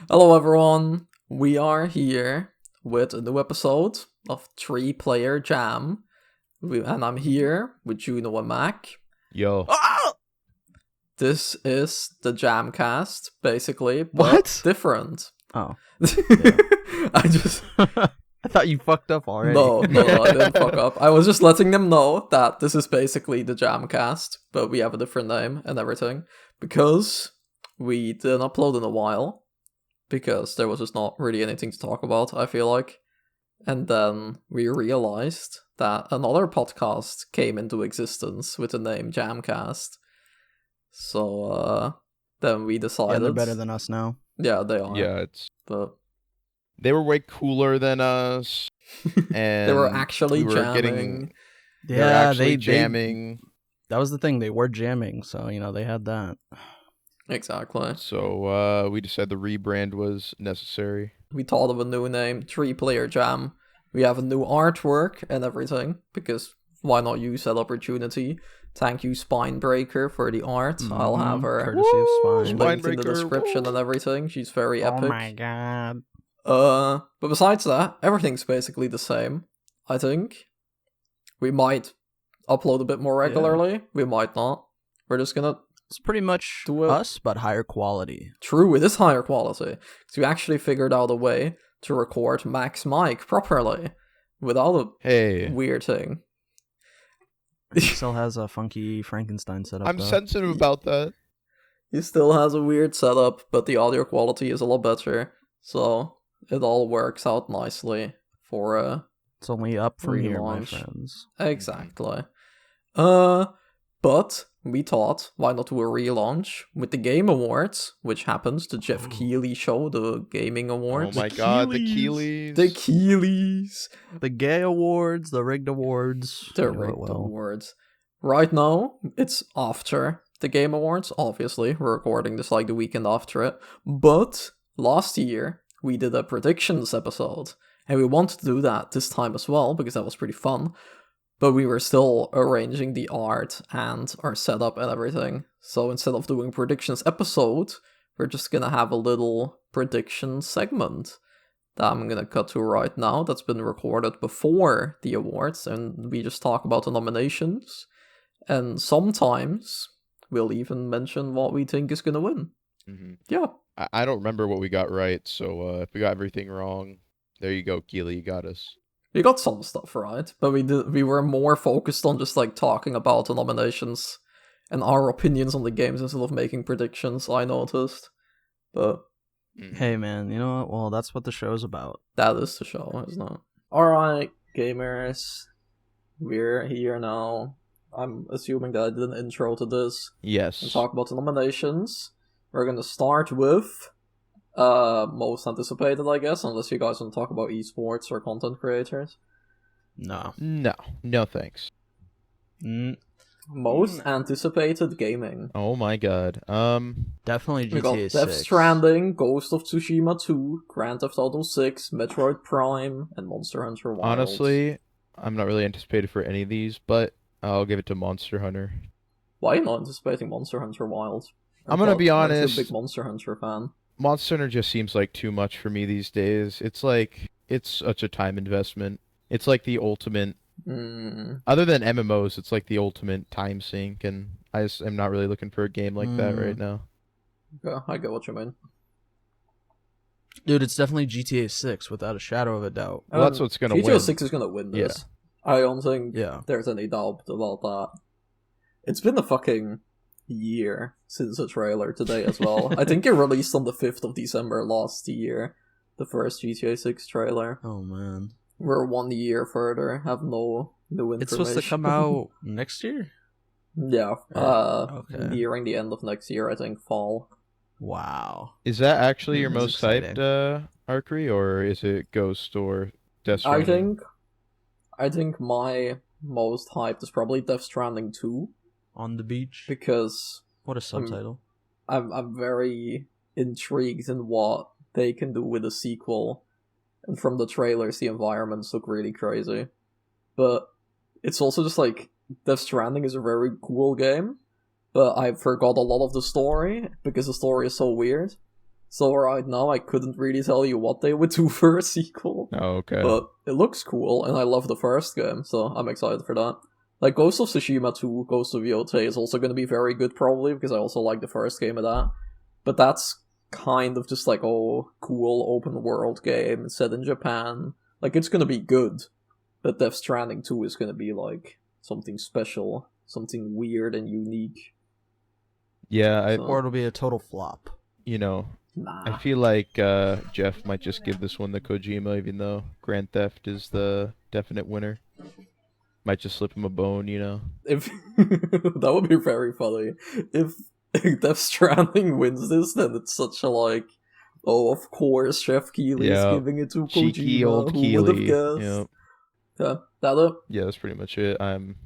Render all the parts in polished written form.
Hello, everyone. We are here with a new episode of 3-Player Jam. And I'm here with Juno and Mac. Yo. Ah! This is the Jamcast, basically, but What? different. Oh. I just... I thought you fucked up already. No, I didn't fuck up. I was just letting them know that this is basically the Jamcast, but we have a different name and everything. Because we didn't upload in a while. Because there was just not really anything to talk about, I feel like. And then we realized that another podcast came into existence with the name Jamcast. So, then we decided... Yeah, they're better than us now. Yeah, they are. Yeah, But they were way cooler than us. And they were actually we were jamming. They were actually jamming. That was the thing. They were jamming, so they had that. Exactly. So we decided the rebrand was necessary. We thought of a new name, 3-Player Jam. We have a new artwork and everything, because why not use that opportunity? Thank you, Spinebreaker, for the art. I'll have her Courtesy of Spine. linked in the Spinebreaker, description and everything. She's very epic. Oh my god. But besides that, everything's basically the same, I think. We might upload a bit more regularly. We might not. We're just gonna... It's pretty much Do it. us, but higher quality. True, it is higher quality. Because we actually figured out a way to record Mac's mic properly. Without a Hey, weird thing. He still has a funky Frankenstein setup. I'm though. sensitive about that. He still has a weird setup, but the audio quality is a lot better. So it all works out nicely for It's only up from here, my relaunch. friends. Exactly. But we thought, why not do a relaunch with the Game Awards, which happens the Jeff Keighley show, the gaming Oh awards. my god, the Keeleys. Keeleys. The Keighley's. The gay awards, the rigged awards. The you know it rigged well. awards. Right now, it's after the Game Awards, obviously. We're recording this like the weekend after it. But last year, we did a predictions episode. And we wanted to do that this time as well, because that was pretty fun. But we were still arranging the art and our setup and everything. So instead of doing predictions episode, we're just gonna have a little prediction segment that I'm gonna cut to right now. That's been recorded before the awards, and we just talk about the nominations. And sometimes we'll even mention what we think is gonna win. Mhm. Yeah. I don't remember what we got right, so if we got everything wrong, there you go, Keely, you got us. We got some stuff right, but we were more focused on just like talking about the nominations and our opinions on the games instead of making predictions, I noticed. But Mhm. Hey man, you know what? Well, that's what the show's about. that is the show, isn't it? Alright, gamers. We're here now. I'm assuming that I did an intro to this and Yes. talk about the nominations. We're gonna start with most anticipated, I guess, unless you guys want to talk about esports or content creators. No. No thanks. Most anticipated gaming. Oh my god. Definitely We got GTA 6. Death Stranding, Ghost of Tsushima 2, Grand Theft Auto 6, Metroid Prime, and Monster Hunter Wilds. Honestly, I'm not really anticipated for any of these, but I'll give it to Monster Hunter. Why are you not anticipating Monster Hunter Wilds? I'm gonna be Aren't you honest. a big Monster Hunter fan? Monster Hunter just seems like too much for me these days. It's such a time investment. It's like the ultimate, other than MMOs, it's like the ultimate time sink, and I just am not really looking for a game like that right now. Yeah, I get what you mean. Dude, it's definitely GTA 6 without a shadow of a doubt. Well, that's what's gonna GTA win. 6 is gonna win Yeah. this. I don't think Yeah. there's any doubt about that. It's been a fucking year since the trailer today as well. I think it released on the 5th of December last year, the first GTA 6 trailer. Oh man. We're 1 year further, have no new information. It's supposed to come out next year? Yeah, okay. nearing the end of next year, I think, fall. Wow. Is that actually your That's most exciting. hyped, Arkry, or is it Ghost or Death Stranding? I think my most hyped is probably Death Stranding 2, On the beach? because What a subtitle. I'm very intrigued in what they can do with a sequel. And from the trailers, the environments look really crazy. But it's also just like, Death Stranding is a very cool game, but I forgot a lot of the story, because the story is so weird. So right now I couldn't really tell you what they would do for a sequel. Oh, okay. But it looks cool, and I love the first game, so I'm excited for that. Like, Ghost of Tsushima 2, Ghost of Yotei is also going to be very good, probably, because I also like the first game of that. But that's kind of just like, oh, cool open world game set in Japan. Like, it's going to be good. But Death Stranding 2 is going to be, like, something special, something weird and unique. Yeah, Or it'll be a total flop. You know, Nah. I feel like Jeff might just give this one to Kojima, even though Grand Theft is the definite winner. Might just slip him a bone, you know? If that would be very funny. If Death Stranding wins this, then it's such a, like, oh, of course, Chef Keighley is giving it to Kojima. Cheeky old Who would have Keighley. guessed? Yep. Yeah, that it? Yeah, that's pretty much it. I'm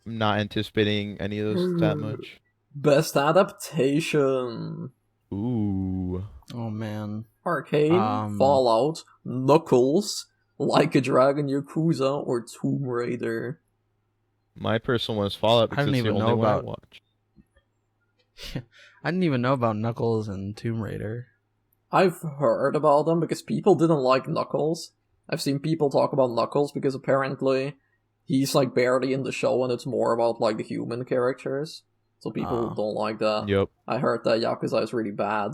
not anticipating any of those that much. Best adaptation. Ooh. Oh man. Arcane, Fallout, Knuckles, Like a Dragon Yakuza, or Tomb Raider. My personal one is Fallout because it's the only one I watch. I didn't even know about Knuckles and Tomb Raider. I've heard about them because people didn't like Knuckles. I've seen people talk about Knuckles because apparently he's like barely in the show and it's more about like the human characters. So people don't like that. Yep. I heard that Yakuza is really bad.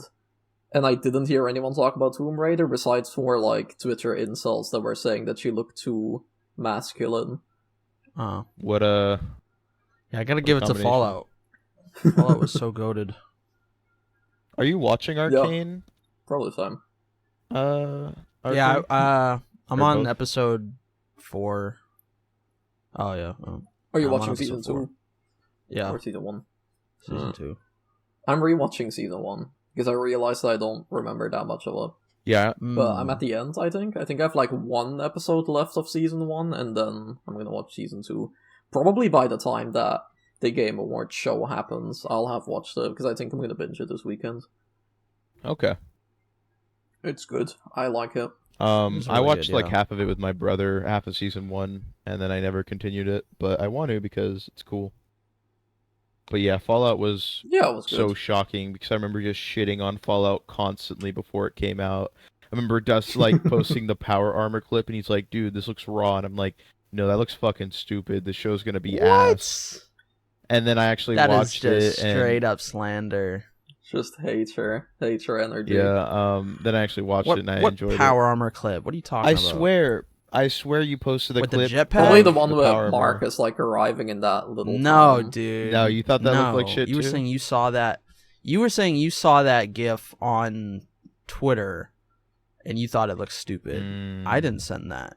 And I didn't hear anyone talk about Tomb Raider besides for like Twitter incels that were saying that she looked too masculine. What Yeah, I gotta give it to Fallout. Fallout was so goated. Are you watching Arcane? Yeah, probably the same. Arkry? Yeah, I'm Or on both? episode 4. Oh yeah. Are you I'm on watching episode season 2? 4. Yeah, Or season 1? season 2. I'm rewatching season 1 because I realized that I don't remember that much of it. Yeah. But I'm at the end, I think. I think I have like one episode left of season 1, and then I'm gonna watch season 2. Probably by the time that the Game Awards show happens, I'll have watched it, because I think I'm gonna binge it this weekend. Okay. It's good. I like it. I really watched good, like yeah. half of it with my brother, half of season 1, and then I never continued it, but I want to because it's cool. But yeah, Fallout was Yeah, it was good. so shocking because I remember just shitting on Fallout constantly before it came out. I remember Dust like posting the power armor clip and he's like, dude, this looks raw, and I'm like, no, that looks fucking stupid. The show's gonna be ass. And then I actually That is watched just it and straight up slander. Just hater energy. yeah, then I actually watched it and I what enjoyed power armor clip? What are you talking about? I swear you posted a With the clip. jetpack? Only of the one the where power Mark armor. is like arriving in that little No, town. dude. No, you thought that looked like shit You were too? saying you saw that. You were saying you saw that GIF on Twitter, and you thought it looked stupid. I didn't send that,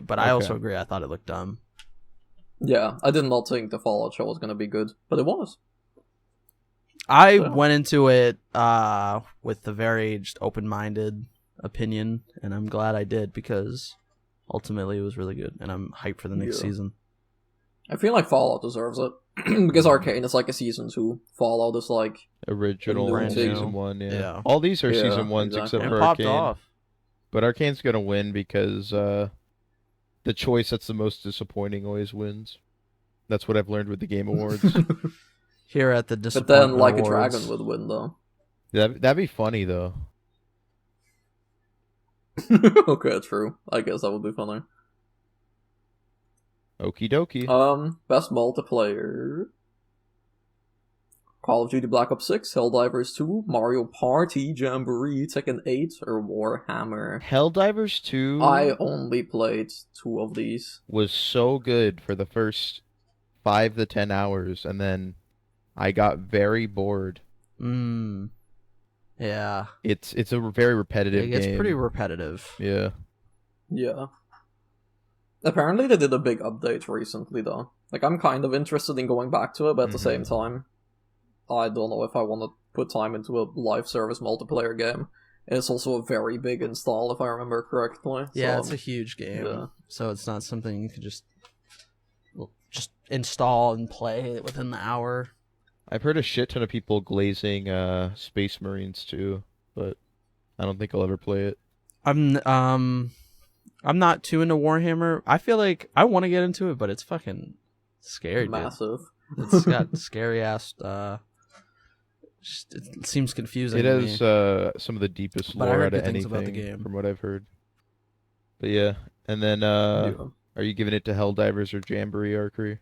but I also agree. I thought it looked dumb. Yeah, I did not think the Fallout show was gonna be good, but it was. I So- went into it with a very just open-minded opinion, and I'm glad I did because ultimately it was really good, and I'm hyped for the next Yeah. season. I feel like Fallout deserves it because Arcane is like a season 2. Fallout is like Original Brand new. season 1, yeah. Yeah. All these are Yeah, season 1s exactly. except It for popped Arcane. off. But Arcane's gonna win because the choice that's the most disappointing always wins. That's what I've learned with the Game Awards. Here at the but Disappointment then like a Awards. dragon would win though. That'd be funny though. Okay, true. I guess that would be funny. Okie dokie. Best multiplayer. Call of Duty Black Ops 6, Helldivers 2, Mario Party, Jamboree, Tekken 8, or Warhammer. Helldivers 2 I only played 2 of these. was so good for the first 5 to 10 hours, and then I got very bored. Yeah. It's a very repetitive It gets game. pretty repetitive. Yeah. Yeah. Apparently they did a big update recently though. Like I'm kind of interested in going back to it, but at the same time, I don't know if I want to put time into a live service multiplayer game. And it's also a very big install if I remember correctly. Yeah, so, it's a huge game. yeah. So it's not something you can just install and play it within the hour. I've heard a shit ton of people glazing Space Marines too, but I don't think I'll ever play it. I'm not too into Warhammer. I feel like I want to get into it, but it's fucking scary, dude. massive. It's got scary ass It seems confusing. It to has me. some of the deepest But I lore heard out of good things anything about the game. from what I've heard. But yeah, and then Yeah. are you giving it to Helldivers or Jamboree, Arkry?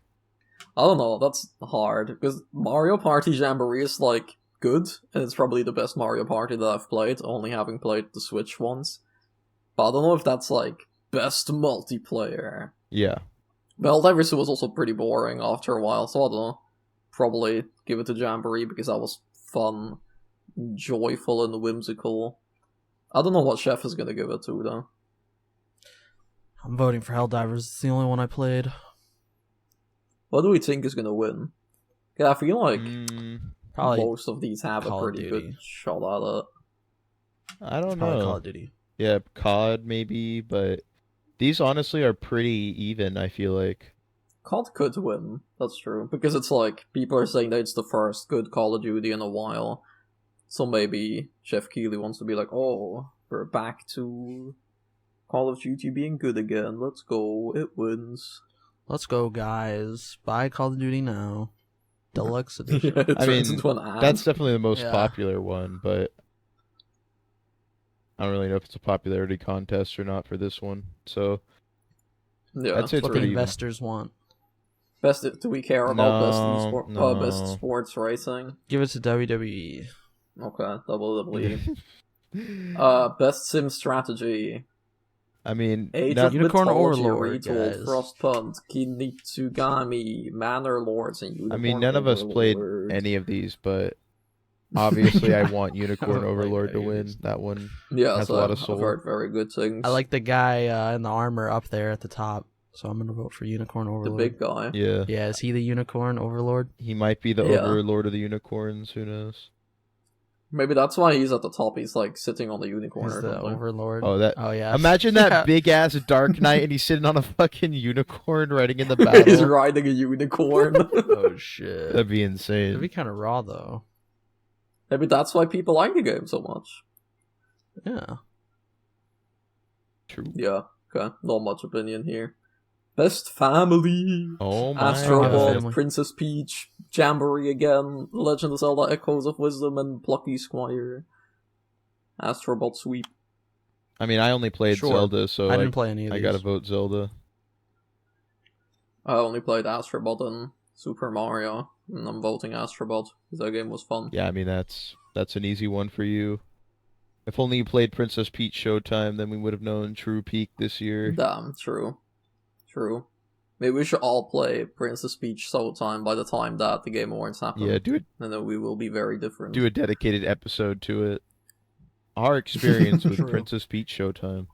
I don't know, that's hard, because Mario Party Jamboree is, like, good, and it's probably the best Mario Party that I've played, only having played the Switch ones. But I don't know if that's, like, best multiplayer. Yeah. Well, Helldivers was also pretty boring after a while, so I don't know. Probably give it to Jamboree, because that was fun, joyful, and whimsical. I don't know what Chef is gonna give it to, though. I'm voting for Helldivers. It's the only one I played. What do we think is gonna win? Yeah, I feel like Probably most of these have Call a of pretty Duty. good shot at it. I don't probably know. Call of Duty. Yeah, COD maybe, but these honestly are pretty even, I feel like. COD could win, that's true. Because it's like, people are saying that it's the first good Call of Duty in a while. So maybe Jeff Keighley wants to be like, oh, we're back to Call of Duty being good again. Let's go, it wins. Let's go, guys. Buy Call of Duty now. Deluxe edition. Yeah, it I turns mean, into an ad. that's definitely the most Yeah. popular one, but I don't really know if it's a popularity contest or not for this one. So Yeah, I'd say it's What the pretty even. investors want. best. Do we care about No. best sports racing? Give it to WWE. Okay, WWE. Best sim strategy. I mean, Age not- of Unicorn Mythology Overlord, Retold, guys. Frostpunk, Kinitsugami, Manor Lords, and Unicorn I mean, none of us played Overlord. any of these, but obviously I want Unicorn haven't played Overlord to any of win. these. That one Yeah, has so a lot of I've soul. heard very good things. I like the guy in the armor up there at the top, so I'm gonna vote for Unicorn the Overlord. big guy. Yeah. Yeah, is he the Unicorn Overlord? He might be the Yeah. Overlord of the Unicorns, who knows? Maybe that's why he's at the top. He's like sitting on the unicorn He's or the something. Overlord. Oh, that. Oh yeah. Imagine that Yeah. big ass Dark Knight and he's sitting on a fucking unicorn riding in the battle. He's riding a unicorn. Oh shit. That'd be It'd insane. be kind of raw though. Maybe that's why people like the game so much. Yeah. True. Yeah, okay. Not much opinion here. Best family. Oh my Astro God. Ball, Family. Princess Peach, Jamboree again, Legend of Zelda Echoes of Wisdom, and Plucky Squire. Astrobot Sweep. I mean, I only played Sure. Zelda, so I didn't play any of I these. gotta vote Zelda. I only played Astrobot and Super Mario, and I'm voting Astrobot, because that game was fun. Yeah, I mean that's an easy one for you. If only you played Princess Peach Showtime, then we would have known true peak this year. Damn, true. True. Maybe we should all play Princess Peach Showtime by the time that the Game Awards happen. Yeah, And then we will be very different. do a dedicated episode to it. Our experience with True. Princess Peach Showtime.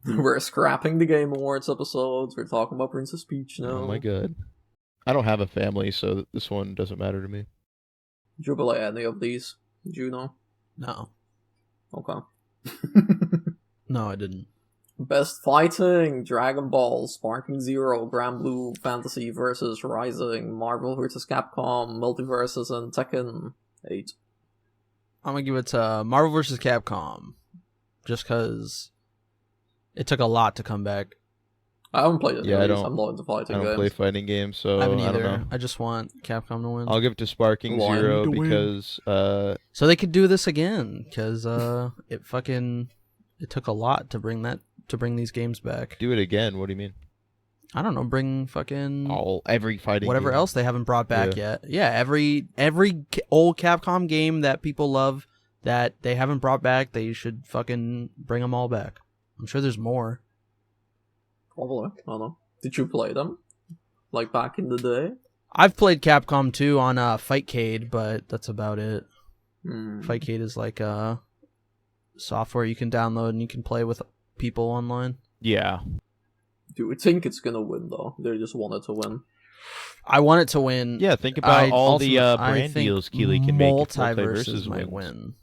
We're scrapping the Game Awards episodes. We're talking about Princess Peach now. Oh my god. I don't have a family, so this one doesn't matter to me. Did you play any of these, Juno? No. Okay. No, I didn't. Best fighting: Dragon Ball, Sparking Zero, Grand Blue Fantasy vs. Rising, Marvel vs. Capcom, Multiverses, and Tekken 8. I'm gonna give it to Marvel vs. Capcom, just because it took a lot to come back. I haven't played any Yeah, of these. I'm not into I fighting don't games. play fighting games, so I haven't I either. don't know. I just want Capcom to win. I'll give it to Sparking Why Zero to win? because So they could do this again, because it took a lot to bring these games back. do it again. What do you mean? I don't know, bring fucking Every fighting whatever game. else they haven't brought back yet. Yeah, every old Capcom game that people love that they haven't brought back, they should fucking bring them all back. I'm sure there's more. Probably. I don't know. Did you play them? Like back in the day? I've played Capcom 2 on Fightcade, but that's about it. Hmm. Fightcade is like software you can download and you can play with people online. Yeah. Do we think it's gonna win, though? They just wanted to win. I want it to win. Yeah, think about all the I brand think deals Keeley can make if Multiverses Multiverses might wins. win.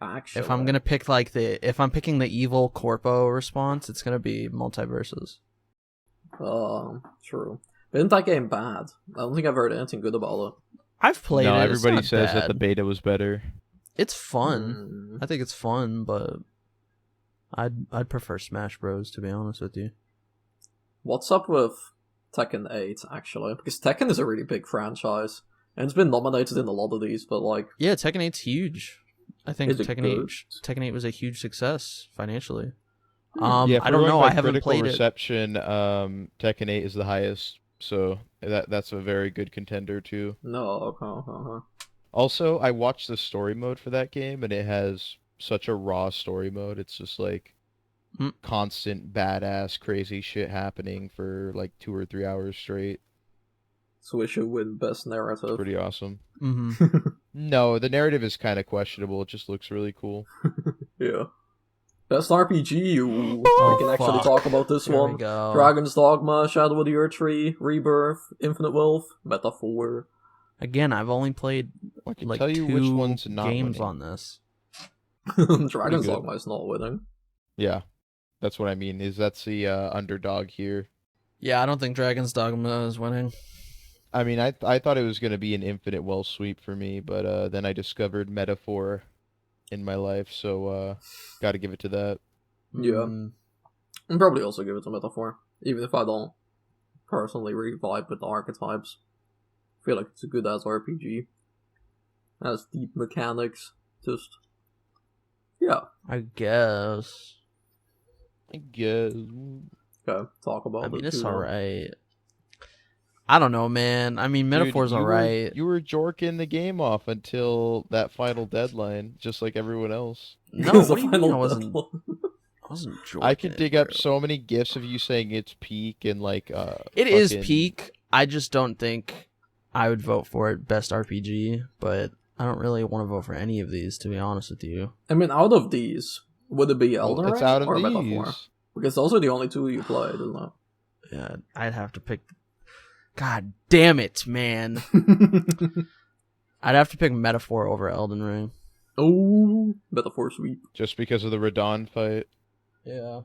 Actually. If I'm gonna pick if I'm picking the evil corpo response, it's gonna be Multiverses. True. But isn't that game bad? I don't think I've heard anything good about it. I've played No, it. It's everybody not says that bad. the beta was better. It's fun. Hmm. I think it's fun, but I'd prefer Smash Bros. To be honest with you. What's up with Tekken 8, actually? Because Tekken is a really big franchise. And it's been nominated in a lot of these, but like... Yeah, Tekken 8's huge. I think Is it Tekken 8 was a huge success financially. Yeah, I don't know. I haven't critical played reception, Tekken 8 is the highest, so that's a very good contender too. No, okay. Also, I watched the story mode for that game, and it has such a raw story mode. It's just like constant badass crazy shit happening for like 2 or 3 hours straight. So it should win best narrative. Pretty awesome. Mm-hmm. No, the narrative is kind of questionable. It just looks really cool. Yeah. Best RPG. Ooh, Oh, we can actually fuck. talk about this Here we one. go. Dragon's Dogma, Shadow of the Erdtree, Rebirth, Infinite Wealth, Metaphor. Again, I've only played I can like tell you which 2 one's not games winning. on this. Dragon's good. Dogma is not winning. Yeah, that's what I mean. That's the underdog here. Yeah, I don't think Dragon's Dogma is winning. I mean, I thought it was gonna be an Infinite Well sweep for me, but then I discovered Metaphor in my life, so got to give it to that. Yeah. I'd probably also give it to Metaphor, even if I don't personally really vibe with the archetypes. I feel like it's a good ass RPG. Has deep mechanics. Just yeah. I guess. I guess. Okay, talk about I it. mean, it's too, though. alright. I don't know, man. I mean, Metaphor's Dude, alright. You were jorking the game off until that final deadline, just like everyone else. No, It's what the do you mean final I wasn't? deadline. I wasn't joking. I could dig up bro. so many gifs of you saying it's peak and like It is fucking- peak. I just don't think I would vote for it best RPG, but I don't really want to vote for any of these, to be honest with you. I mean, out of these, would it be Elden Well, it's Ring out of or these. Metaphor? Because those are the only two you played, isn't Yeah, I'd have to pick. God damn it, man! it? I'd have to pick Metaphor over Elden Ring. Oh, Metaphor sweep. Just because of the Radon fight. Yeah.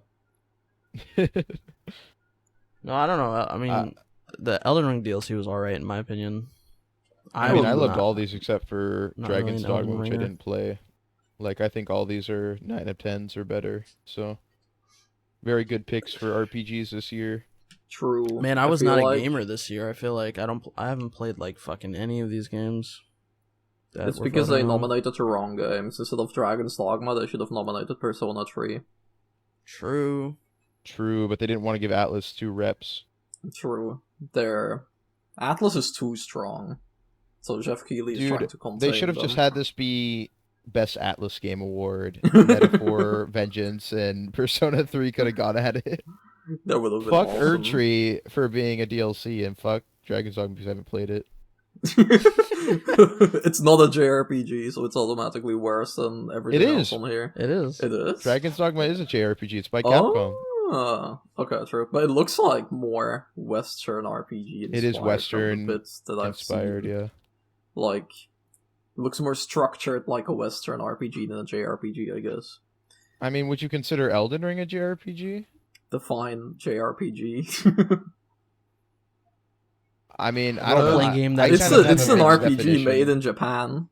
No, I don't know. I mean, the Elden Ring DLC was alright in my opinion. I mean, I was loved not- all these except for not really Dragon's an Elden Dogma, which I Ringer. didn't play. Like, I think all these are 9 of 10s or better. So, very good picks for RPGs this year. True. Man, I was not feel a like gamer this year. I feel like I haven't played like fucking any of these games. that It's were because they voted on. nominated the wrong games. Instead of Dragon's Dogma, they should have nominated Persona 3. True. True, but they didn't want to give Atlas 2 reps. True. Their Atlas is too strong. So Jeff Keighley is Dude, trying to contain They should have them. just had this be Best Atlas Game Award. Metaphor, Vengeance, and Persona 3 could have gone at it. That would have been Fuck awesome. Erdtree for being a DLC, and fuck Dragon's Dogma because I haven't played it. It's not a JRPG, so it's automatically worse than everything It else is. on here. It is. It is? Dragon's Dogma is a JRPG. It's by Capcom. Oh, okay, true. But it looks like more Western RPG. It is inspired from the Western bits that I've Inspired, seen. yeah. Like, it looks more structured like a Western RPG than a JRPG, I guess. I mean, would you consider Elden Ring a JRPG? Define JRPG. I mean, I don't know. Role-playing game that I is it's kind of it's have an a mixed RPG definition. made in Japan.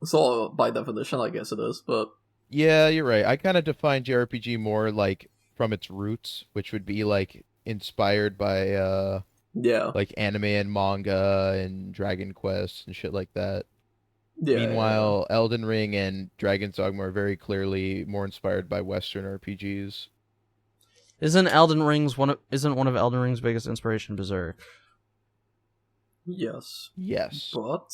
So by definition, I guess it is. But Yeah, you're right. I kind of define JRPG more like from its roots, which would be like inspired by yeah, like anime and manga and Dragon Quest and shit like that. Oh, yeah. Meanwhile, Elden Ring and Dragon's Dogma are very clearly more inspired by Western RPGs. Isn't one of Elden Ring's biggest inspiration Berserk? Yes, Yes. but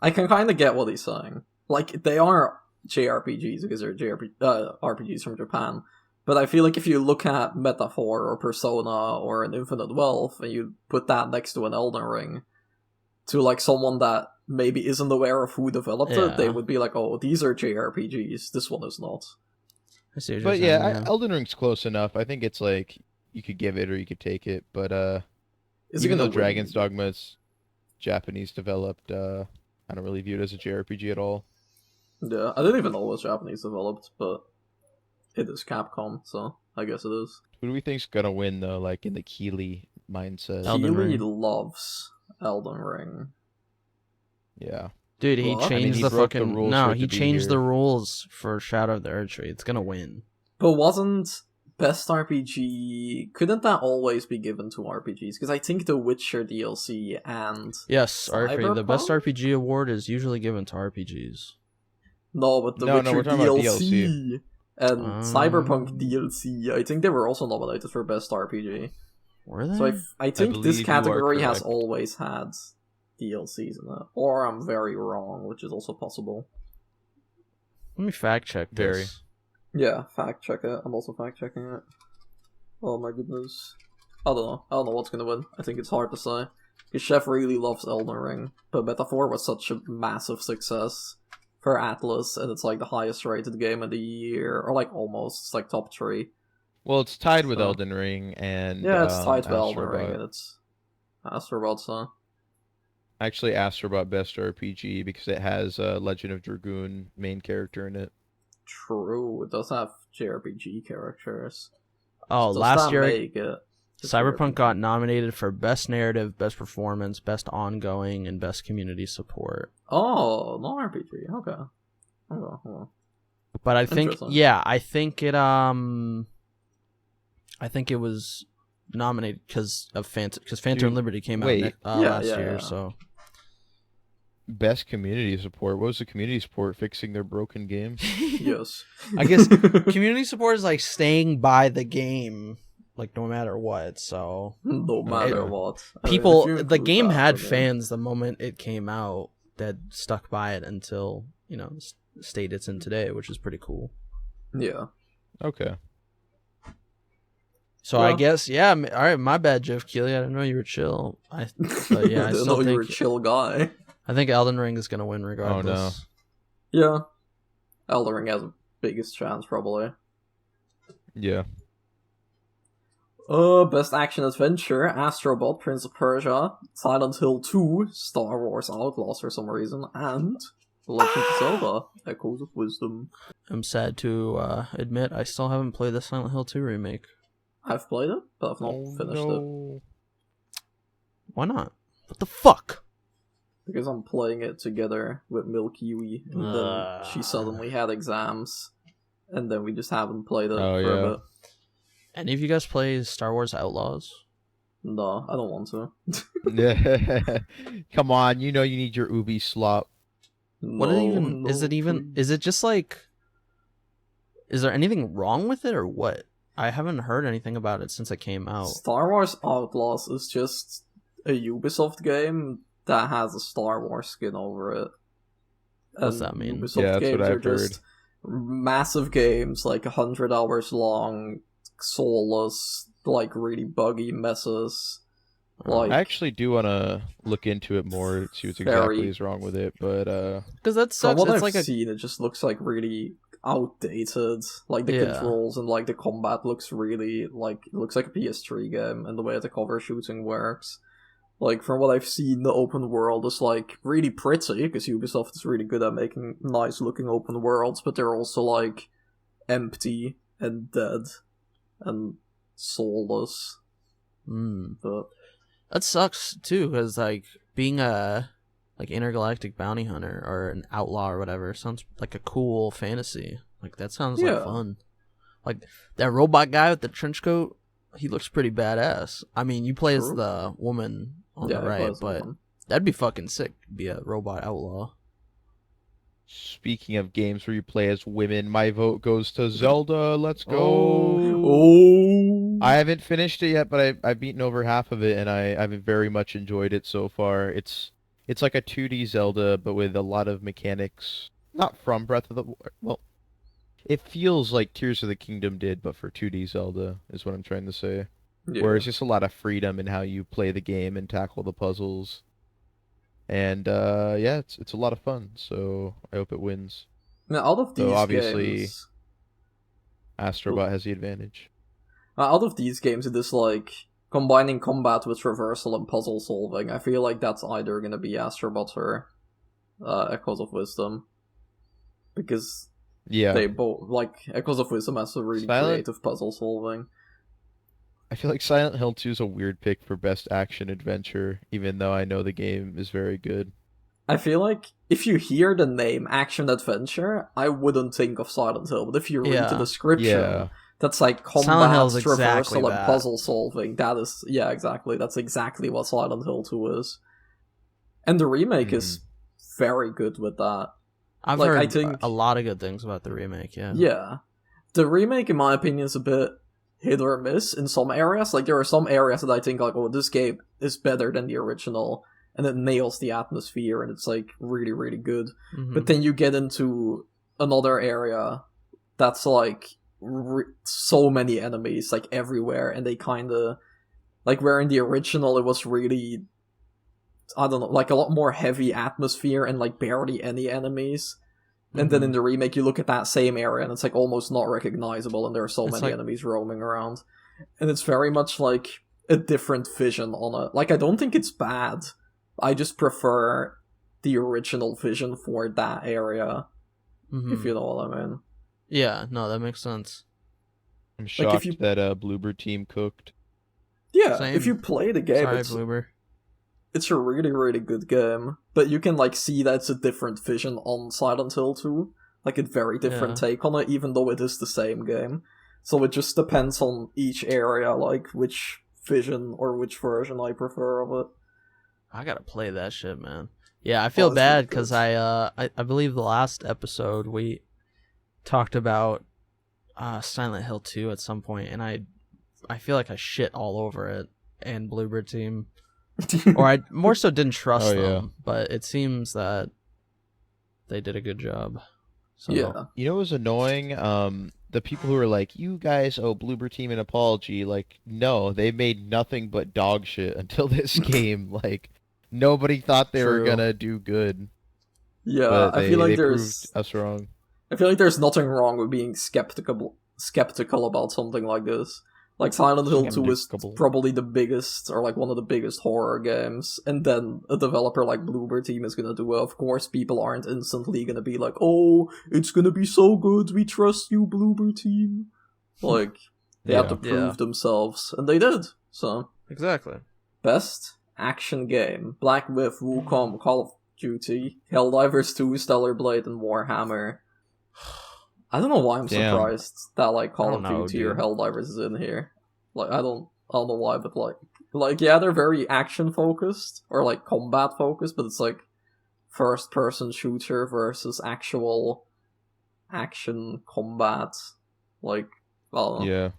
I can kind of get what he's saying. Like, they are JRPGs because they're RPGs from Japan. But I feel like if you look at Metaphor or Persona or an Infinite Wealth and you put that next to an Elden Ring, to like someone that maybe isn't aware of who developed it, they Yeah. would be like, oh, these are JRPGs, this one is not. I see what But you're yeah, saying, Elden Ring's close enough. I think it's like you could give it or you could take it. But Is it even gonna though win? Dragon's Dogma is Japanese developed, I don't really view it as a JRPG at all. Yeah, I didn't even know it was Japanese developed, but it is Capcom, so I guess it is. Who do we think's gonna win though? Like in the Keeley mindset. Elden Keighley Ring. loves Elden Ring. Yeah. Dude, he Well, I mean, changed he the broke the fucking rules no. for it He to be changed here. the rules for Shadow of the Erdtree. It's gonna win. But wasn't Best RPG, couldn't that always be given to RPGs? Because I think the Witcher DLC and Yes, Arkry, the best Cyberpunk? RPG award is usually given to RPGs. No, but the No, Witcher we're talking about DLC and Cyberpunk Um, DLC, I think they were also nominated for Best RPG. Were they? So I think believe this you are category has correct. always had DLCs in it. Or I'm very wrong, which is also possible. Let me fact check this. Very. Yeah, fact check it. I'm also fact checking it. Oh my goodness. I don't know. I don't know what's gonna win. I think it's hard to say. Because Chef really loves Elden Ring, but Metaphor was such a massive success for Atlas, and it's like the highest rated game of the year, or like almost. It's like top 3. Well, it's tied with So- Elden Ring and Yeah, it's tied to Elden Astrobot. Ring, and it's Astrobot, so. Actually, Astrobot Best RPG because it has Legend of Dragoon main character in it. True, it does have JRPG characters. Oh, Does last that year make it a Cyberpunk JRPG? got nominated for Best Narrative, Best Performance, Best Ongoing, and Best Community Support. Oh, no RPG. Okay. Okay. But I think, Interesting. yeah, I think it was nominated because of Phantom Dude, Liberty came out wait. last Yeah. year. So Best community support. What was the community support? Fixing their broken game? Yes. I guess community support is like staying by the game, like no matter what. So No matter Okay. what. I mean, if people, you the include game that, had then yeah. fans the moment it came out that stuck by it until the state it's in today, which is pretty cool. Yeah. Okay. So I Well- guess, yeah. All right, my bad, Jeff Keighley. I didn't know you were chill. But yeah, I didn't still know you were a think chill guy. I think Elden Ring is gonna win regardless. Yeah. Elden Ring has the biggest chance, probably. Yeah. Best action adventure, Astrobot, Prince of Persia, Silent Hill 2, Star Wars Outlaws for some reason, and Legend of Zelda, Echoes of Wisdom. I'm sad to admit I still haven't played the Silent Hill 2 remake. I've played it, but I've not finished it. no. Why not? What the fuck? Because I'm playing it together with Milky, and then she suddenly had exams, and then we just haven't played it Oh, for a yeah. bit. Any of you guys play Star Wars Outlaws? No, I don't want to. Come on, you know you need your Ubi slop. What No, is it even? please. Is it just like? Is there anything wrong with it or what? I haven't heard anything about it since it came out. Star Wars Outlaws is just a Ubisoft game that has a Star Wars skin over it. What's And that mean? Ubisoft Yeah, that's games what are I've just massive games, like 100 hours long, soulless, like really buggy messes. Like, I actually do want to look into it more, see what Very- exactly is wrong with it, but Because that from sucks. what It's I've like a seen, it just looks like really outdated. Like the Yeah. controls and like the combat looks really like it looks like a PS3 game, and the way the cover shooting works. Like from what I've seen, the open world is like really pretty because Ubisoft is really good at making nice looking open worlds, but they're also like empty and dead and soulless. But that sucks too. Because like being a intergalactic bounty hunter or an outlaw or whatever sounds like a cool fantasy. Like that sounds Yeah. like fun. Like that robot guy with the trench coat. He looks pretty badass. I mean, you play as True. the woman on yeah, the it right, was but fun. that'd be fucking sick. Be a robot outlaw. speaking of games where you play as women, my vote goes to Zelda. Let's go. Oh, I haven't finished it yet, but I've beaten over half of it, and I've very much enjoyed it so far. It's like a 2D Zelda, but with a lot of mechanics. Not from Breath of the well, it feels like Tears of the Kingdom did, but for 2D Zelda is what I'm trying to say. yeah. Where it's just a lot of freedom in how you play the game and tackle the puzzles. And yeah, it's a lot of fun. So I hope it wins. Now, out of these So obviously- games, Astrobot has the advantage. out of these games, it is like combining combat with traversal and puzzle solving. I feel like that's either gonna be Astrobot or Echoes of Wisdom, because Yeah, they both like Echoes of Wisdom has a really Silent- creative puzzle solving. I feel like Silent Hill 2 is a weird pick for best action adventure, even though I know the game is very good. I feel like if you hear the name action adventure, I wouldn't think of Silent Hill, but if you read the Yeah. description, Yeah. That's like Silent Hill combat, is exactly traversal, and that. puzzle solving. That is, yeah, exactly. That's exactly what Silent Hill 2 is. And the remake is very good with that. I've Like, heard I think, a lot of good things about the remake, yeah. Yeah. The remake, in my opinion, is a bit hit or miss in some areas. Like, there are some areas that I think, like, oh, this game is better than the original, and it nails the atmosphere, and it's, like, really, really good. Mm-hmm. But then you get into another area that's, like, so many enemies, like, everywhere, and they kind of... Like, where in the original it was really... I don't know, like, a lot more heavy atmosphere and, like, barely any enemies. And then in the remake, you look at that same area, and it's, like, almost not recognizable, and there are so many enemies roaming around. And it's very much, like, a different vision on it. Like, I don't think it's bad. I just prefer the original vision for that area, if you know what I mean. Yeah, no, that makes sense. I'm shocked that Bloober Team cooked. Yeah, Same. if you play the game, it's a really, really good game. But you can, like, see that it's a different vision on Silent Hill 2. Like, a very different take on it, even though it is the same game. So it just depends on each area, like, which vision or which version I prefer of it. I gotta play that shit, man. Yeah, I feel bad because I believe the last episode we talked about Silent Hill 2 at some point, and I feel like I shit all over it and Bloober Team. Or I more so didn't trust them, but it seems that they did a good job. So. Yeah. You know what was annoying? The people who were like, you guys owe Bloober Team an apology. Like, no, they made nothing but dog shit until this game. Like, nobody thought they were gonna do good. Yeah, but I feel like they there's... proved us wrong. I feel like there's nothing wrong with being skeptical about something like this. Like, Silent Hill 2 is probably the biggest, or like one of the biggest horror games, and then a developer like Bloober Team is gonna do it. Of course, people aren't instantly gonna be like, oh, it's gonna be so good, we trust you, Bloober Team. Like, they have to prove themselves, and they did, so. Exactly. Best action game. Black Myth, Wukong, Call of Duty, Helldivers 2, Stellar Blade, and Warhammer. I don't know why I'm surprised that, like, Call of Duty or Helldivers is in here. Like, I don't know why, but, like, yeah, they're very action-focused, or, like, combat-focused, but it's, like, first-person shooter versus actual action combat. Like, I don't know. Yeah.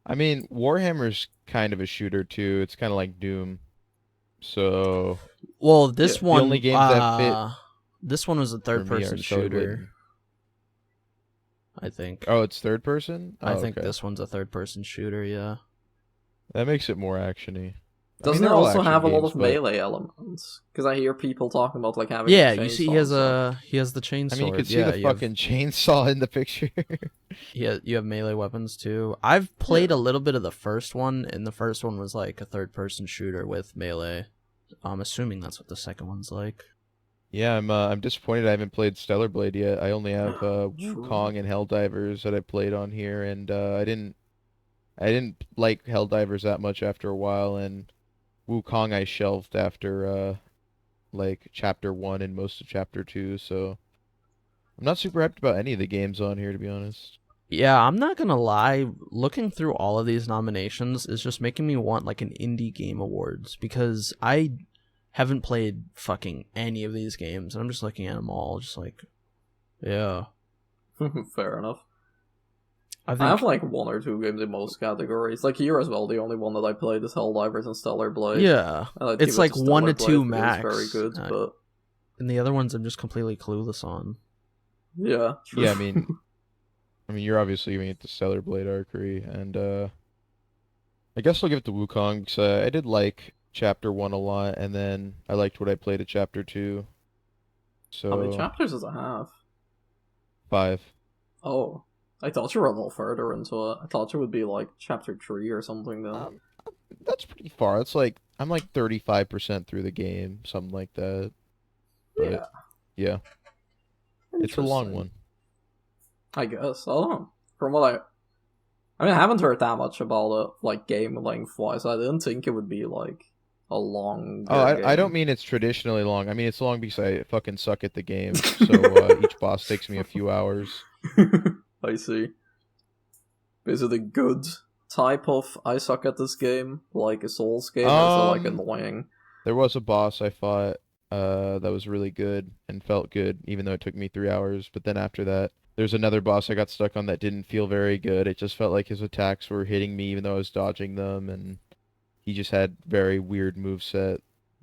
I mean, Warhammer's kind of a shooter, too. It's kind of like Doom. So... Well, this one... The only games that fit... This one was a third-person shooter. I think. Oh, it's third person? I think this one's a third person shooter, yeah. That makes it more actiony. Doesn't it also have a lot of melee elements? Because I hear people talking about like having you see he has the chainsaw. I mean, you can see the fucking chainsaw in the picture. Yeah, you have melee weapons too. I've played a little bit of the first one, and the first one was like a third person shooter with melee. I'm assuming that's what the second one's like. Yeah, I'm disappointed I haven't played Stellar Blade yet. I only have Wukong and Helldivers that I played on here, and I didn't like Helldivers that much after a while, and Wukong I shelved after like Chapter 1 and most of Chapter 2, so I'm not super hyped about any of the games on here, to be honest. Yeah, I'm not gonna lie, looking through all of these nominations is just making me want like an indie game awards, because I haven't played fucking any of these games, and I'm just looking at them all, just like, yeah. Fair enough. I have like one or two games in most categories. Like here as well, the only one that I played is Helldivers and Stellar Blade. Yeah, it's like 1 to 2 max. Very good, but and the other ones I'm just completely clueless on. Yeah, true. Yeah, I mean, you're obviously giving it to Stellar Blade, Arkry, and I guess I'll give it to Wukong because I did like Chapter 1 a lot, and then I liked what I played at Chapter 2. So how many chapters does it have? 5. Oh, I thought you were a little further into it. I thought it would be like Chapter 3 or something then. That's pretty far. It's like I'm like 35% through the game, something like that. But, yeah. It's a long one. I guess. I don't know. From what I haven't heard that much about it, like, game length-wise. I didn't think it would be, like, a long game. I don't mean it's traditionally long. I mean it's long because I fucking suck at the game, so each boss takes me a few hours. I see. Is it a good type of I suck at this game, like a Souls game, or is it like annoying? There was a boss I fought that was really good and felt good, even though it took me 3 hours. But then after that, there's another boss I got stuck on that didn't feel very good. It just felt like his attacks were hitting me even though I was dodging them, and he just had very weird moveset.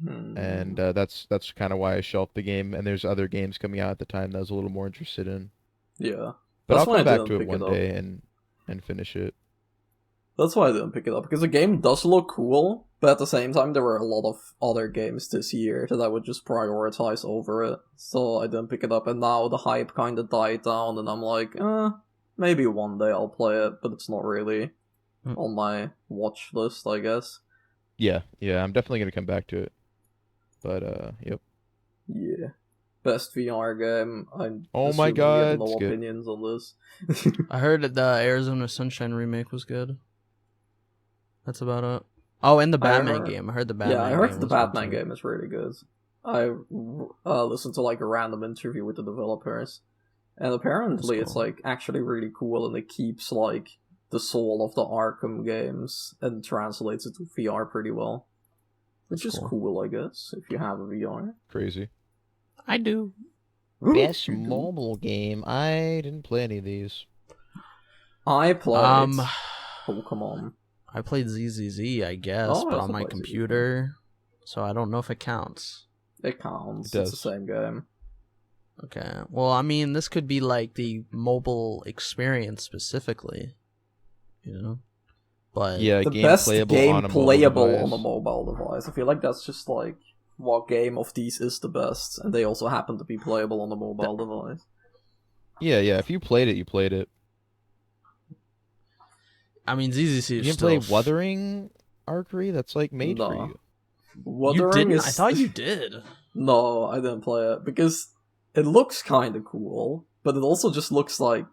And that's kind of why I shelved the game. And there's other games coming out at the time that I was a little more interested in. Yeah. But That's I'll why come I back didn't to it pick it one up. day and finish it. That's why I didn't pick it up, because the game does look cool, but at the same time there were a lot of other games this year that I would just prioritize over it, so I didn't pick it up, and now the hype kinda died down, and I'm like, maybe one day I'll play it, but it's not really on my watch list, I guess. Yeah, I'm definitely gonna come back to it. But, yep. Yeah. Best VR game. Oh my assuming you god, have no it's good. opinions on this. I heard that the Arizona Sunshine remake was good. That's about it. Oh, and the Batman game. I heard the Batman game. Yeah, I heard the was Batman good too. game is really good. I listened to like a random interview with the developers, and apparently That's it's cool. like actually really cool, and it keeps like the soul of the Arkham games and translates it to VR pretty well, which is cool, I guess, if you have a VR. Crazy. I do. Best mobile game. I didn't play any of these. I played Pokemon. I played ZZZ, I guess, but on my computer, so I don't know if it counts. It counts. It does. It's the same game. Okay. Well, I mean, this could be like the mobile experience specifically, you know? But Yeah, the game best playable game on a mobile playable device. on a mobile device. I feel like that's just like what game of these is the best, and they also happen to be playable on a mobile device. Yeah. If you played it, you played it. I mean, ZZC You is can still play Wuthering Arkry? That's like made for No. you. You didn't? I thought you did. No, I didn't play it because it looks kind of cool, but it also just looks like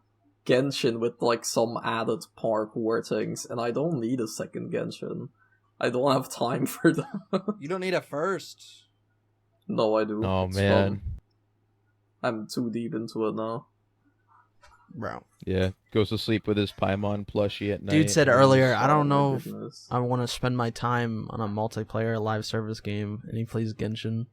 Genshin with like some added parkour things, and I don't need a second Genshin. I don't have time for that. You don't need it first. No, I do. Oh, It's man. fun. I'm too deep into it now. Bro. Yeah, goes to sleep with his Paimon plushie at night. Dude said earlier, I don't Oh my know if goodness. I want to spend my time on a multiplayer live service game, and he plays Genshin.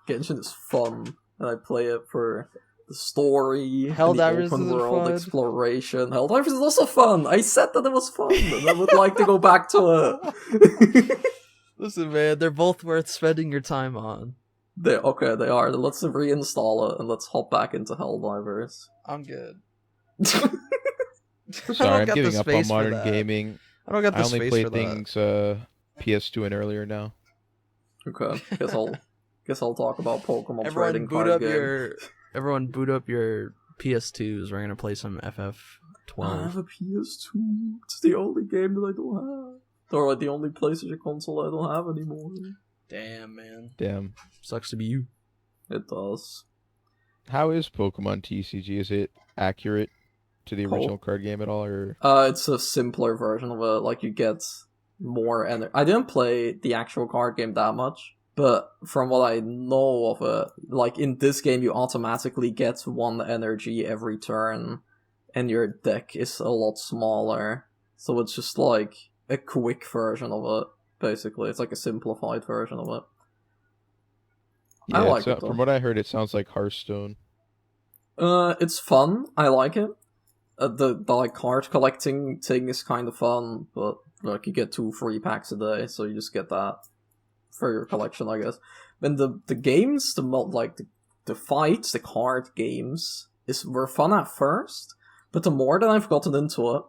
Genshin is fun, and I play it for the story, Helldivers and the open isn't world fun. exploration. Helldivers is also fun. I said that it was fun, and I would like to go back to it. Listen, man, they're both worth spending your time on. They are. Let's reinstall it and let's hop back into Helldivers. I'm good. Sorry, I'm giving up on modern gaming. I don't got the I only space play for things PS2 and earlier now. Okay, guess I'll talk about Pokemon that. trading card game. Everyone boot up your PS2s. We're gonna play some FF12. I have a PS2. It's the only game that I don't have. Or like the only PlayStation console I don't have anymore. Damn, man. Damn. Sucks to be you. It does. How is Pokemon TCG? Is it accurate to the original card game at all, or? It's a simpler version of it. Like you get more energy. I didn't play the actual card game that much, but from what I know of it, like in this game, you automatically get 1 energy every turn, and your deck is a lot smaller. So it's just like a quick version of it. Basically, it's like a simplified version of it. Yeah, I like it though. From what I heard, it sounds like Hearthstone. It's fun. I like it. The like card collecting thing is kind of fun, but like you get 2 free packs a day, so you just get that for your collection, I guess. And the games, the fights, the card games were fun at first, but the more that I've gotten into it,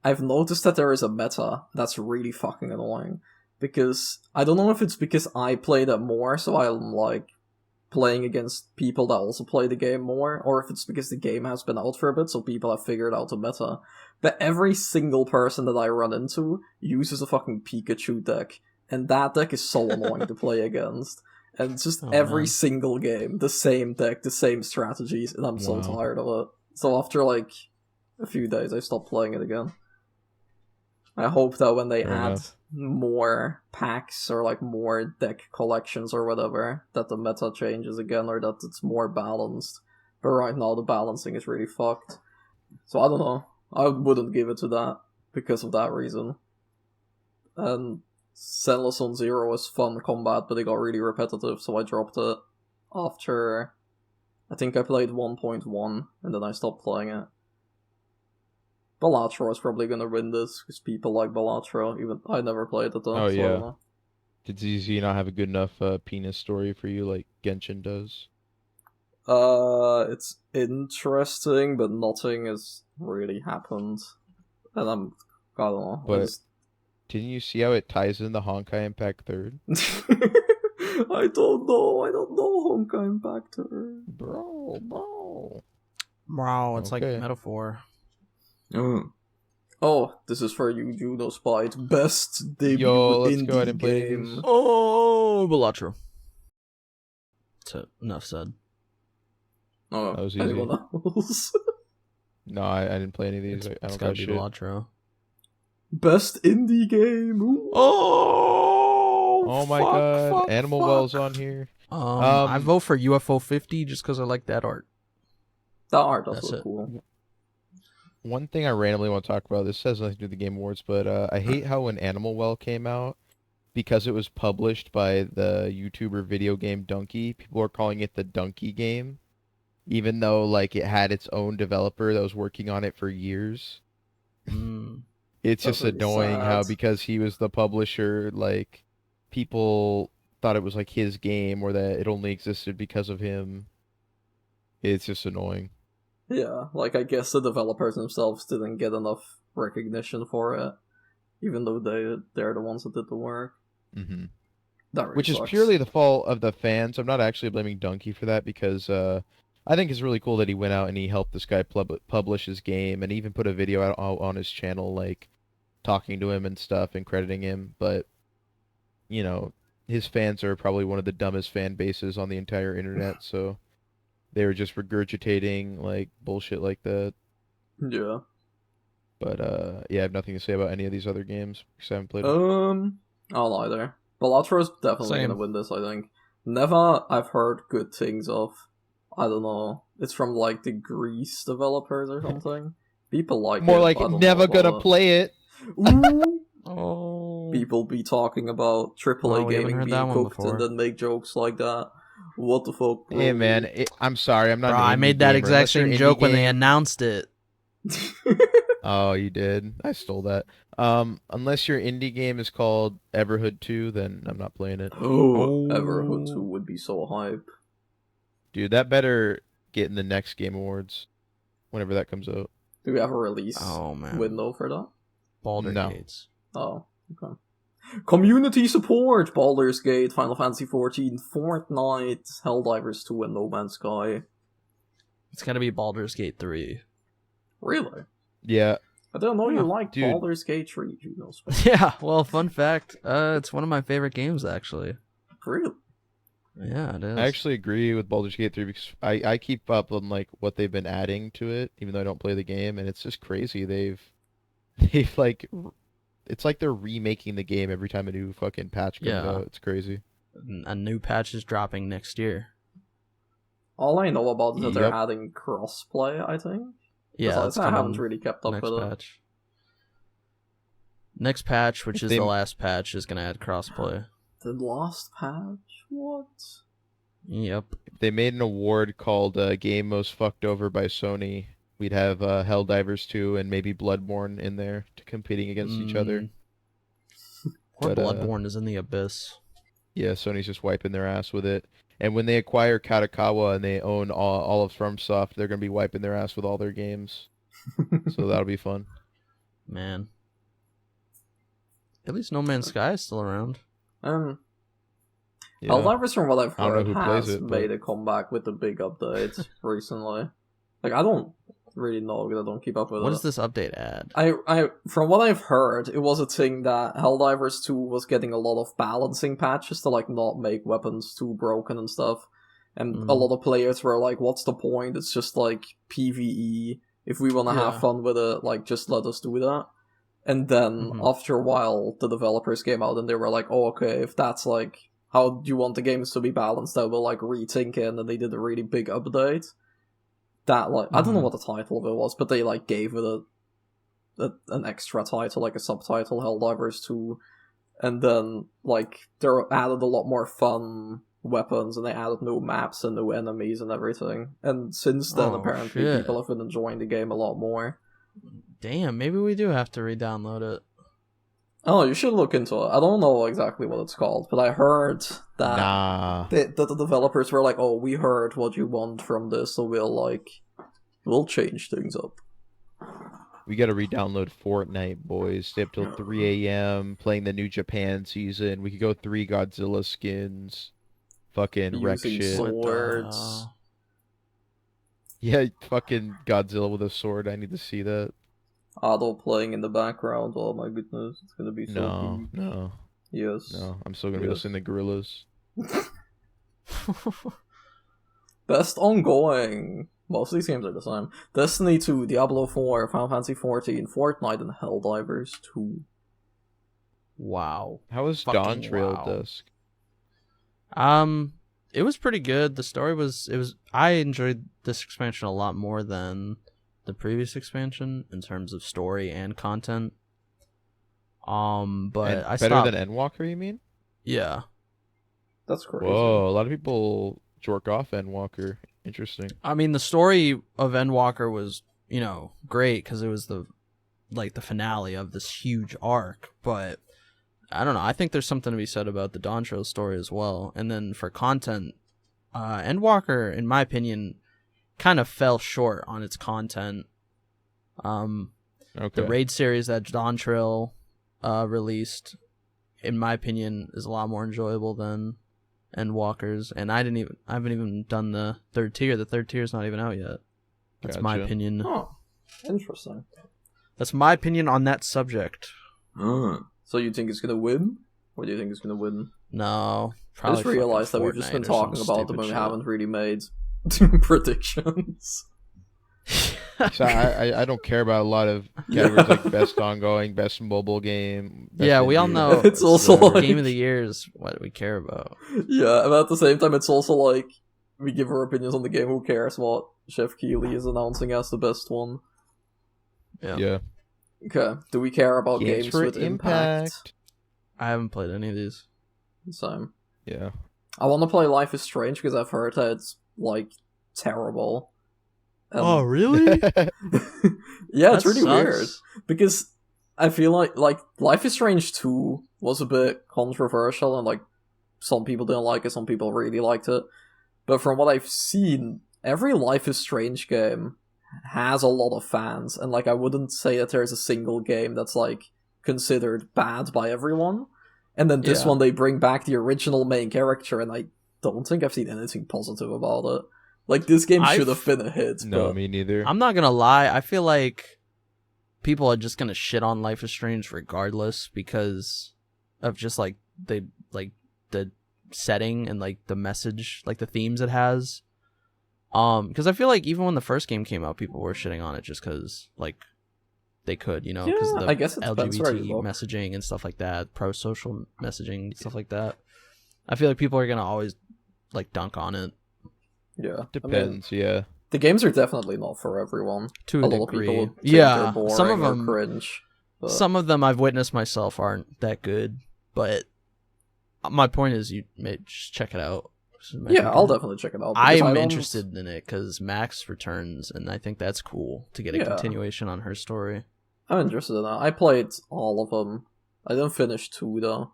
I've noticed that there is a meta that's really fucking annoying. Because I don't know if it's because I played it more, so I'm like playing against people that also play the game more, or if it's because the game has been out for a bit, so people have figured out the meta. But every single person that I run into uses a fucking Pikachu deck, and that deck is so annoying to play against. And it's just every single game, the same deck, the same strategies, and I'm so tired of it. So after like a few days, I stopped playing it again. I hope that when they add more packs or like more deck collections or whatever, that the meta changes again or that it's more balanced. But right now the balancing is really fucked. So I don't know. I wouldn't give it to that because of that reason. And Zenless on Zero was fun combat, but it got really repetitive, so I dropped it after... I think I played 1.1, and then I stopped playing it. Balatro is probably gonna win this, because people like Balatro, even I never played it though. Oh, so yeah. I don't know. Did ZZ not have a good enough penis story for you like Genshin does? It's interesting, but nothing has really happened. And I don't know. But didn't you see how it ties in the Honkai Impact 3rd? I don't know Honkai Impact 3rd. Bro. Bro, it's Okay. like metaphor. Oh, this is for you, Junospite. Best debut let's go ahead indie and play game. these. Oh, Balatro. That's it. Enough said. Oh, That was easy. anyone else? No, I didn't play any of these. I It's don't gotta got be shit. Balatro. Best indie game. Ooh. Oh my god, Animal Well's on here. I vote for UFO 50 just because I like that art. That art does That's look it. cool. One thing I randomly want to talk about, this has nothing to do with the Game Awards, but I hate how when Animal Well came out, because it was published by the YouTuber video game Donkey, people are calling it the Donkey game, even though like it had its own developer that was working on it for years. It's That's just really annoying how sad. because he was the publisher, like people thought it was like his game or that it only existed because of him. It's just annoying. Yeah, like I guess the developers themselves didn't get enough recognition for it, even though they're the ones that did the work. Mm-hmm. That really Which is sucks. purely the fault of the fans. I'm not actually blaming Donkey for that because I think it's really cool that he went out and he helped this guy publish his game and even put a video out on his channel, like talking to him and stuff and crediting him. But you know, his fans are probably one of the dumbest fan bases on the entire internet, so they were just regurgitating like bullshit like that. Yeah. But yeah, I have nothing to say about any of these other games because I haven't played. I don't either. Balatro is definitely Same. gonna win this, I think. Neva, I've heard good things of. I don't know. It's from like the Greece developers or something. People like More it. like but I don't never know about gonna play it. Ooh. Oh. People be talking about AAA Oh, we haven't gaming heard that being one cooked before. and then make jokes like that. What the fuck, bro? Hey man, I'm sorry, I'm not. Bro, an I indie made that gamer. exact Unless you're same an joke indie when they game- announced it. Oh, you did. I stole that. Unless your indie game is called Everhood 2, then I'm not playing it. Oh, Everhood 2 would be so hype. Dude, that better get in the next Game Awards, whenever that comes out. Do we have a release Oh man. window for that? Baldur's No. Gates. Oh, okay. Community support! Baldur's Gate, Final Fantasy XIV, Fortnite, Helldivers 2, and No Man's Sky. It's gotta be Baldur's Gate 3. Really? Yeah, I didn't know you liked dude. Baldur's Gate 3, Juno. Yeah, well, fun fact, it's one of my favorite games, actually. Really? Yeah, it is. I actually agree with Baldur's Gate 3 because I keep up on like what they've been adding to it, even though I don't play the game, and it's just crazy. They've like, it's like they're remaking the game every time a new fucking patch comes Yeah. out. It's crazy. A new patch is dropping next year. All I know about is that they're Yep. adding crossplay, I think. Yeah, Besides, that's I haven't coming really kept up next with it. patch. Next patch, which is They- the last patch, is gonna add crossplay. The last patch? What? Yep. If they made an award called Game Most Fucked Over by Sony, we'd have Helldivers 2 and maybe Bloodborne in there competing against each other. Poor But, Bloodborne is in the abyss. Yeah, Sony's just wiping their ass with it. And when they acquire Katakawa and they own all of FromSoft, they're going to be wiping their ass with all their games. So that'll be fun. Man. At least No Man's Sky is still around. Yeah. Helldivers, from what I've I don't know heard, who plays has it, but- made a comeback with the big updates recently. Like, I don't really know because I don't keep up with What it. does this update add? I from what I've heard, it was a thing that Helldivers 2 was getting a lot of balancing patches to like not make weapons too broken and stuff. And a lot of players were like, what's the point? It's just like PvE. If we want to Yeah. have fun with it, like just let us do that. And then after a while, the developers came out and they were like, oh, okay, if that's like how do you want the games to be balanced, I will like rethink it. And then they did a really big update. That like I don't know what the title of it was, but they like gave it a an extra title, like a subtitle, Helldivers 2, and then like they added a lot more fun weapons, and they added new maps and new enemies and everything. And since then, apparently, people have been enjoying the game a lot more. Damn, maybe we do have to re-download it. Oh, you should look into it. I don't know exactly what it's called, but I heard that that the developers were like, "Oh, we heard what you want from this, so we'll change things up." We gotta re-download Fortnite, boys. Stay up till 3 a.m. playing the New Japan season. We could go 3 Godzilla skins. Fucking wreck shit. Swords. Yeah, fucking Godzilla with a sword. I need to see that. Ado playing in the background. Oh my goodness, it's gonna be so deep. No. Yes. No, I'm still gonna be listening to Gorillas. Best ongoing. Most of these games are the same. Destiny 2, Diablo 4, Final Fantasy 14, Fortnite, and Helldivers 2. Wow. How was Dawn Trail Dusk? It was pretty good. The story was I enjoyed this expansion a lot more than the previous expansion in terms of story and content. But and I better stopped. than Endwalker, you mean? Yeah. That's crazy. Whoa, a lot of people jork off Endwalker. Interesting. I mean, the story of Endwalker was, great because it was the finale of this huge arc. But I don't know. I think there's something to be said about the Dawn Trail story as well. And then for content, Endwalker, in my opinion, kind of fell short on its content. The raid series that Dawn Trail released, in my opinion, is a lot more enjoyable than Endwalker's, and I haven't even done the third tier. The third tier is not even out yet. That's my opinion. Oh, interesting. That's my opinion on that subject. So you think it's gonna win? Or do you think it's gonna win? No, I just realized that we've just been talking about them and we haven't really made predictions. So I don't care about a lot of categories like best ongoing, best mobile game. Best we all know it's also like, game of the year is what we care about. Yeah, but at the same time, it's also like we give our opinions on the game. Who cares what Chef Keighley is announcing as the best one? Yeah. Okay. Do we care about games with impact? I haven't played any of these. Same. Yeah. I want to play Life is Strange because I've heard that it's terrible. Oh, really? Yeah, it's really weird. Because I feel like Life is Strange 2 was a bit controversial and some people didn't like it, some people really liked it. But from what I've seen, every Life is Strange game has a lot of fans, and I wouldn't say that there's a single game that's considered bad by everyone. And then this one, they bring back the original main character, and I don't think I've seen anything positive about it. This game should have been a hit. No, me neither. I'm not gonna lie. I feel like people are just gonna shit on Life is Strange regardless because of just the setting and the message, the themes it has. Because I feel like even when the first game came out, people were shitting on it just because they could, because I guess it LGBT messaging and stuff like that, pro-social messaging, stuff like that. I feel like people are gonna always dunk on it. Yeah, depends. Yeah, the games are definitely not for everyone. To a lot of degree, people think they're boring, some of them cringe. But... Some of them I've witnessed myself aren't that good, but my point is you may just check it out. Yeah, I'll definitely check it out. I'm interested in it because Max returns, and I think that's cool to get a continuation on her story. I'm interested in that. I played all of them. I didn't finish 2 though.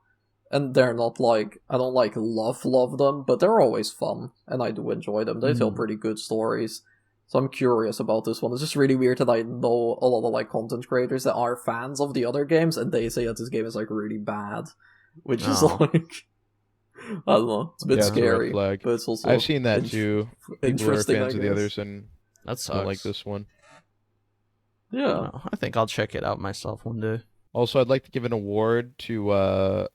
And they're not I don't love them, but they're always fun, and I do enjoy them. They tell pretty good stories. So I'm curious about this one. It's just really weird that I know a lot of content creators that are fans of the other games, and they say that this game is really bad. Which is I don't know, it's a bit scary. But it's also I've seen that too. People are interesting, fans of the others and that sucks. don't like this one. Yeah. I think I'll check it out myself one day. Also, I'd like to give an award to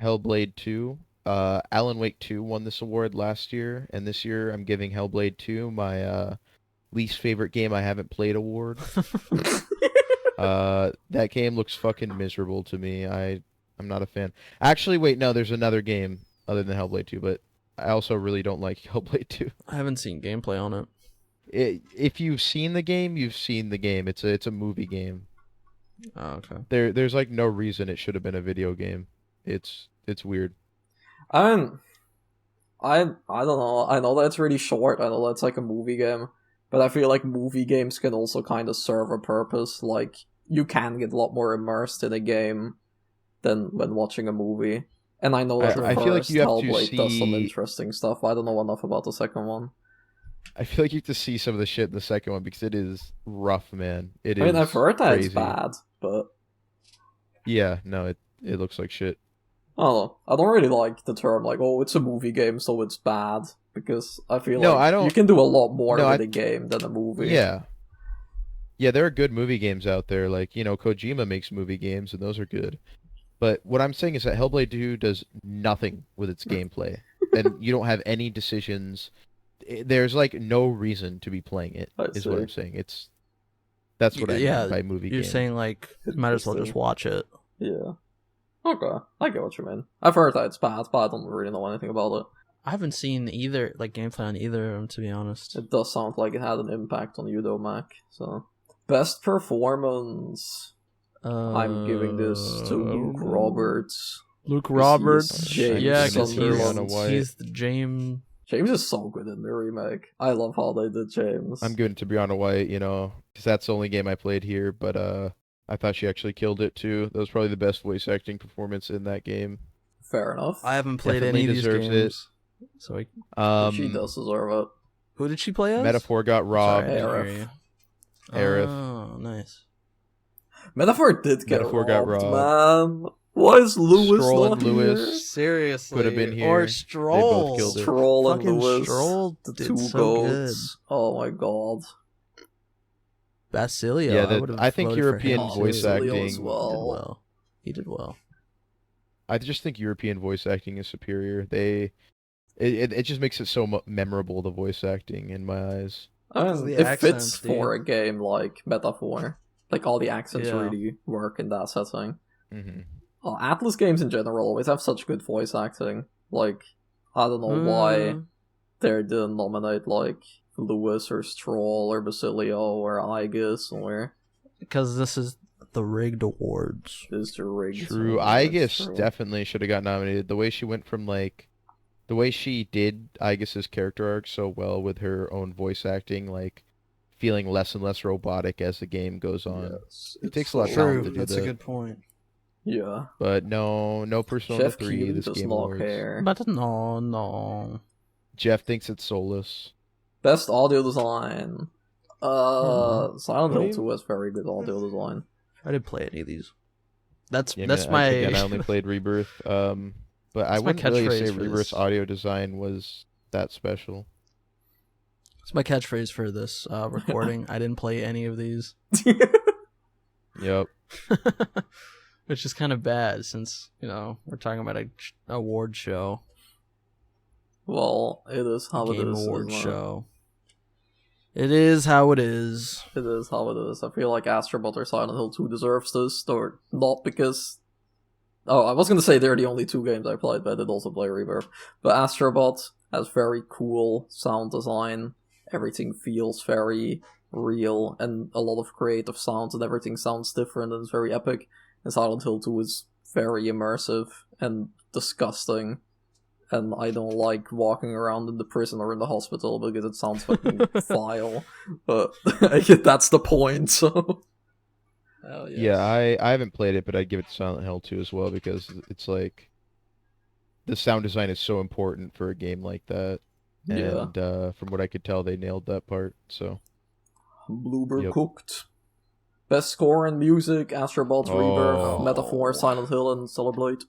Hellblade 2. Alan Wake 2 won this award last year, and this year I'm giving Hellblade 2 my least favorite game I haven't played award. That game looks fucking miserable to me. I'm not a fan. Actually, wait, no, there's another game other than Hellblade 2, but I also really don't like Hellblade 2. I haven't seen gameplay on it. If you've seen the game, you've seen the game. It's a movie game. Oh, okay. There's like no reason it should have been a video game. It's weird. I mean, I don't know. I know that's really short. I know that's like a movie game, but I feel like movie games can also kind of serve a purpose. Like, you can get a lot more immersed in a game than when watching a movie. And I know that the I feel like first you have to Hellblade does some see. interesting stuff. I don't know enough about the second one. I feel like you have to see some of the shit in the second one because it is rough, man. It I mean, is I've heard that crazy. it's bad, but Yeah, no, it looks like shit. I don't know. I don't really like the term like, oh, it's a movie game, so it's bad, because I feel No, like I don't- you can do a lot more No, with a game than a movie. Yeah. Yeah, there are good movie games out there. Like, Kojima makes movie games, and those are good. But what I'm saying is that Hellblade 2 does nothing with its gameplay. And you don't have any decisions. There's, like, no reason to be playing it, is what I'm saying. That's what I mean by movie You're game. saying, like, you might as well just watch it. Yeah. Okay, I get what you mean. I've heard that it's bad, but I don't really know anything about it. I haven't seen either, like, gameplay on either of them, to be honest. It does sound like it had an impact on you though, Mac. So, best performance. I'm giving this to Luke Roberts. Luke Roberts. James Yeah, because Sunderland. he's the James. James is so good in the remake. I love how they did James. I'm giving it to Brianna White, because that's the only game I played here, but I thought she actually killed it too. That was probably the best voice acting performance in that game. Fair enough. I haven't played Definitely any of these deserves games. So She does deserve it. who did she play as? Metaphor got robbed. Sorry, Aerith. Aerith. Oh, nice. Metaphor did get Metaphor robbed, got robbed. man. Why is Lewis Stroll not and Lewis here? Seriously. could have been here. Or They Stroll. both killed it. Stroll and Fucking Lewis, Stroll the did two so goats. Oh my god. Basilio. Yeah, would've I think voted for European him. voice Basilio acting. as well. He did well. I just think European voice acting is superior. It just makes it so memorable, the voice acting, in my eyes. I Because mean, the it accents, fits for a game like Metaphor. Like, all the accents Yeah. really work in that setting. Hmm Atlas games in general always have such good voice acting. Like, I don't know why they didn't nominate, like, Lewis or Stroll or Basilio or Aegis or Because this is the rigged awards. is the rigged. True. Aegis definitely should have got nominated. The way she went from, like, the way she did Aegis's character arc so well with her own voice acting, like, feeling less and less robotic as the game goes on. Yes, It takes it's a lot of so- talent to do That's that. a good point. Yeah. But no Persona Chef 3 Keely this does Game not Awards. care. But no. Jeff thinks it's soulless. Best audio design. Silent What do Hill you- 2 has very good audio design. I didn't play any of these. That's Yeah, that's I mean, my again, I only played Rebirth. But I That's my wouldn't really say catchphrase for Rebirth's this. audio design was that special. it's my catchphrase for this recording. I didn't play any of these, Yep. which is kind of bad since we're talking about a award show, Well, it is how it game is. award isn't it? show. It is how it is. It is how it is. I feel like Astrobot or Silent Hill 2 deserves this, or not because... Oh, I was gonna say they're the only two games I played, but I did also play Rebirth. But Astrobot has very cool sound design. Everything feels very real, and a lot of creative sounds, and everything sounds different, and it's very epic. And Silent Hill 2 is very immersive and disgusting. And I don't like walking around in the prison or in the hospital because it sounds fucking vile. But that's the point, so... Hell yes. Yeah, I haven't played it, but I'd give it to Silent Hill 2 as well because it's like the sound design is so important for a game like that. Yeah. And from what I could tell, they nailed that part. So Bloober Yep. cooked. Best score and music, Astrobot's Rebirth, Oh. Metaphor, Silent Hill, and Celebrate.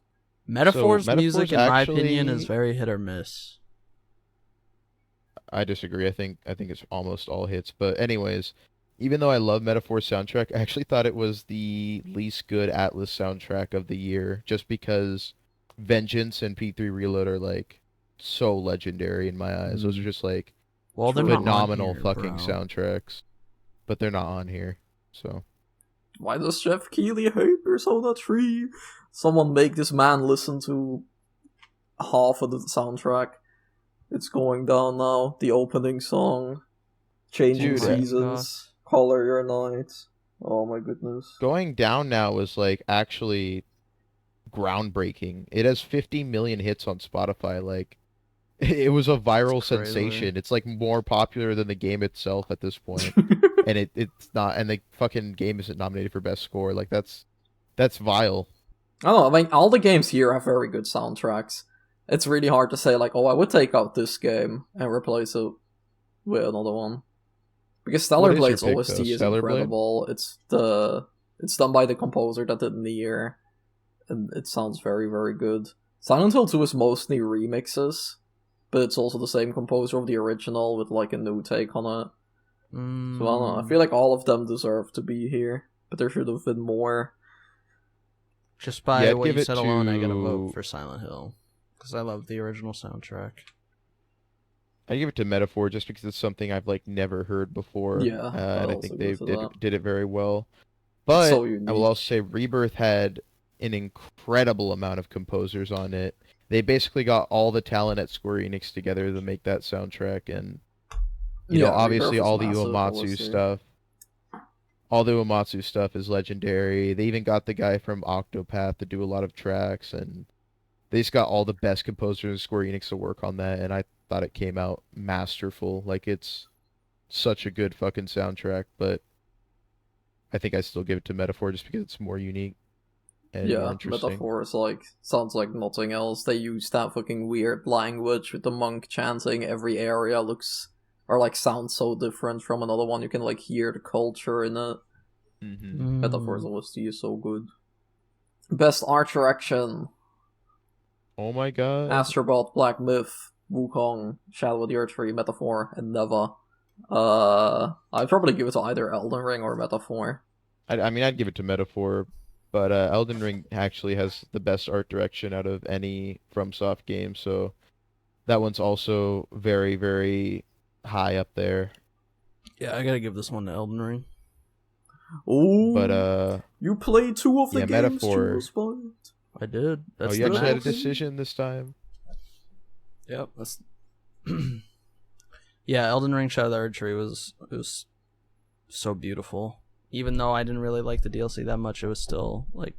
Metaphor's music, Metaphor's in my opinion, actually- is very hit or miss. I disagree. I think it's almost all hits. But anyways, even though I love Metaphor's soundtrack, I actually thought it was the least good Atlas soundtrack of the year, just because Vengeance and P3 Reload are like so legendary in my eyes. Those are just like Well, they're not on phenomenal here, fucking bro. soundtracks, but they're not on here. So Why does Jeff Keighley hate Persona 3? Someone make this man listen to half of the soundtrack. It's going down now. The opening song. Changing Dude, Seasons. Color Your Night. Oh my goodness. Going Down Now is like actually groundbreaking. It has 50 million hits on Spotify. Like, it was a viral That's crazy. sensation. It's like more popular than the game itself at this point. And it's not, and the fucking game isn't nominated for best score. Like, that's vile. I don't know, I mean, all the games here have very good soundtracks. It's really hard to say, like, oh, I would take out this game and replace it with another one. Because Stellar What is your Blade's pick, OST though? is Stellar Blade? incredible. It's done by the composer that did Nier, and it sounds very, very good. Silent Hill 2 is mostly remixes, but it's also the same composer of the original with, like, a new take on it. So I don't know, I feel like all of them deserve to be here, but there should have been more. Just by Yeah, what give you it said alone, I gotta to- vote for Silent Hill. Because I love the original soundtrack. I give it to Metaphor just because it's something I've like never heard before. Yeah, And I'd I also think give they it to that. did it very well. It's But so I unique. will also say Rebirth had an incredible amount of composers on it. They basically got all the talent at Square Enix together to make that soundtrack, and you know, Yeah, obviously Rebirth is all the massive, Uematsu obviously. stuff. All the Uematsu stuff is legendary. They even got the guy from Octopath to do a lot of tracks, and they just got all the best composers in Square Enix to work on that, and I thought it came out masterful. Like, it's such a good fucking soundtrack, but I think I still give it to Metaphor just because it's more unique and more Yeah, interesting. Metaphor is like, sounds like nothing else. They use that fucking weird language with the monk chanting. Every area looks, or like sounds so different from another one. You can like hear the culture in it. Mm-hmm. Metaphor's OST is so good. Best art direction: Oh my god. Astrobot, Black Myth, Wukong, Shadow of the Earth Tree, Metaphor, and Neva. I'd probably give it to either Elden Ring or Metaphor. I mean, I'd give it to Metaphor, but Elden Ring actually has the best art direction out of any FromSoft game, so that one's also very, very high up there. Yeah, I gotta give this one to Elden Ring. Ooh, But you played 2 of the yeah, games, Metaphor. Junospite. I did. That's you the actually had a max. decision this time. Yep, that's. Yeah, Elden Ring Shadow of the Earth Tree was so beautiful. Even though I didn't really like the DLC that much, it was still like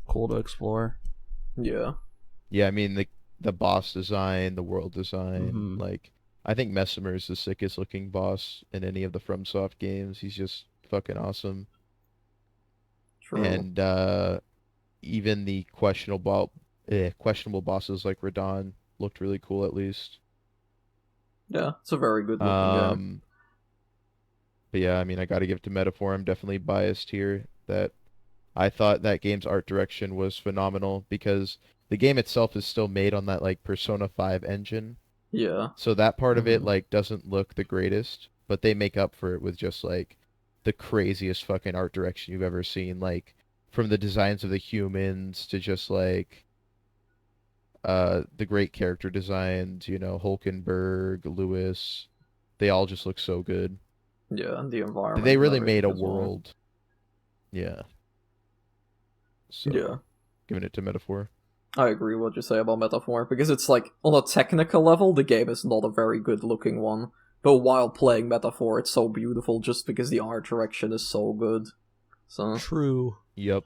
cool to explore. Yeah. Yeah, I mean the boss design, the world design, Mhm. like I think Messimer is the sickest looking boss in any of the FromSoft games. He's just fucking awesome. True. And even the questionable bosses like Radon looked really cool at least. Yeah, it's a very good looking game. But yeah, I mean, I got to give it to Metaphor. I'm definitely biased here that I thought that game's art direction was phenomenal because the game itself is still made on that like Persona 5 engine. Yeah. So that part of it Mhm. like doesn't look the greatest, but they make up for it with just like the craziest fucking art direction you've ever seen, like from the designs of the humans to just like the great character designs, you know, Hulkenberg, Lewis, they all just look so good. Yeah, and the environment. They and really made a everything as well. world. Yeah. So, Yeah. giving it to Metaphor. I agree with what you say about Metaphor, because it's like, on a technical level, the game is not a very good looking one. But while playing Metaphor, it's so beautiful just because the art direction is so good. So, True. Yep.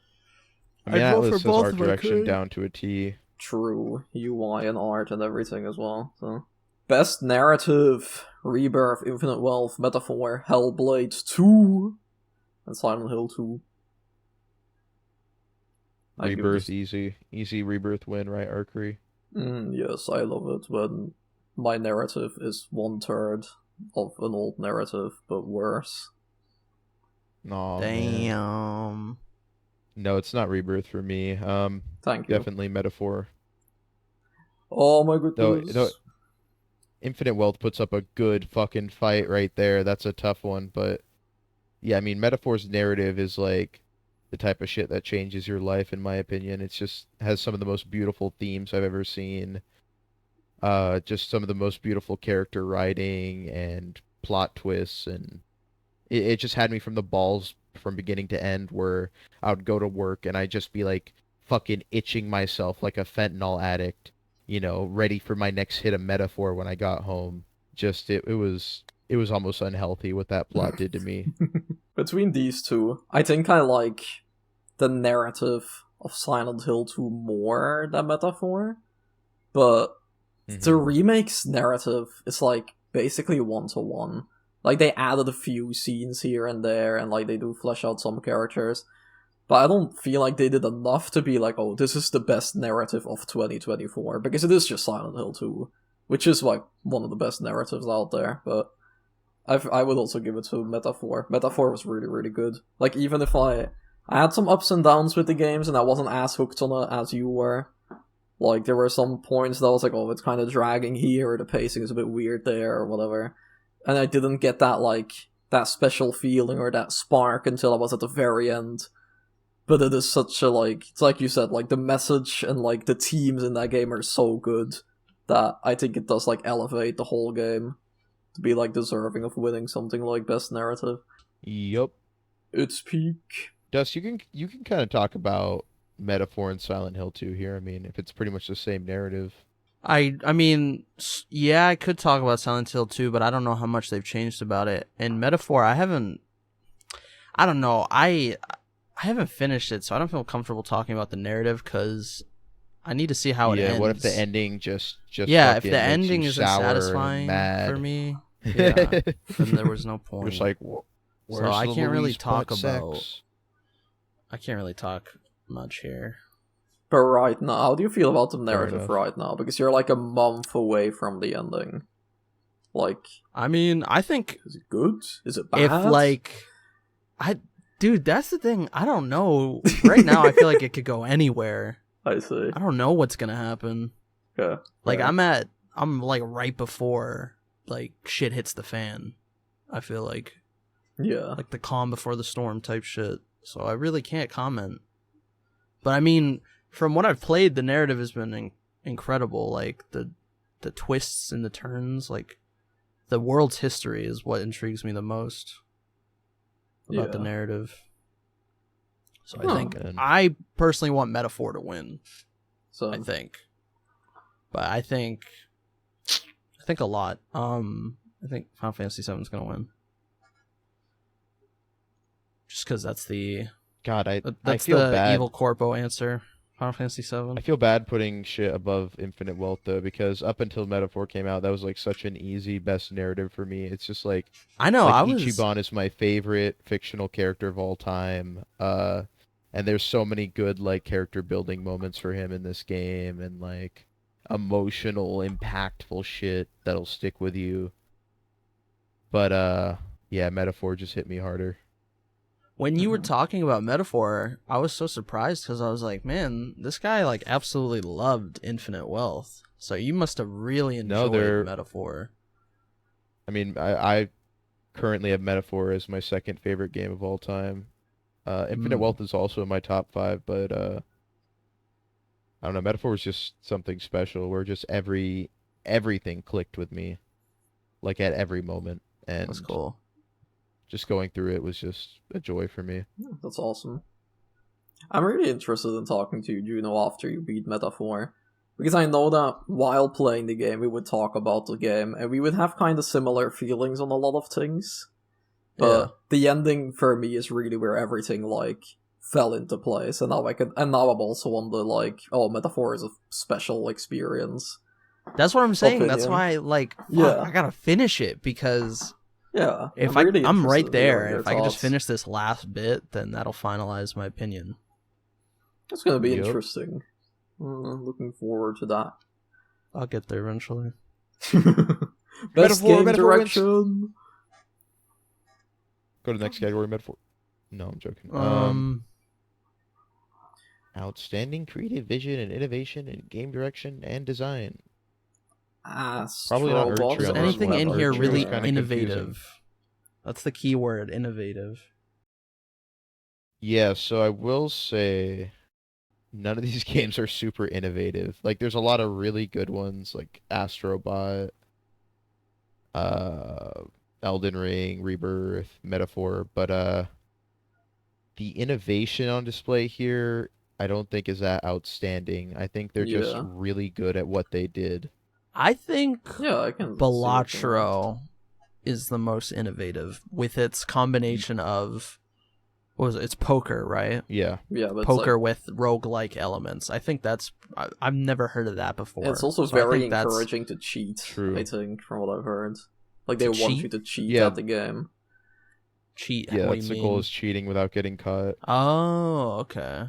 I mean, I'd vote Atlas for has both art if I direction could. down to a T. true. UI and art and everything as well. So, best narrative: Rebirth, Infinite Wealth, Metaphor, Hellblade 2, and Silent Hill 2. I give Rebirth, this- easy Rebirth win, right, Arkry? Yes, I love it when my narrative is 1/3 of an old narrative, but worse. Aw, man. Damn. No, it's not Rebirth for me. Thank you. Definitely Metaphor. Oh my Though goodness. Infinite Wealth puts up a good fucking fight right there. That's a tough one, but yeah, I mean, Metaphor's narrative is like the type of shit that changes your life, in my opinion. It's just has some of the most beautiful themes I've ever seen. Just some of the most beautiful character writing and plot twists, and it just had me from the balls from beginning to end, where I would go to work and I'd just be like fucking itching myself like a fentanyl addict, you know, ready for my next hit of Metaphor when I got home. Just it was almost unhealthy what that plot did to me. Between these two, I think I like the narrative of Silent Hill 2 more than Metaphor, but the remake's narrative is like basically 1-to-1. Like they added a few scenes here and there, and like they do flesh out some characters, but I don't feel like they did enough to be like, oh, this is the best narrative of 2024, because it is just Silent Hill 2, which is like one of the best narratives out there. But I would also give it to Metaphor. Metaphor was really, really good. Like, even if I had some ups and downs with the games, and I wasn't as hooked on it as you were. Like, there were some points that I was like, oh, it's kind of dragging here, or the pacing is a bit weird there, or whatever. And I didn't get that, like, that special feeling or that spark until I was at the very end. But it is such a, like, it's like you said, like, the message and, like, the teams in that game are so good that I think it does, like, elevate the whole game to be, like, deserving of winning something like Best Narrative. Yep. It's peak. Dust, you can kind of talk about Metaphor and Silent Hill 2 here. I mean, if it's pretty much the same narrative. I mean, yeah, I could talk about Silent Hill 2, but I don't know how much they've changed about it. And Metaphor, I don't know, I haven't finished it, so I don't feel comfortable talking about the narrative, because I need to see how it ends. Yeah, what if the ending just yeah, if the ending isn't sour satisfying for me, yeah, then there was no point. Just like, so I can't really talk about... I can't really talk much here. But right now, how do you feel about the narrative right now? Because you're like a month away from the ending. Like, I mean, I think... Is it good? Is it bad? If, like... Dude, that's the thing. I don't know. Right now, I feel like it could go anywhere. I see. I don't know what's gonna happen. Yeah. Like, I'm like right before, like, shit hits the fan. I feel like. Yeah. Like the calm before the storm type shit. So I really can't comment. But I mean, from what I've played, the narrative has been incredible. Like, the twists and the turns, like, the world's history is what intrigues me the most about the narrative. So I personally want Metaphor to win. So I think. But I think a lot. I think Final Fantasy VII is going to win. Just because that's the... God, I that's feel the bad. Evil Corpo answer. Final Fantasy VII. I feel bad putting shit above Infinite Wealth, though, because up until Metaphor came out, that was like such an easy best narrative for me. It's just like... I know, like, Ichiban is my favorite fictional character of all time. And there's so many good, like, character building moments for him in this game, and, like, emotional, impactful shit that'll stick with you. But, yeah, Metaphor just hit me harder. When you were talking about Metaphor, I was so surprised, because I was like, man, this guy, like, absolutely loved Infinite Wealth. So you must have really enjoyed Metaphor. I mean, I currently have Metaphor as my second favorite game of all time. Infinite Wealth is also in my top 5, but I don't know, Metaphor was just something special where just everything clicked with me, like, at every moment. And that's cool. Just going through it was just a joy for me. That's awesome. I'm really interested in talking to you, Juno, after you beat Metaphor, because I know that while playing the game, we would talk about the game, and we would have kind of similar feelings on a lot of things. But the ending for me is really where everything, like, fell into place, and now I'm also on the, like, oh, Metaphor is a special experience. That's what I'm saying. That's why, like, I gotta finish it, because if I'm right there. If I can just finish this last bit, then that'll finalize my opinion. It's gonna be interesting. Looking forward to that. I'll get there eventually. Best game direction. Go to the next category, Metaphor. No, I'm joking. Outstanding creative vision and innovation in game direction and design. Probably not Is anything in here really innovative? Confusing. That's the key word, innovative. Yeah, so I will say none of these games are super innovative. Like, there's a lot of really good ones, like Astrobot, Elden Ring, Rebirth, Metaphor, but the innovation on display here I don't think is that outstanding. I think they're just really good at what they did. I think I can Balatro is the most innovative with its combination of what was it? It's poker, right? Yeah. Yeah, but Poker with roguelike elements. I think I've never heard of that before. It's also So I very think encouraging to cheat. True. I think, from what I've heard, like they To want cheat? you to cheat Yeah. at the game. Cheat. Yeah, What that's do the you goal mean? is cheating without getting caught. Oh, okay.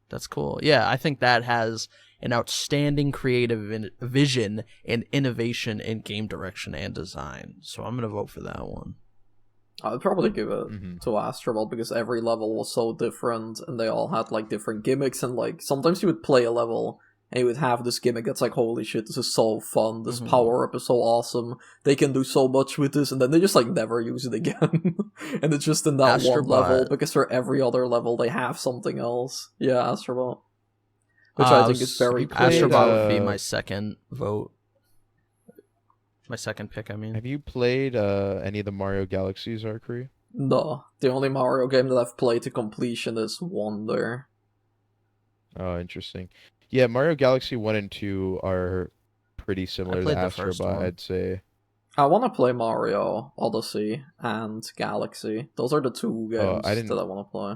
That's cool. Yeah, I think that has an outstanding creative vision and innovation in game direction and design. So I'm going to vote for that one. I'd probably give it Mhm. to Astrobot because every level was so different and they all had like different gimmicks, and like sometimes you would play a level and you would have this gimmick that's like, holy shit, this is so fun, this Mhm. power up is so awesome, they can do so much with this, and then they just like never use it again. And it's just in that one Astrobot. level, because for every other level they have something else. Yeah, Astrobot. Which I think is very have you played, Astrobot would be my second vote. My second pick, I mean. Have you played any of the Mario Galaxies, Arkry? No, the only Mario game that I've played to completion is Wonder. Oh, interesting. Yeah, Mario Galaxy 1 and 2 are pretty similar to played the first Astrobot, one. I'd say. I want to play Mario Odyssey and Galaxy. Those are the two games I didn't- that I want to play.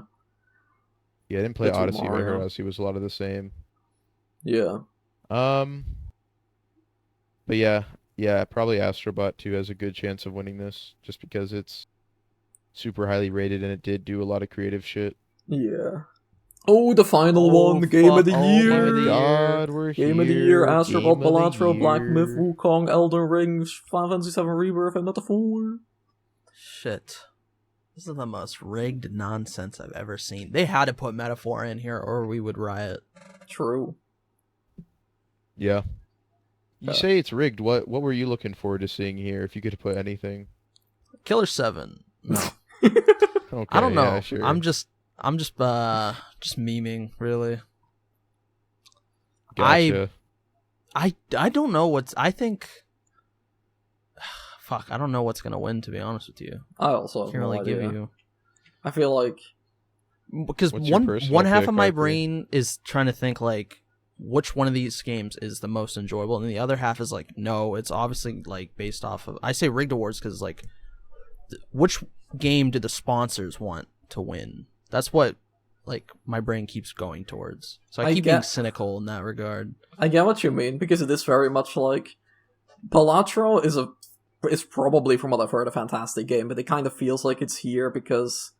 Yeah, I didn't play The two Odyssey, but I heard Mario. Odyssey was a lot of the same. Yeah. But yeah, probably Astrobot 2 has a good chance of winning this, just because it's super highly rated and it did do a lot of creative shit. Yeah. Oh, the final Oh, one, Game of the fuck. Oh Year. my year. God, we're Game here. of the Year, Game Astrobot, of the Balatro, Black Myth, Year. Wukong, Elden Ring, Final Fantasy VII Rebirth, and Metaphor. Shit. This is the most rigged nonsense I've ever seen. They had to put Metaphor in here or we would riot. True. Yeah. You say it's rigged. What were you looking forward to seeing here if you could put anything? Killer 7. No. Okay, I don't know. yeah, sure. I'm just memeing, really. Gotcha. I don't know I think fuck, I don't know what's gonna win, to be honest with you. I also have Can't no really give idea. you, I feel like because What's your one personal half pick, of my Arkry? brain is trying to think like which one of these games is the most enjoyable, and the other half is like, no, it's obviously like based off of, I say rigged awards because like which game do the sponsors want to win? That's what like my brain keeps going towards. So I keep being cynical in that regard. I get what you mean, because it is very much like Balatro is probably, from what I've heard, a fantastic game, but it kind of feels like it's here because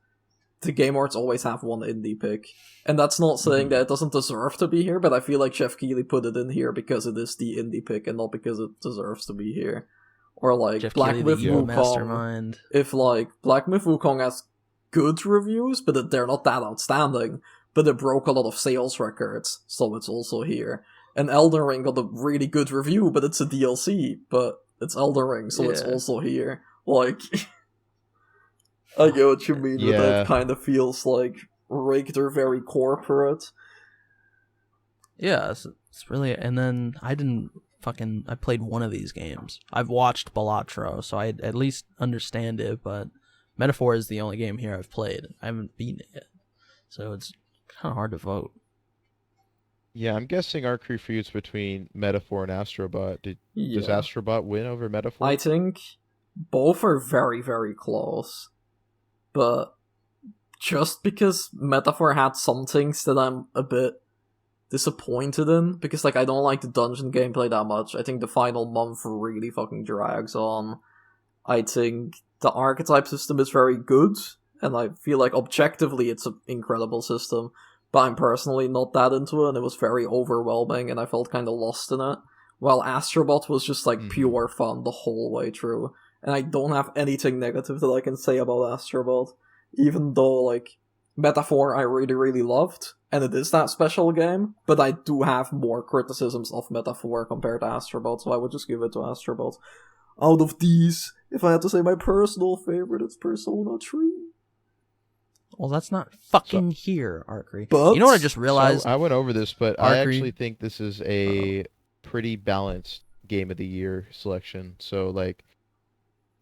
the Game Awards always have one indie pick. And that's not saying that it doesn't deserve to be here, but I feel like Jeff Keighley put it in here because it is the indie pick and not because it deserves to be here. Or like Jeff Black Keighley, Myth the evil Wukong. mastermind. If like Black Myth Wukong has good reviews, but they're not that outstanding, but it broke a lot of sales records, so it's also here. And Elden Ring got a really good review, but it's a DLC, but it's Elden Ring, so it's Yeah. also here. Like, I get what you mean, but Yeah. that kind of feels like rigged or very corporate. Yeah, it's really, and then I played one of these games. I've watched Balatro, so I at least understand it, but Metaphor is the only game here I've played. I haven't beaten it yet, so it's kind of hard to vote. Yeah, I'm guessing Arkry for you it's between Metaphor and Astrobot. Does Yeah. Astrobot win over Metaphor? I think both are very, very close. But just because Metaphor had some things that I'm a bit disappointed in, because like I don't like the dungeon gameplay that much. I think the final month really fucking drags on. I think the archetype system is very good, and I feel like objectively it's an incredible system, but I'm personally not that into it, and it was very overwhelming, and I felt kind of lost in it. While Astrobot was just like pure fun the whole way through, and I don't have anything negative that I can say about Astrobot, even though like Metaphor I really, really loved, and it is that special game, but I do have more criticisms of Metaphor compared to Astrobot, so I would just give it to Astrobot. Out of these, if I had to say my personal favorite, it's Persona 3. Well, that's not fucking here, Arkry. But you know what I just realized? So I went over this, but I Arkry- actually think this is a pretty balanced Game of the Year selection. So, like,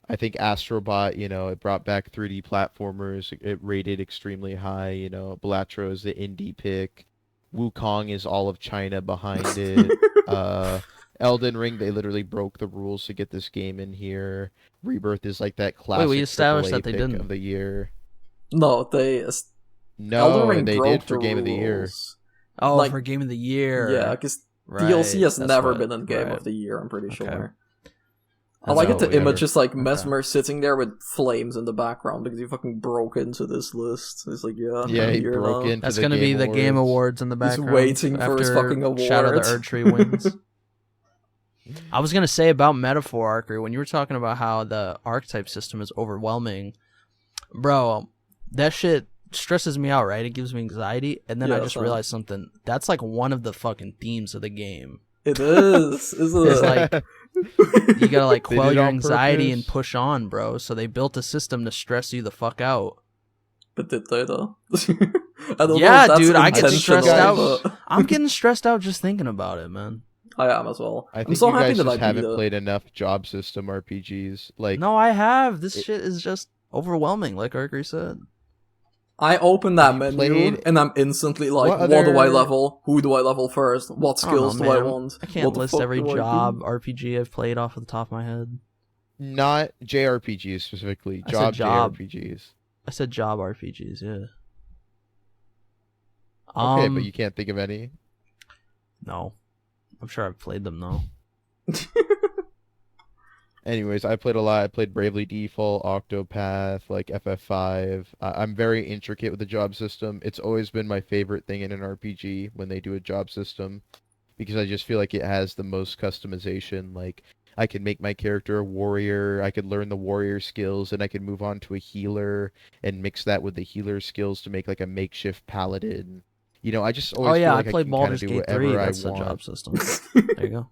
I think Astrobot, it brought back 3D platformers. It rated extremely high. Balatro is the indie pick. Wukong is all of China behind it. Elden Ring, they literally broke the rules to get this game in here. Rebirth is like that classic we established AAA that they pick didn't. of the year. No, Elden No, Ring they broke did for the Game of the Year. rules. Oh, Like, for Game of the Year. Yeah, because Right, DLC has that's never what- been in Game right. of the Year, I'm pretty Okay. sure. I That's like it what to we image were- just like okay. Mesmer sitting there with flames in the background because he fucking broke into this list. It's like, yeah, Yeah, I'm he here broke now. into That's the gonna be the Game Awards in the He's background. waiting for after his fucking award. Shadow the Erdtree wins. I was gonna say about Metaphor Arkry, when you were talking about how the archetype system is overwhelming, bro, that shit stresses me out, right? It gives me anxiety, and then I just realized something. That's like one of the fucking themes of the game. It is, isn't It's it? like you gotta like They quell did your on anxiety purpose. and push on, bro. So they built a system to stress you the fuck out. But did they though? I don't know Yeah, if that's dude, I get intentional, stressed out. but I'm getting stressed out just thinking about it, man. I am as well. I I'm think so you happy guys that just I beat haven't it. played enough job system RPGs. Like, No, I have. This shit is just overwhelming, like Arkry said. I open that You menu played- and I'm instantly like, What what do I other- level? Who do I level first? What I don't know, skills do I man. want? I can't What the list fuck every do I do? job RPG I've played off of the top of my head. not JRPGs specifically, I said job. JRPGs. I said job RPGs, yeah. Okay, but you can't think of any. No. I'm sure I've played them though. Anyways, I played a lot. I played Bravely Default, Octopath, like FF5. I'm very intricate with the job system. It's always been my favorite thing in an RPG when they do a job system, because I just feel like it has the most customization. Like, I can make my character a warrior, I could learn the warrior skills, and I could move on to a healer and mix that with the healer skills to make like a makeshift paladin. You know, I just always Oh yeah, feel like I played can kinda Baldur's do Gate whatever 3. I That's the want. job system. There you go.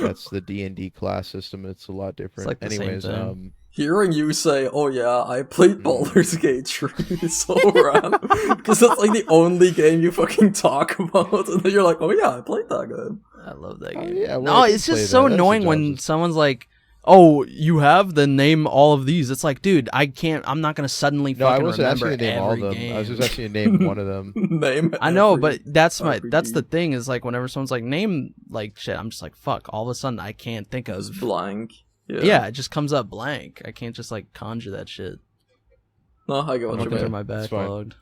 That's the D&D class system. It's a lot different. like the same Anyways, thing. Hearing you say, "Oh yeah, I played Mm. Baldur's Gate 3," is so random because that's like the only game you fucking talk about, and then you're like, "Oh yeah, I played that game." I love that Oh, game. yeah, well, no, I did it's play just that. so That's a annoying job when system. someone's like, "Oh, you have the name all of these." It's like, dude, I'm not gonna suddenly No, I fucking wasn't remember asking you to name all of every them. game. I was just asking you to name one of them. Name. I know, every but that's the RPG. thing is like whenever someone's like name like shit, I'm just like fuck. All of a sudden, I can't think of. Just blank. Yeah, it just comes up blank. I can't just like conjure that shit. No, I get what I'm you looking through mean. my That's fine. backlog.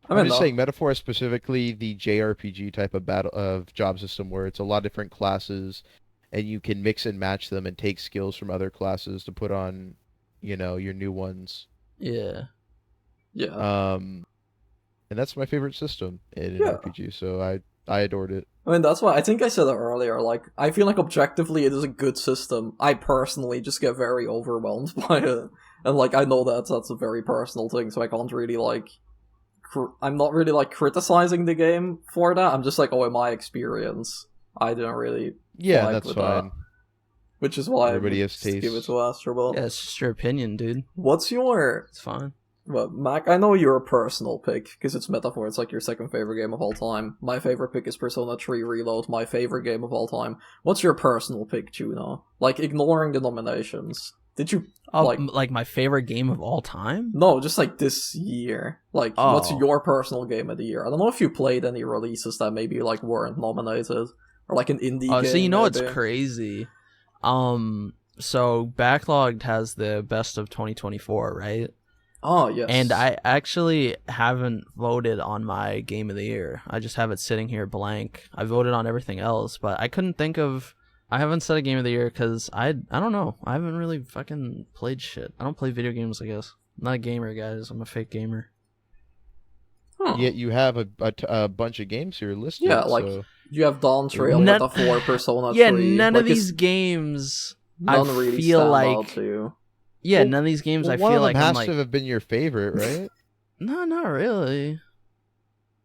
I'm just saying, Metaphor is specifically the JRPG type of battle of job system where it's a lot of different classes, and you can mix and match them and take skills from other classes to put on, you know, your new ones. Yeah. Yeah. And that's my favorite system in an Yeah. RPG. So I adored it. I mean, that's why I think I said it earlier. Like, I feel like objectively it is a good system. I personally just get very overwhelmed by it, and like I know that's a very personal thing, so I can't really like. I'm not really like criticizing the game for that. I'm just like, oh, in my experience, I didn't really. Yeah, vibe that's with fine. That, which is why Everybody I has just give it tastes. to Astrobot. Yeah, it's just your opinion, dude. What's your It's fine. Well, Mac, I know your personal pick, because it's Metaphor, it's like your second favorite game of all time. My favorite pick is Persona 3 Reload, my favorite game of all time. What's your personal pick, Juno? Like, ignoring the nominations. Did you, Oh, like... like my favorite game of all time? No, just like this year. Like, Oh. what's your personal game of the year? I don't know if you played any releases that maybe, like, weren't nominated. Or like an indie game. So you know what's maybe. crazy? So Backlogged has the best of 2024, right? Oh, yes. And I actually haven't voted on my game of the year. I just have it sitting here blank. I voted on everything else, but I couldn't think of. I haven't said a game of the year because I don't know. I haven't really fucking played shit. I don't play video games, I guess. I'm not a gamer, guys. I'm a fake gamer. Huh. Yet you have a bunch of games here listed. Yeah, like, so... you have Dawn Trail, None- Metaphor, Persona 3. Yeah, none of like, these games. None I really feel stand like- out to you. Yeah, Well- none of these games. Well, I one feel of them like I'm has like. to have been your favorite, right? No, not really.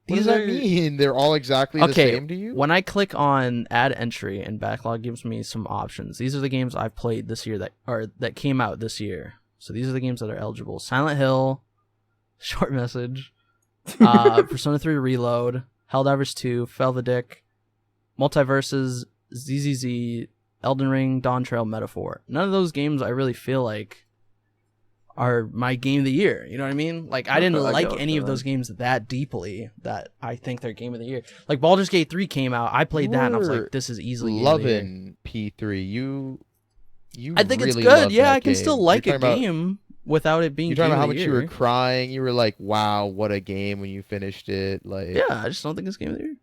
What does that mean? They're all exactly the same to you? When I click on add entry and backlog gives me some options. These are the games I've played this year that came out this year. So these are the games that are eligible. Silent Hill, Short Message, Persona 3 Reload, Helldivers 2, Fell the Dick, Multiverses, ZZZ, Elden Ring, Dawn Trail, Metaphor. None of those games I really feel like are my game of the year. You know what I mean? Like, I didn't I like get any what of you those games that deeply that I think they're game of the year. Like, Baldur's Gate 3 came out. I played that, and I was like, this is easily game of the year. Loving P3. You I think really it's good. love Yeah, that I can game. still like You're a talking game without it being You're talking game about how of the much you year. were crying. You were like, wow, what a game when you finished it. Like, Yeah, I just don't think it's game of the year.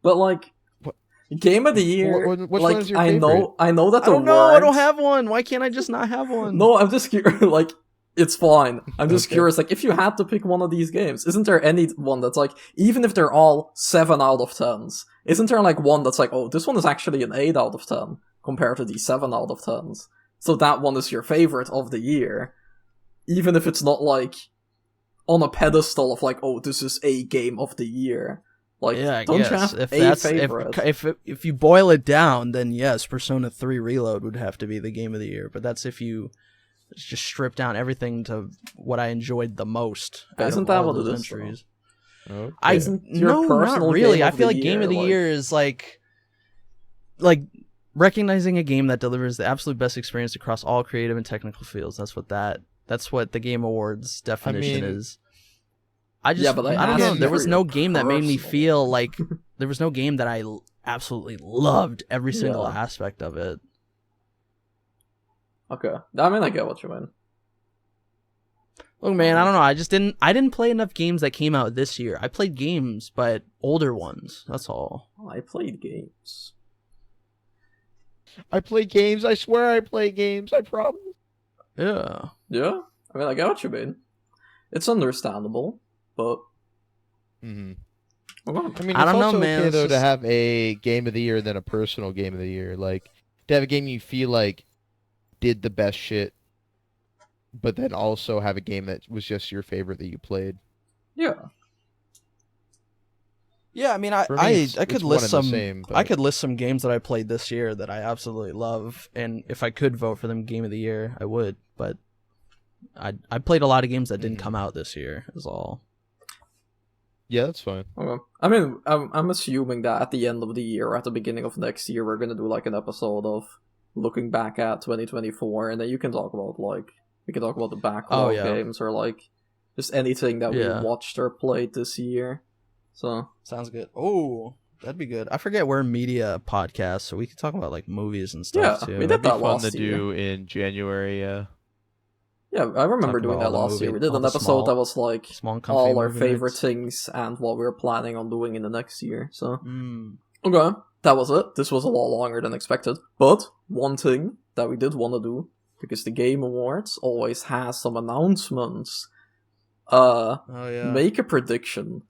But like, What- game of the year. which like, one is your I favorite? know that I the don't know. I don't words- have one. Why can't I just not have one? No, I'm just curious. Like, it's fine. I'm just Okay. curious. Like, if you had to pick one of these games, isn't there any one that's like, even if they're all 7 out of 10s, isn't there like one that's like, oh, this one is actually an 8 out of 10 compared to these 7 out of 10s? So that one is your favorite of the year, even if it's not like on a pedestal of like, oh, this is a game of the year. Like, Yeah, I don't guess. you have If a that's favorite? if you boil it down, then yes, Persona 3 Reload would have to be the game of the year. But that's if you just strip down everything to what I enjoyed the most. But out isn't of that all what those it is, entries. Okay. I Isn't your no, personal not really. game I of feel the like game year, of the like- year is like recognizing a game that delivers the absolute best experience across all creative and technical fields. That's what the Game Awards definition mean- is. I just Yeah, but I I don't know. asked There you was for no your game that made me personal. feel like there was no game that I absolutely loved every single Yeah. aspect of it. Okay. I mean, I get what you mean. Look, man, I don't know. I didn't play enough games that came out this year. I played games, but older ones. That's all. I played games. I play games. I swear I play games. I promise. Yeah. Yeah? I mean, I get what you mean. It's understandable, but... Mm-hmm. Okay. I mean, I it's don't know, also man, okay it's though to just- have a game of the year and then a personal game of the year. Like to have a game you feel like did the best shit, but then also have a game that was just your favorite that you played. Yeah. Yeah, I mean, For me, it's could one list and the some. same, I but- could list some games that I played this year that I absolutely love, and if I could vote for them game of the year, I would. But I played a lot of games that didn't Mhm. come out this year. Is all. Yeah, that's fine. Okay. I mean, I'm assuming that at the end of the year, or at the beginning of next year, we're gonna do like an episode of looking back at 2024, and then you can talk about like we can talk about the backlog yeah. games or like just anything that Yeah. we watched or played this year. So Sounds good. Oh, that'd be good. I forget we're a media podcast, so we could talk about like movies and stuff Yeah, too. we did That'd be that fun last to year. do in January. Yeah. yeah, I remember Talk doing about that all the last year. movie- We did all an the episode small- that was like Small and comfy all our movie favorite nights. things and what we were planning on doing in the next year. So Mm. okay, that was it. This was a lot longer than expected. But one thing that we did want to do, because the Game Awards always has some announcements, Oh yeah. make a prediction.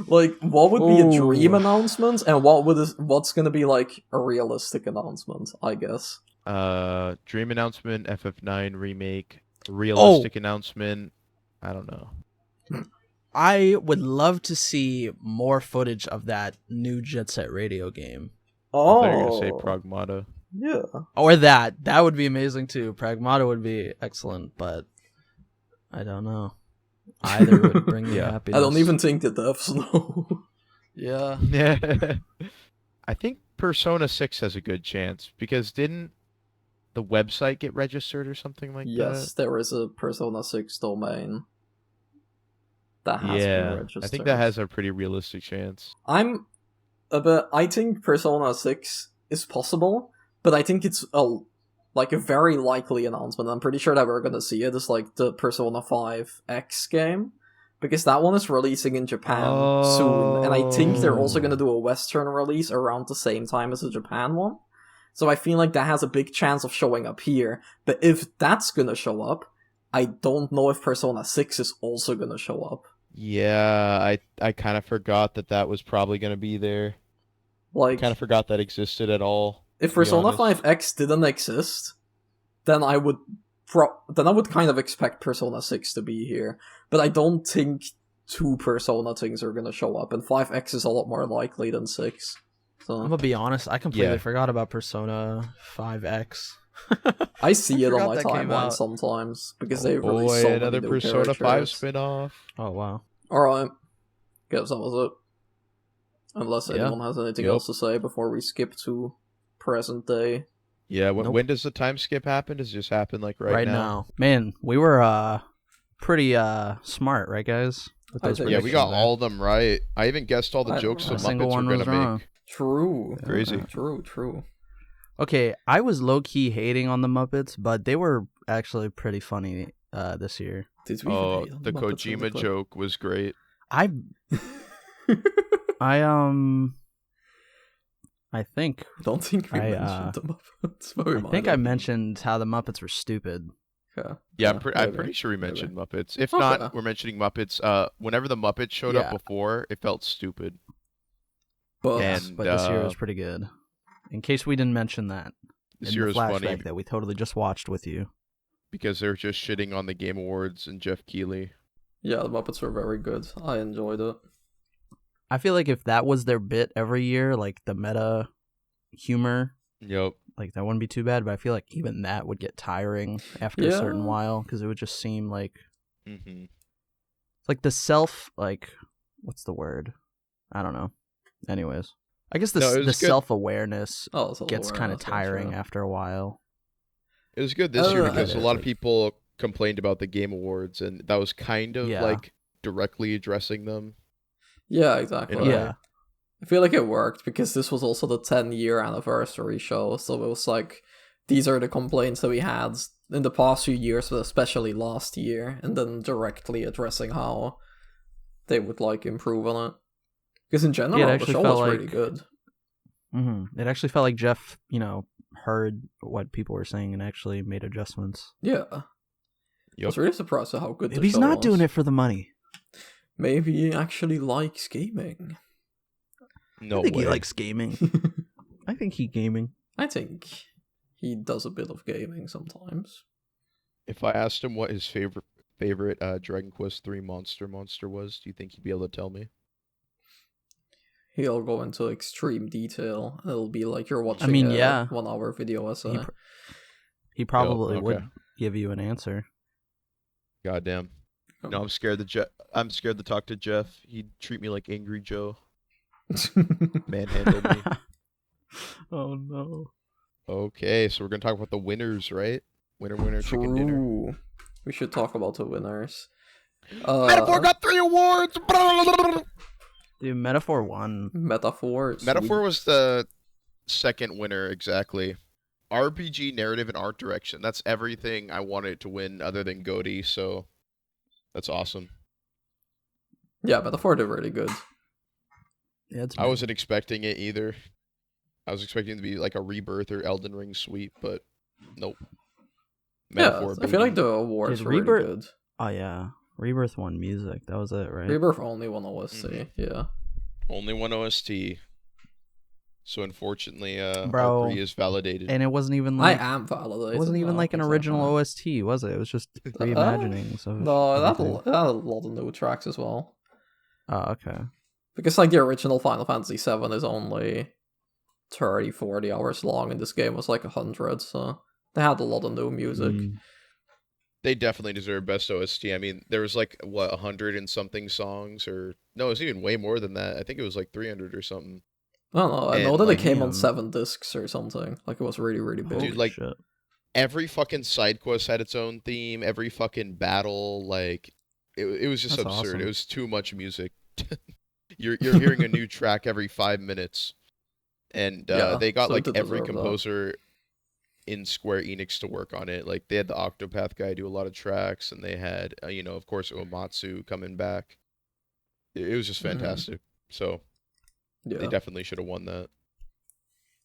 Like, what would be a dream Ooh. announcement, and what's gonna be like a realistic announcement, I guess. Dream announcement, FF9 remake, Oh. realistic announcement. I don't know. I would love to see more footage of that new Jet Set Radio game. I thought you were gonna Oh, say Pragmata. yeah. Or that would be amazing too. Pragmata would be excellent, but I don't know. Either would bring me Yeah. happiness. I don't even think the devs know. Yeah. Yeah. I think Persona 6 has a good chance because didn't the website get registered or something like Yes, there is a Persona 6 domain that that? has been Yeah. registered. I think that has a pretty realistic chance. I think Persona 6 is possible, but I think it's a very likely announcement. I'm pretty sure that we're gonna see it as like the Persona 5 X game, because that one is releasing in Japan soon, and I think they're also gonna do a Western release around the same time as the Japan one. So I feel like that has a big chance of showing up here. But if that's gonna show up, I don't know if Persona 6 is also gonna show up. Yeah, I kind of forgot that was probably going to be there. Like, Kind of forgot that existed at all. if to be Persona honest. 5 X didn't exist, then I would kind of expect Persona 6 to be here. But I don't think two Persona things are gonna show up, and 5X is a lot more likely than 6. I'm So gonna be honest, I completely Yeah. forgot about Persona 5X. I see it on forgot my that came timeline out. sometimes because Oh they release boy, so another many new Persona 5 characters. spin-off. Oh wow. Alright, guess that was it. Unless Yeah. anyone has anything Yep. else to say before we skip to present day. Yeah, Nope. when does the time skip happen? Does it just happen like right now? Man, we were pretty smart, right, guys? With I those think- Yeah, we got predictions there. all of them right. I even guessed all the I- jokes the Not a single Muppets one were was gonna wrong. make. True. Crazy. True. Okay, I was low key hating on the Muppets, but they were actually pretty funny this year. Did we Oh, even hate on the Muppets in Kojima clip? joke was great. I think Don't think we I, mentioned the Muppets. But we I might think I have. mentioned how the Muppets were stupid. Yeah, Yeah, I'm maybe. pretty sure we mentioned Muppets. If Okay. not, we're mentioning Muppets. Whenever the Muppets showed Yeah. up before, it felt stupid. But And But this year was pretty good. In case we didn't mention that this in year the was flashback funny that we totally just watched with you. because they're just shitting on the Game Awards and Jeff Keighley. yeah, the Muppets were very good. I enjoyed it. I feel like if that was their bit every year, like the meta humor, Yep. like that wouldn't be too bad. But I feel like even that would get tiring after a certain Yeah. while because it would just seem like Mm-hmm. like the self, like what's the word? I don't know. Anyways, I guess No, it the was good. self-awareness Oh, it's all gets kind of awareness, tiring yeah. after a while. It was good this year Oh, because a it lot is. of people complained about the Game Awards, and that was kind of Yeah. like directly addressing them. Yeah, exactly. In a way. Yeah. I feel like it worked because this was also the 10-year anniversary show, so it was like, these are the complaints that we had in the past few years, but especially last year, and then directly addressing how they would like improve on it. Because in general, the actually show felt was really like- good. It actually felt like Jeff, heard what people were saying and actually made adjustments. Yeah. I Yep. was really surprised at how good Maybe the he's show not was. doing it for the money. Maybe he actually likes gaming. No I think way. he likes gaming. I think he gaming. I think he does a bit of gaming sometimes. If I asked him what his favorite Dragon Quest 3 monster was, do you think he'd be able to tell me? He'll go into extreme detail. It'll be like you're watching mean, a yeah. 1-hour video essay. He probably okay. would give you an answer. Goddamn. No, I'm scared I'm scared to talk to Jeff. He'd treat me like Angry Joe. Manhandle me. Oh no. Okay, so we're gonna talk about the winners, right? Winner, chicken dinner. True. We should talk about the winners. Metaphor got 3 awards. Dude, Metaphor won. Metaphor. Metaphor was the second winner, exactly. RPG, narrative, and art direction. That's everything I wanted to win other than GOTY, so that's awesome. Yeah, Metaphor did really good. Yeah, it's I wasn't expecting it either. I was expecting it to be like a Rebirth or Elden Ring sweep, but nope. Yeah, I feel like the awards Did were really Rebirth- good. Oh yeah. Rebirth won music. That was it, right? Rebirth only won OST, Mhm. yeah. Only one OST. So unfortunately, Bro, Arkry is validated. And it wasn't even I like am validated. it wasn't even no, like an exactly. original OST, was it? It was just reimaginings of No, it had everything. a lot of new tracks as well. Oh, okay. Because like the original Final Fantasy VII is only 30, 40 hours long, and this game was like 100, so they had a lot of new music. They definitely deserve best OST. I mean, there was like, 100 and something songs, or no, it was even way more than that. I think it was like 300 or something. I don't know, I And, know that like, it came on damn. 7 discs or something. Like, it was really, really big. Dude, like- shit. Every fucking side quest had its own theme. Every fucking battle, like, it was just That's absurd. awesome. It was too much music. You're hearing a new track every 5 minutes, and Yeah, they got so it like did every deserve that. composer in Square Enix to work on it. Like they had the Octopath guy do a lot of tracks, and they had of course Uematsu coming back. It was just Mhm. fantastic. So Yeah. they definitely should have won that.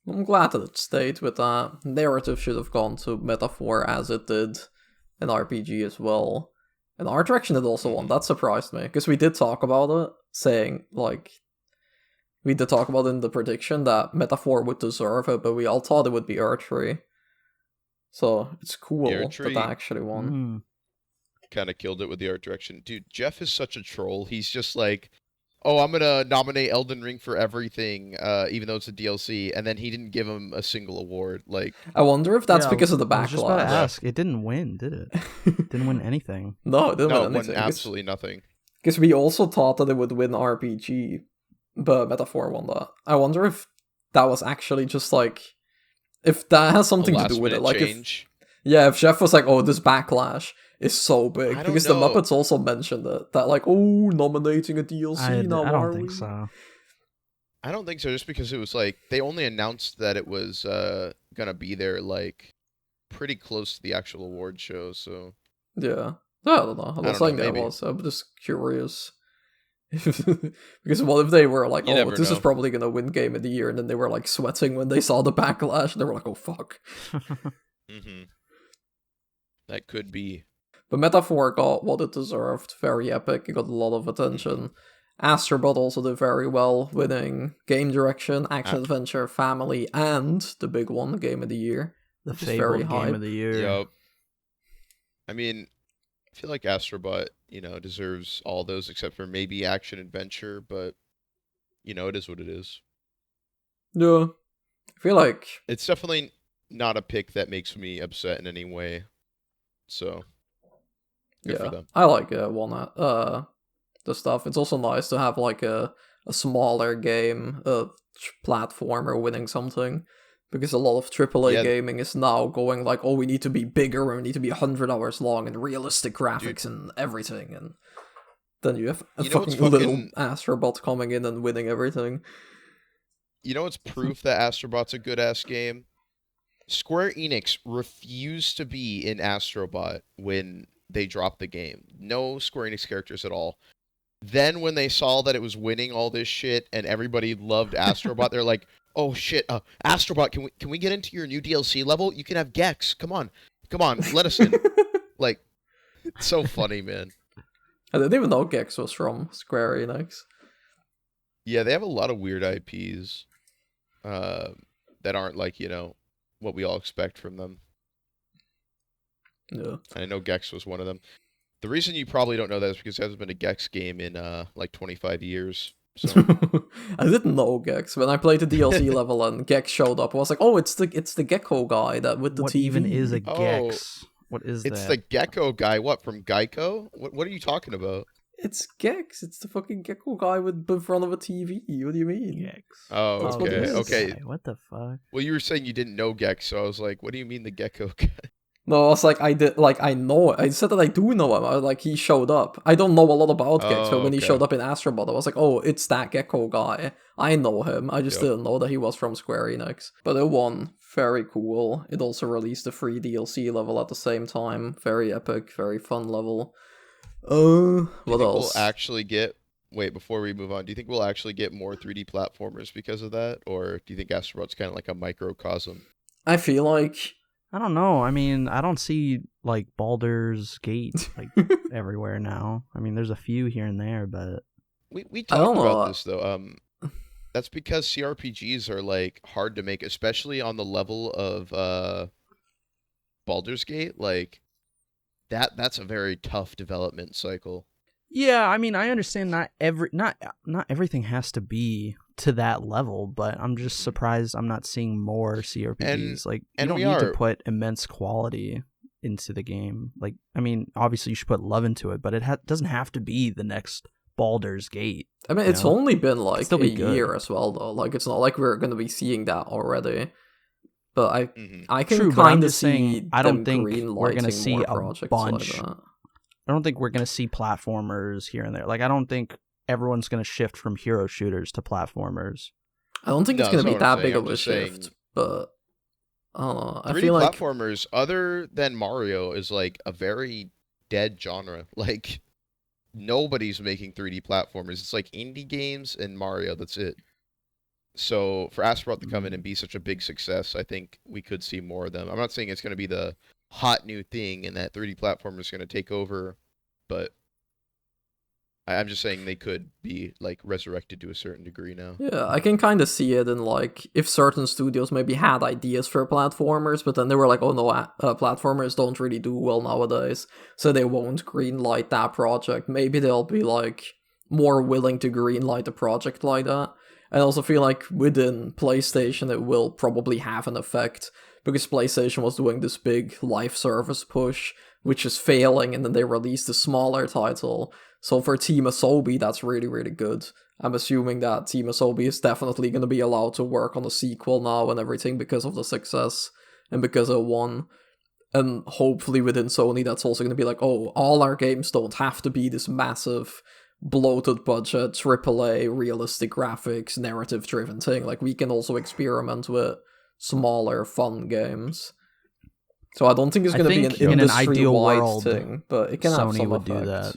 I'm glad that it stayed with that. Narrative should have gone to Metaphor as it did in RPG as well. And art direction did also won. That surprised me. Because we did talk about it, saying, like, we did talk about in the prediction that Metaphor would deserve it, but we all thought it would be Arkry. So it's cool that Arkry- that actually won. Kind of killed it with the art direction. Dude, Jeff is such a troll. He's just like, oh, I'm gonna nominate Elden Ring for everything, even though it's a DLC, and then he didn't give him a single award. Like, I wonder if that's Yeah, because of the I was just about to backlash. ask. It didn't win, did it? Didn't win anything. No, it didn't no, win it won anything. absolutely nothing. Because we also thought that it would win RPG, but Metaphor won that. I wonder if that was actually just like if that has something A to do with it, last-minute like change. if Jeff was like, oh, this backlash is so big, I don't because know. the Muppets also mentioned it, that like, oh, nominating a DLC now, I are don't think we? so. I don't think so, just because it was like they only announced that it was gonna be there like pretty close to the actual award show, so Yeah. I don't know. I'm I not don't saying know, that maybe. was. I'm just curious. Because what if they were like, You oh, never this is know. probably gonna win Game of the Year, and then they were like sweating when they saw the backlash, and they were like, oh fuck. Mm-hmm. That could be. But Metaphor got what it deserved. Very epic. It got a lot of attention. Astrobot also did very well, winning Game Direction, Action Adventure, Family, and the big one, Game of the Year. The which is very fabled game hype. of the year. Yup. I mean, I feel like Astrobot, deserves all those except for maybe Action Adventure, but it is what it is. Yeah. I feel like It's definitely not a pick that makes me upset in any way. So, good for them. I like the stuff. It's also nice to have like a smaller game, a platformer winning something, because a lot of AAA gaming is now going like, oh, we need to be bigger and we need to be 100 hours long and realistic graphics and everything, and then you have a fucking little Astrobot coming in and winning everything. You know what's proof that Astrobot's a good ass game? Square Enix refused to be in Astrobot when they dropped the game. No Square Enix characters at all. Then when they saw that it was winning all this shit and everybody loved Astrobot, they're like, "Oh shit, Astrobot, can we get into your new DLC level? You can have Gex. Come on, let us in." Like, it's so funny, man. I didn't even know Gex was from Square Enix. Yeah, they have a lot of weird IPs that aren't like what we all expect from them. Yeah, I know Gex was one of them. The reason you probably don't know that is because there hasn't been a Gex game in like 25 years. So I didn't know Gex. When I played the DLC level and Gex showed up, I was like, "Oh, it's the gecko guy that with the what TV." even is a Gex? What is it's that? the gecko guy. What, from Geico? What are you talking about? It's Gex. It's the fucking gecko guy with in front of a TV. What do you mean? Gex. Oh, That's what it okay, is. okay. What the fuck? Well, you were saying you didn't know Gex, so I was like, what do you mean the gecko guy? No, I was like, I know. I said that I do know him. I was like, he showed up. I don't know a lot about Gex, but when he showed up in Astrobot, I was like, oh, it's that gecko guy. I know him. I just didn't know that he was from Square Enix. But it won. Very cool. It also released a free DLC level at the same time. Very epic, very fun level. What else? We'll actually get... Wait, before we move on, do you think we'll actually get more 3D platformers because of that? Or do you think Astrobot's kind of like a microcosm? I feel like... I don't know. I mean, I don't see like Baldur's Gate like everywhere now. I mean, there's a few here and there, but we talked about this though. That's because CRPGs are like hard to make, especially on the level of Baldur's Gate. Like that's a very tough development cycle. yeah, I mean, I understand not everything has to be to that level, but I'm just surprised I'm not seeing more CRPGs. You don't need to put immense quality into the game. Like, I mean, obviously you should put love into it, but it doesn't have to be the next Baldur's Gate. I mean, it's only been like a year as well, though. Like, it's not like we're going to be seeing that already. But I can kind of see. I don't think we're going to see a bunch. Like I don't think we're going to see platformers here and there. Like, I don't think everyone's going to shift from hero shooters to platformers. I don't think it's going to be that big of a shift, but I don't know. I feel like platformers, other than Mario, is like a very dead genre. Like, nobody's making 3D platformers. It's like indie games and Mario. That's it. So for Astrobot to come in and be such a big success, I think we could see more of them. I'm not saying it's going to be the hot new thing and that 3D platformer is going to take over, but I'm just saying they could be like resurrected to a certain degree now. Yeah, I can kind of see it in like if certain studios maybe had ideas for platformers, but then they were like, oh no, platformers don't really do well nowadays, so they won't greenlight that project. Maybe they'll be like more willing to greenlight a project like that. I also feel like within PlayStation it will probably have an effect, because PlayStation was doing this big live service push which is failing, and then they released a smaller title. So for Team Asobi, that's really, really good. I'm assuming that Team Asobi is definitely going to be allowed to work on a sequel now and everything because of the success and because it won. And hopefully within Sony, that's also going to be like, oh, all our games don't have to be this massive, bloated budget, AAA, realistic graphics, narrative-driven thing. Like, we can also experiment with smaller, fun games. So I don't think it's going to be an industry-wide thing, but it can have Sony some would effect. do that.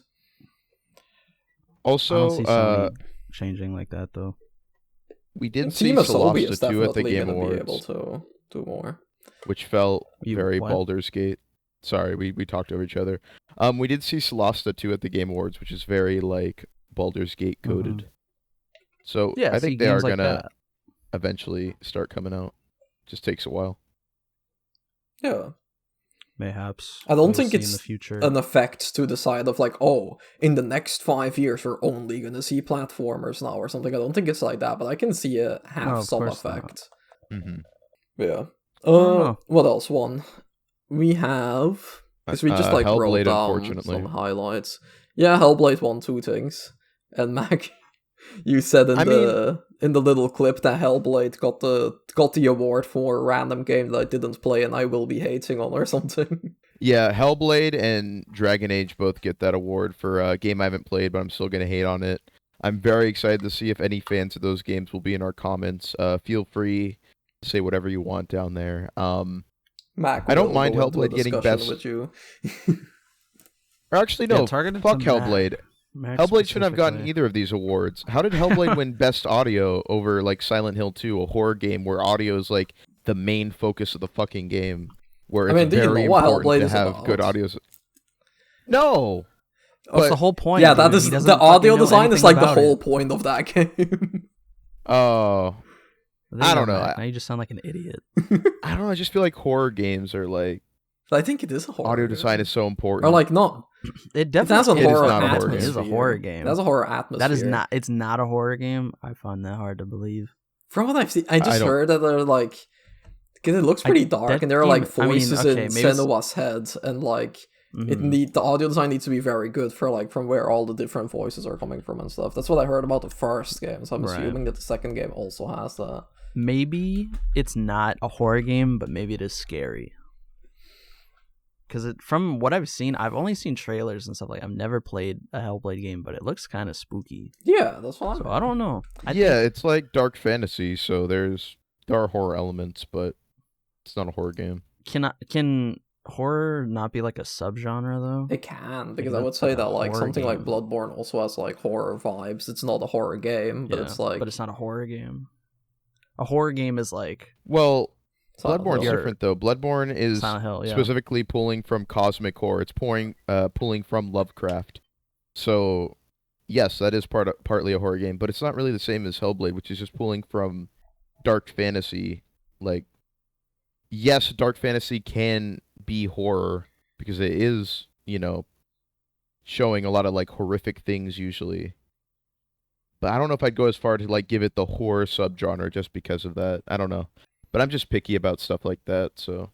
Also, I don't see Sony changing like that though. We did see Team Asobi is Solasta 2 at the definitely Game going to be Awards, able to do more. which felt You- very what? Baldur's Gate. Sorry, we talked over each other. We did see Solasta 2 at the Game Awards, which is very like Baldur's Gate coded. So Yeah, I see, think they are games like gonna that. eventually start coming out. Just takes a while. Yeah. Mayhaps. I don't We'll think see it's in the future. an effect to the side of like, oh, in the next 5 years we're only gonna see platformers now or something. I don't think it's like that, but I can see it No, have of some course not. effect. Mm-hmm. Yeah. know. What else? One. We have, because we just like wrote Hellblade, down unfortunately. some highlights. Yeah, Hellblade won 2 things, and Mac, you said in the little clip that Hellblade got the award for a random game that I didn't play and I will be hating on or something. Yeah, Hellblade and Dragon Age both get that award for a game I haven't played, but I'm still gonna hate on it. I'm very excited to see if any fans of those games will be in our comments. Feel free to say whatever you want down there. Mac, I don't will mind go into a Hellblade getting discussion best- with you. Or actually, no, targeted fuck to Mac. Hellblade. Mac Hellblade shouldn't have gotten specifically. either of these awards. How did Hellblade win Best Audio over like Silent Hill 2, a horror game where audio is like the main focus of the fucking game? Where it's do you very know what important Hellblade to is have about? good audio. No, That's but- the whole point. Yeah, that dude. is He doesn't the fucking audio know design is anything like the about whole it. point of that game. oh, There I you don't go, know. Mac. Now you just sound like an idiot. I don't know. I just feel like horror games are like I think it is a horror audio game. design is so important. Or like not. It It has a definitely It is horror not a horror atmosphere. game. It is a horror game. It has a horror atmosphere. That is not. It's not a horror game. I find that hard to believe. From what I've seen, I just don't- heard that they're like, because it looks pretty dark, that and there are like game- I mean, voices okay, in maybe it's- Senua's head, and like Mhm. the audio design needs to be very good for like from where all the different voices are coming from and stuff. That's what I heard about the first game, so I'm Right. assuming that the second game also has that. Maybe it's not a horror game, but maybe it is scary. Because from what I've seen, I've only seen trailers and stuff like. I've never played a Hellblade game, but it looks kind of spooky. Yeah, that's what I'm. So I don't know. yeah, it's like dark fantasy, so there are horror elements, but it's not a horror game. Can horror not be like a subgenre though? It can, because I that's would say like a that like horror something like game. Bloodborne also has like horror vibes. It's not a horror game, but Yeah, it's like but it's not a horror game. A horror game is like Well, Silent Bloodborne's Hill. different though. Bloodborne is Silent Hill, yeah. specifically pulling from cosmic horror. It's pulling from Lovecraft. So, yes, that is partly a horror game, but it's not really the same as Hellblade, which is just pulling from dark fantasy. Like, yes, dark fantasy can be horror because it is, showing a lot of like horrific things usually. But I don't know if I'd go as far to like give it the horror subgenre just because of that. I don't know. But I'm just picky about stuff like that, so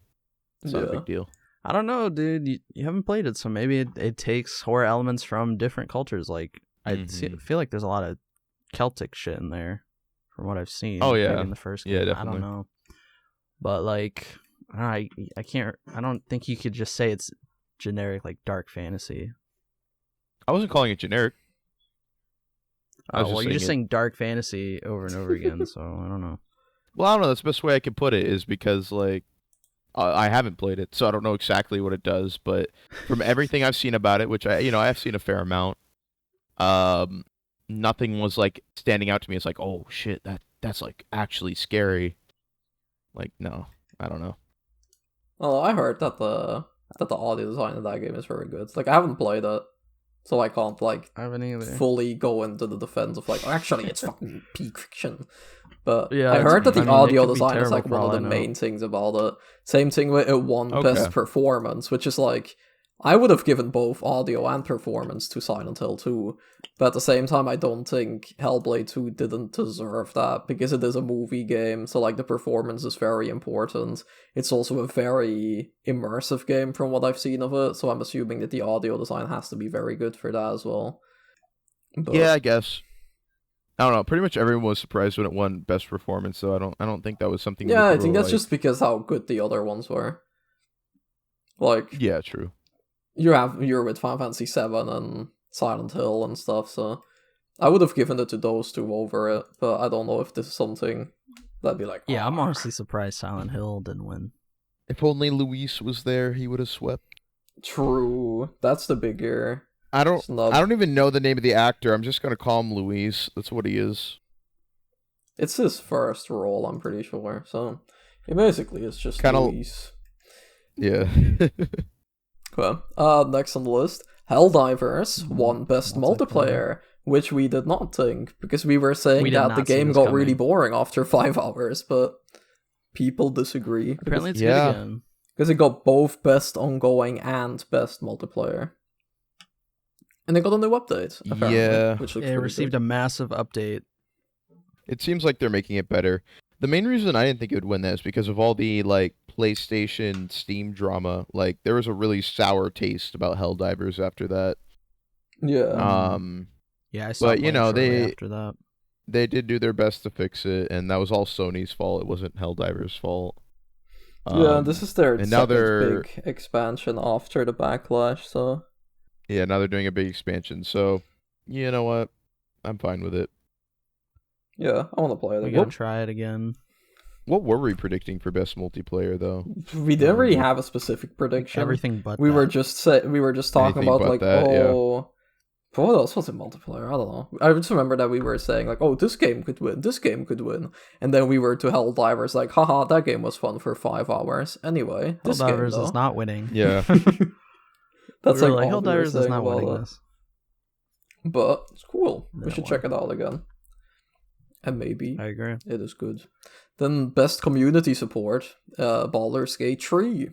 it's not a Yeah. big deal. I don't know, dude. You haven't played it, so maybe it takes horror elements from different cultures. Like feel like there's a lot of Celtic shit in there, from what I've seen. Oh, maybe yeah. in the first Yeah, game. I definitely. don't know, but like I can't. I don't think you could just say it's generic like dark fantasy. I wasn't calling it generic. I was Well, just you're just saying saying dark fantasy over and over again, so I don't know. Well, I don't know. That's the best way I could put it is because, like, I haven't played it, so I don't know exactly what it does. But from everything I've seen about it, which I have seen a fair amount, nothing was, like, standing out to me as, like, oh, shit, that's, like, actually scary. Like, no, I don't know. Well, I heard that the audio design of that game is very good. Like, I haven't played it, so I can't like I haven't either. fully go into the defense of like, oh, actually, it's fucking peak fiction. But Yeah, I heard that the I mean, it audio could be design is like terrible for one of all the I know. main things about it. Same thing with it won Okay. best performance, which is like I would have given both audio and performance to Silent Hill 2, but at the same time, I don't think Hellblade 2 didn't deserve that, because it is a movie game, so like the performance is very important. It's also a very immersive game from what I've seen of it, so I'm assuming that the audio design has to be very good for that as well. But... yeah, I guess. I don't know. Pretty much everyone was surprised when it won Best Performance, so I don't think that was something. Yeah, I think that's just because how good the other ones were. Like, yeah, true. You're with Final Fantasy VII and Silent Hill and stuff, so I would have given it to those two over it, but I don't know if this is something that'd be like. Yeah, I'm honestly surprised Silent Hill didn't win. If only Luis was there, he would have swept. True, that's the bigger. I don't even know the name of the actor. I'm just gonna call him Luis. That's what he is. It's his first role, I'm pretty sure. So it basically is just Kinda... Luis. Yeah. Okay. Next on the list, Helldivers won Best Multiplayer, which we did not think, because we were saying that the game got really boring after 5 hours, but people disagree. Apparently it's good again. Because it got both Best Ongoing and Best Multiplayer. And they got a new update, apparently. Yeah. Which looks it received a massive update. It seems like they're making it better. The main reason I didn't think it would win that is because of all the, like, PlayStation Steam drama. Like, there was a really sour taste about Helldivers after that. Yeah. Yeah, I saw. But, you know, after that. They did do their best to fix it, and that was all Sony's fault. It wasn't Helldivers' fault. Yeah, this is their and second big expansion after the backlash, so... Yeah, now they're doing a big expansion, so... You know what? I'm fine with it. Yeah, I want to play it again. We're gonna try it again. What were we predicting for best multiplayer, though? We didn't really have a specific prediction. Everything but we that. were just talking about like, that, oh, but what else was in multiplayer? I don't know. I just remember that we were saying like, oh, this game could win, and then we were to Helldivers like, haha, that game was fun for 5 hours. Anyway, this Helldivers game, is not winning. Yeah, that's we like Helldivers is not winning this. But it's cool. We should check it out again. And maybe I agree. It is good. Then best community support, Baldur's Gate 3.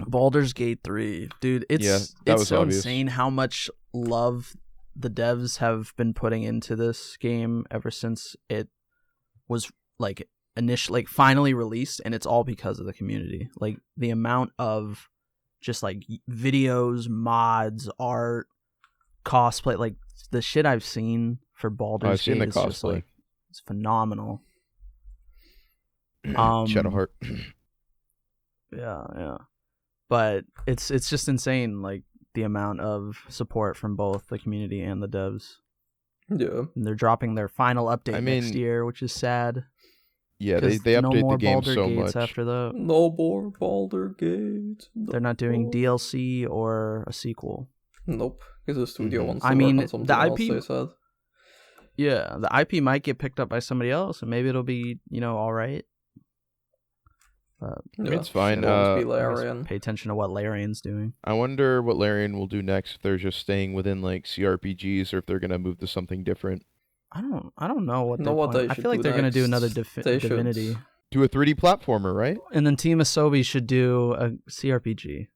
Baldur's Gate 3. Dude, it's so obvious. insane how much love the devs have been putting into this game ever since it was like initially finally released, and it's all because of the community. Like the amount of just like videos, mods, art, cosplay, like the shit I've seen for Baldur's Gate is just like it's phenomenal. Shadowheart. Yeah. But it's just insane, like the amount of support from both the community and the devs. Yeah. And they're dropping their final update next year, which is sad. Yeah, they update the game Baldur so Gates much. After that. No more Baldur Gate. They're not doing DLC or a sequel. Nope, because the studio wants to I mean, work on something the else, IP they said. Yeah, the IP might get picked up by somebody else, and maybe it'll be, all right. But it's fine. Pay attention to what Larian's doing. I wonder what Larian will do next, if they're just staying within like CRPGs or if they're gonna move to something different. I don't know what they I feel like they're gonna do another Divinity. Do a 3D platformer, right? And then Team Asobi should do a CRPG.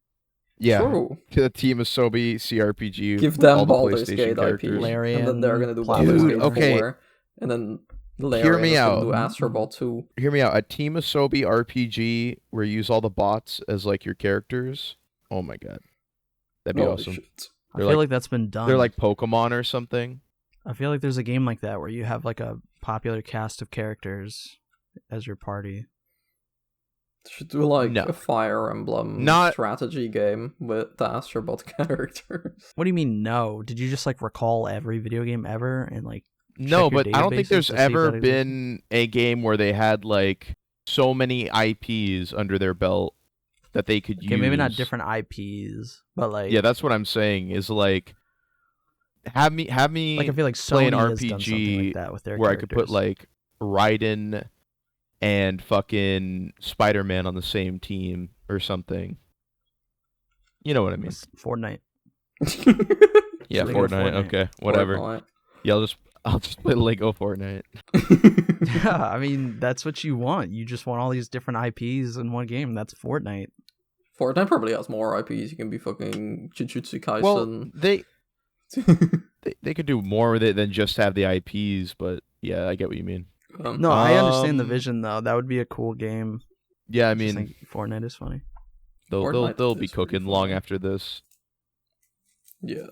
Yeah, True. The Team Asobi CRPG. Give them all Baldur's the Gate IP, Larian, and then they're gonna do Baldur's Gate 4, and then Larian is gonna do Astro Ball 2. Hear me out. A Team Asobi RPG where you use all the bots as like your characters. Oh my god, that'd be awesome. Shit. I feel like that's been done. They're like Pokemon or something. I feel like there's a game like that where you have like a popular cast of characters as your party. Should do a Fire Emblem strategy game with the Astrobot characters. What do you mean no? Did you just like recall every video game ever and like No, but I don't think there's ever been a game where they had like so many IPs under their belt that they could use. Maybe not different IPs, but like that's what I'm saying is like have me like I feel like Sony play an has done something RPG like that with their where characters. I could put like Raiden and fucking Spider-Man on the same team or something. You know what I mean? Fortnite. Yeah, Fortnite. Okay, whatever. Fortnite. Yeah, I'll just play Lego Fortnite. Yeah, I mean that's what you want. You just want all these different IPs in one game. That's Fortnite. Fortnite probably has more IPs. You can be fucking Jujutsu Kaisen. Well, they could do more with it than just have the IPs, but yeah, I get what you mean. No, I understand the vision though. That would be a cool game. Yeah, I I just mean, think Fortnite is funny. they'll be is pretty cooking long funny. after this. Yeah.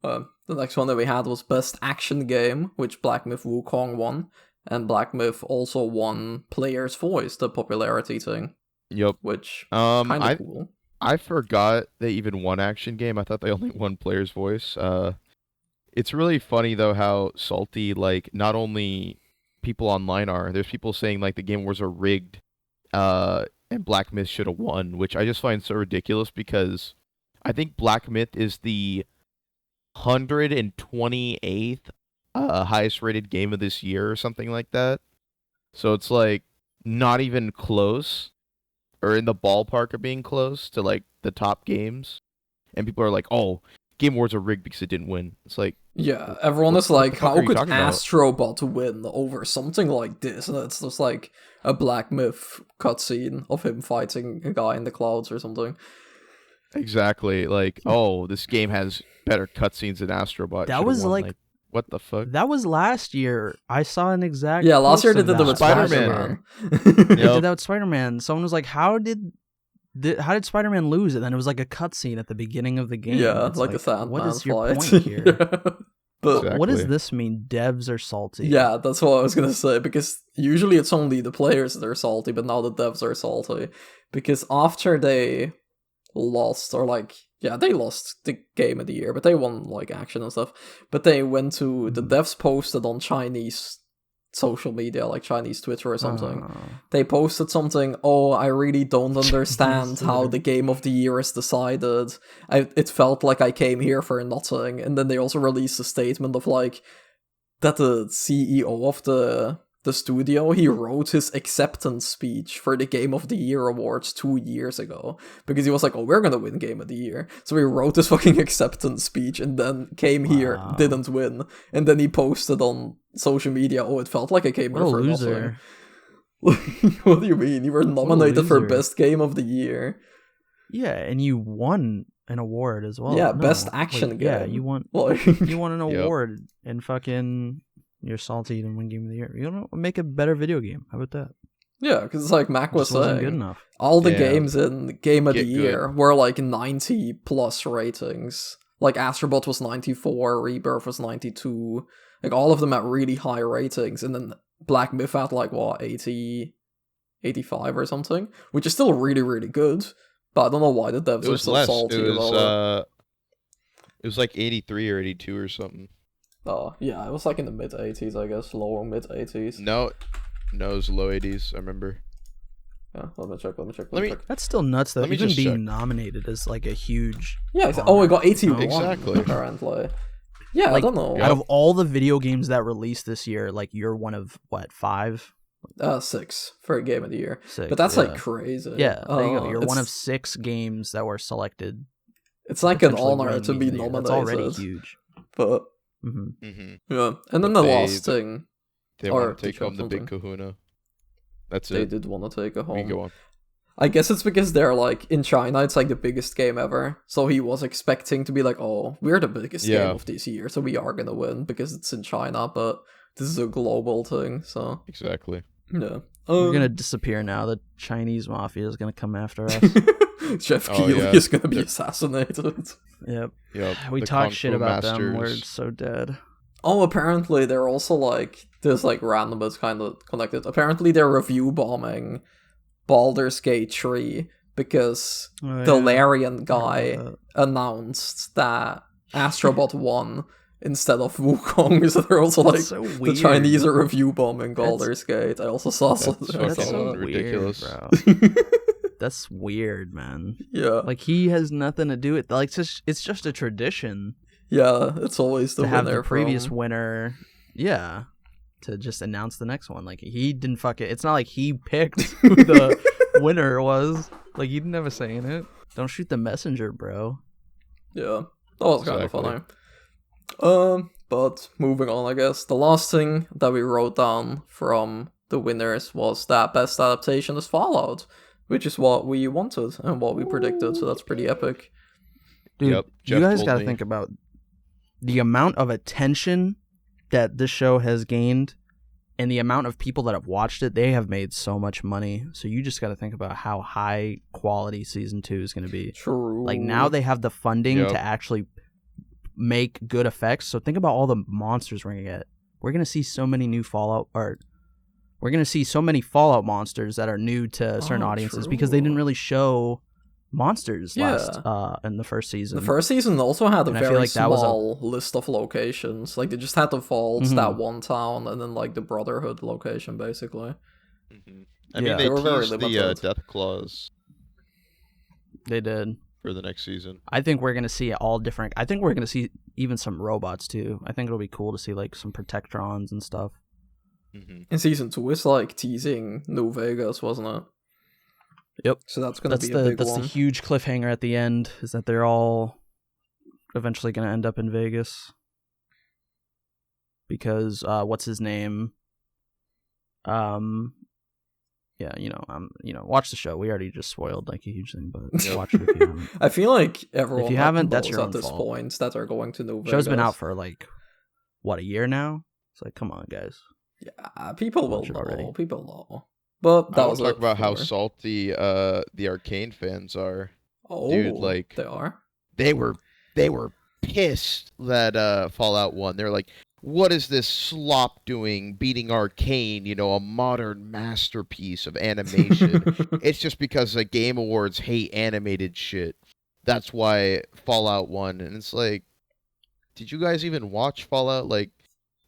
The next one that we had was Best Action Game, which Black Myth Wukong won, and Black Myth also won Player's Voice, the popularity thing, Yep. which Um, kind I of cool. I forgot they even won Action Game. I thought they only won Player's Voice. It's really funny though how salty like not only people online are. There's people saying like the Game Awards are rigged, and Black Myth should have won, which I just find so ridiculous because I think Black Myth is the 128th highest rated game of this year or something like that. So it's like not even close or in the ballpark of being close to like the top games. And people are like, "Oh, Game Awards are rigged because it didn't win." It's like, Yeah, everyone what is like, the fuck how are you could talking about? Astrobot win over something like this? And it's just like a Black Myth cutscene of him fighting a guy in the clouds or something. exactly, like, "Oh, this game has better cutscenes than Astrobot." That should've was won. like what the fuck? that was last year. I saw an exact Yeah, last post year they of did them with that. Spider-Man. Spider-Man. They Yep. did that with Spider-Man. Someone was like, "How did Spider-Man lose?" And then it was like a cutscene at the beginning of the game. Yeah, It's like a Sandman what is your fight. point here? But What does Exactly. this mean? Devs are salty. yeah, that's what I was gonna say, because usually it's only the players that are salty, but now the devs are salty. Because after they lost, or like, yeah, they lost the game of the year, but they won like action and stuff. But they went to, the devs posted on Chinese social media, like Chinese Twitter or something. They posted something, "Oh, I really don't understand how the game of the year is decided. It felt like I came here for nothing." And then they also released a statement of like, that the CEO of the studio, he wrote his acceptance speech for the Game of the Year awards 2 years ago, because he was like, "Oh, we're gonna win Game of the Year." So he wrote this fucking acceptance speech and then came here, Wow. didn't win, and then he posted on social media, "Oh, it felt like I came What here a for loser. nothing." What do you mean? You were nominated for loser. Best Game of the Year. Yeah, and you won an award as well. Yeah, No, Best Action wait, Game. Yeah, you won. Like, You won an Yep. award, and fucking you're salty and win Game of the Year. You know, make a better video game. How about that? yeah, because it's like Mac was Just wasn't good saying, enough. all the Yeah. games in Game of the Get Year were like 90 plus ratings. Like Astrobot was 94, Rebirth was 92. Like all of them had really high ratings, and then Black Myth had like what, 80, 85 or something, which is still really, really good. But I don't know why the devs It are was so less. salty It about it. was like 83 or 82 or something. Oh, yeah, it was like in the mid 80s, I guess, lower mid 80s. No, it was low 80s. I remember. Yeah, let me check. Let me- check. That's still nuts, though. Let me Even just being check. nominated is like a huge. Yeah, oh, it got 81 Exactly. apparently. Yeah, Like, I don't know. Yep. Out of all the video games that released this year, like you're one of what 5, 6 for a Game of the Year. 6. But that's yeah. like crazy. Yeah, there you go. You're one of it's- 6 games that were selected. It's like an potentially honor winning to Game be of the Year. nominated. That's already huge. But Hmm yeah, and then But the they- last thing, They Or want to take did you home have the big something? kahuna. That's they it. did want to take a We can go home. on. I guess it's because they're like, in China, it's like the biggest game ever. So he was expecting to be like, "Oh, we're the biggest Yeah. game of this year, so we are gonna win because it's in China." But this is a global thing, so Exactly. yeah. We're gonna disappear now. The Chinese mafia is gonna come after us. Jeff Oh, Keighley yeah. is gonna be Yep. assassinated. Yep. Yep. We the talk Kung shit Fu about them. We're masters. so dead. Oh, apparently they're also like, there's like random but it's kind of connected. Apparently they're review bombing Baldur's Gate 3 because Oh, the yeah. Larian I guy remember announced that Astrobot won instead of Wukong. So they're also like, That's so the weird. Chinese are review bombing That's- Baldur's Gate. I also saw That's something. I That's fucking saw so ridiculous. weird, bro. That's weird, man. yeah. Like he has nothing to do with like it's just a tradition Yeah, it's always the to have winner the previous from... winner. Yeah, to just announce the next one. Like he didn't fuck it. It's not like he picked who the winner was. Like he didn't have a say in it. Don't shoot the messenger, bro. Yeah, that was kind of Exactly. funny. But moving on, I guess the last thing that we wrote down from the winners was that best adaptation is Fallout, which is what we wanted and what we predicted. So that's pretty epic. Dude, Yep, you Jeff guys told got to me. think about the amount of attention that this show has gained and the amount of people that have watched it. They have made so much money. So you just got to think about how high quality season 2 is going to be. True. Like now they have the funding Yep. to actually make good effects. So think about all the monsters we're going to get. We're going to see so many new Fallout art. We're going to see so many Fallout monsters that are new to certain audiences because they didn't really show monsters last in the first season. The first season also had a And I feel very like that was small list of locations. Like they just had the vaults, Mhm. that one town, and then like the Brotherhood location, basically. I Yeah. mean, They they were very teased the limited. death clause They did. for the next season. I think we're going to see all different. I think we're going to see even some robots too. I think it'll be cool to see like some Protectrons and stuff. In season 2, it's like teasing New Vegas, wasn't it? Yep. So that's gonna That's be a big the one. huge cliffhanger at the end is that they're all eventually going to end up in Vegas because what's his name? Watch the show. We already just spoiled like a huge thing, but watch it if you haven't. I feel like everyone If you like, haven't, that's knows your at own this fault. point that are going to New Vegas. Show's been out for like a year now. It's like, come on, guys. Yeah, people will Watch it already. know. People know. But I that want was to talk it about how for- salty the Arcane fans are. Oh, dude, like- they are. They were pissed that Fallout 1. They're like, what is this slop doing, beating Arcane, a modern masterpiece of animation? It's just because the Game Awards hate animated shit. That's why Fallout 1. And it's like, did you guys even watch Fallout? Like,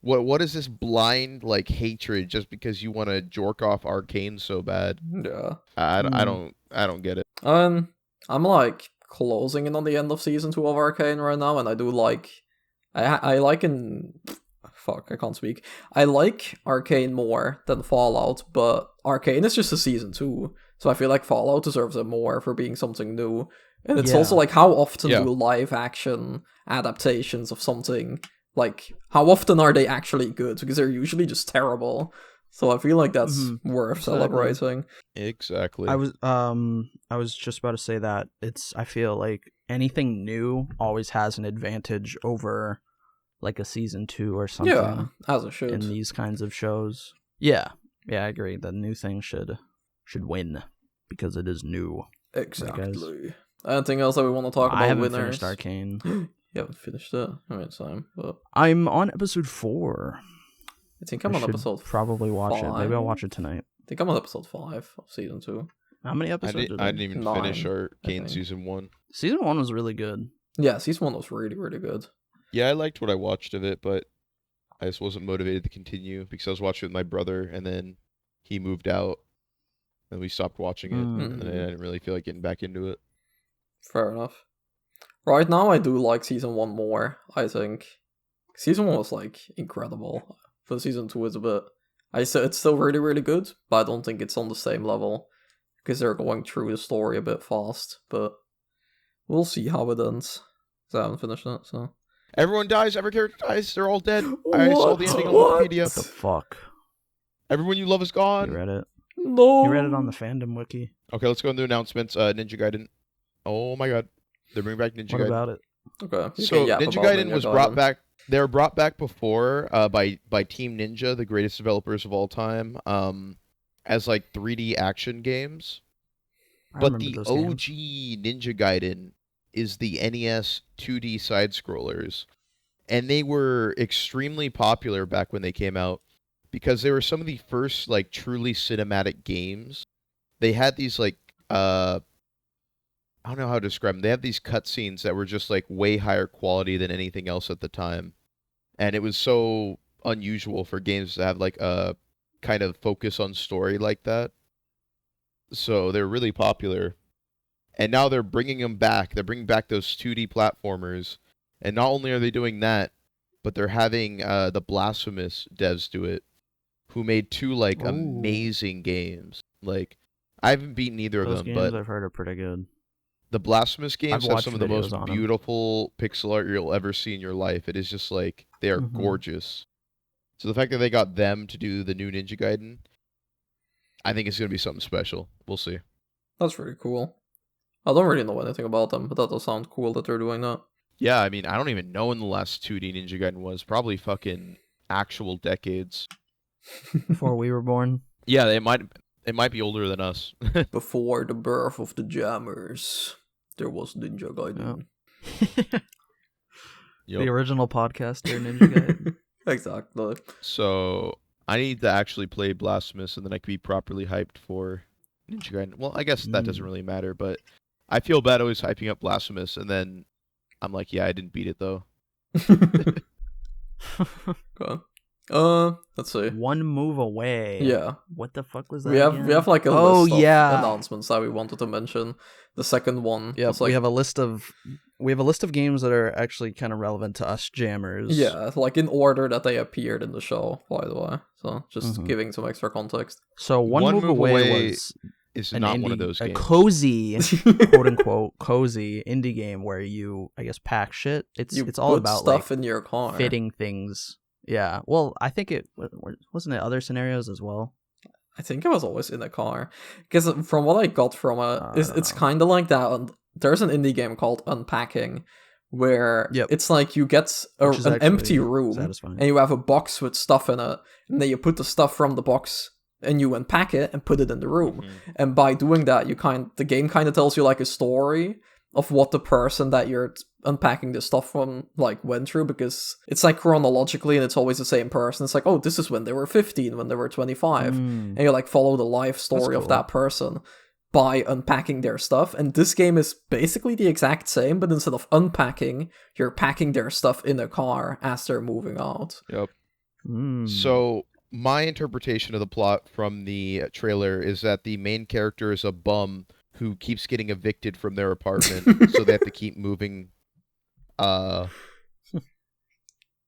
what is this blind, like, hatred just because you want to jork off Arcane so bad? Yeah. I don't get it. I'm like closing in on the end of season 2 of Arcane right now, and I do like I like I can't speak. I like Arcane more than Fallout, but Arcane is just a season 2, so I feel like Fallout deserves it more for being something new. And it's Yeah. also like, how often Yeah. do live action adaptations of something, like, how often are they actually good? Because they're usually just terrible. So I feel like that's worth Exactly. celebrating. Exactly. I was just about to say that I feel like anything new always has an advantage over like a season 2 or something. Yeah, as it should. In these kinds of shows. Yeah, I agree. The new thing should win because it is new. Exactly. Anything else that we want to talk about? I haven't winners? finished Arcane. You haven't finished it. All right, Sam. But I'm on episode 4. I think I'm on should episode. probably watch it. Maybe I'll 5? watch it tonight. I think I'm on episode 5 of season 2. How many I episodes? didn't, are I there? didn't even 9, finish I Arcane think. season 1. Season 1 was really good. Yeah, season 1 was really, really good. Yeah, I liked what I watched of it, but I just wasn't motivated to continue because I was watching with my brother, and then he moved out, and we stopped watching it, and then I didn't really feel like getting back into it. Fair enough. Right now, I do like season 1 more, I think. Season 1 was, like, incredible. But season 2 is a bit... it's still really, really good, but I don't think it's on the same level. Because they're going through the story a bit fast, but... We'll see how it ends. 'Cause I haven't finished it, so... Everyone dies, every character dies, they're all dead. I saw the ending on Wikipedia. What the fuck? Everyone you love is gone. You read it? No! You read it on the fandom wiki? Okay, let's go into announcements. Ninja Gaiden. Oh my god. They're bringing back Ninja What Gaiden. about it? Okay. you So can yap Ninja about Gaiden was brought back. They were brought back before by Team Ninja, the greatest developers of all time, as like 3D action games. I But remember the those OG games. Ninja Gaiden is the NES 2D side scrollers, and they were extremely popular back when they came out because they were some of the first like truly cinematic games. They had these like I don't know how to describe them. They have these cutscenes that were just like way higher quality than anything else at the time. And it was so unusual for games to have like a kind of focus on story like that. So they're really popular. And now they're bringing them back. They're bringing back those 2D platformers. And not only are they doing that, but they're having the Blasphemous devs do it, who made 2 like Ooh. amazing games. Like I haven't beaten either of Those them, games but I've heard are pretty good. the Blasphemous games have watched some of the most videos on 'em. beautiful pixel art you'll ever see in your life. It is just like they are Mhm. gorgeous. So the fact that they got them to do the new Ninja Gaiden, I think it's gonna be something special. We'll see. That's really cool. I don't really know anything about them, but that does sound cool that they're doing that. Yeah, I mean, I don't even know when the last 2D Ninja Gaiden was. Probably fucking actual decades. Before we were born. Yeah, it might be older than us. Before the birth of the jammers, there was Ninja Gaiden. The original podcaster Ninja Gaiden. Exactly. So I need to actually play Blasphemous, and then I can be properly hyped for Ninja Gaiden. Well, I guess that doesn't really matter, but I feel bad always hyping up Blasphemous, and then I'm like, yeah, I didn't beat it though. Okay. Let's see. One move away. Yeah. What the fuck was that? We have like a list of announcements that we wanted to mention. The second one. Yeah, was like, we have a list of games that are actually kind of relevant to us jammers. Yeah, like in order that they appeared in the show, by the way. So just giving some extra context. So one move away was is not one of those games. A cozy, quote unquote, cozy indie game where you, I guess, pack shit. It's all about stuff in your car, fitting things. Yeah. Well, I think it wasn't it other scenarios as well. I think it was always in a car, because from what I got from it, it's kind of like that. And there's an indie game called Unpacking, where it's like you get an empty room, satisfying. And you have a box with stuff in it, and then you put the stuff from the box and you unpack it and put it in the room. And by doing that, the game kind of tells you like a story of what the person that you're unpacking the stuff from like went through, because it's like chronologically and it's always the same person. It's like, oh, this is when they were 15, when they were 25, and you like follow the life story of that person by unpacking their stuff. And this game is basically the exact same, but instead of unpacking, you're packing their stuff in a car as they're moving out. Yep. So my interpretation of the plot from the trailer is that the main character is a bum who keeps getting evicted from their apartment, so they have to keep moving.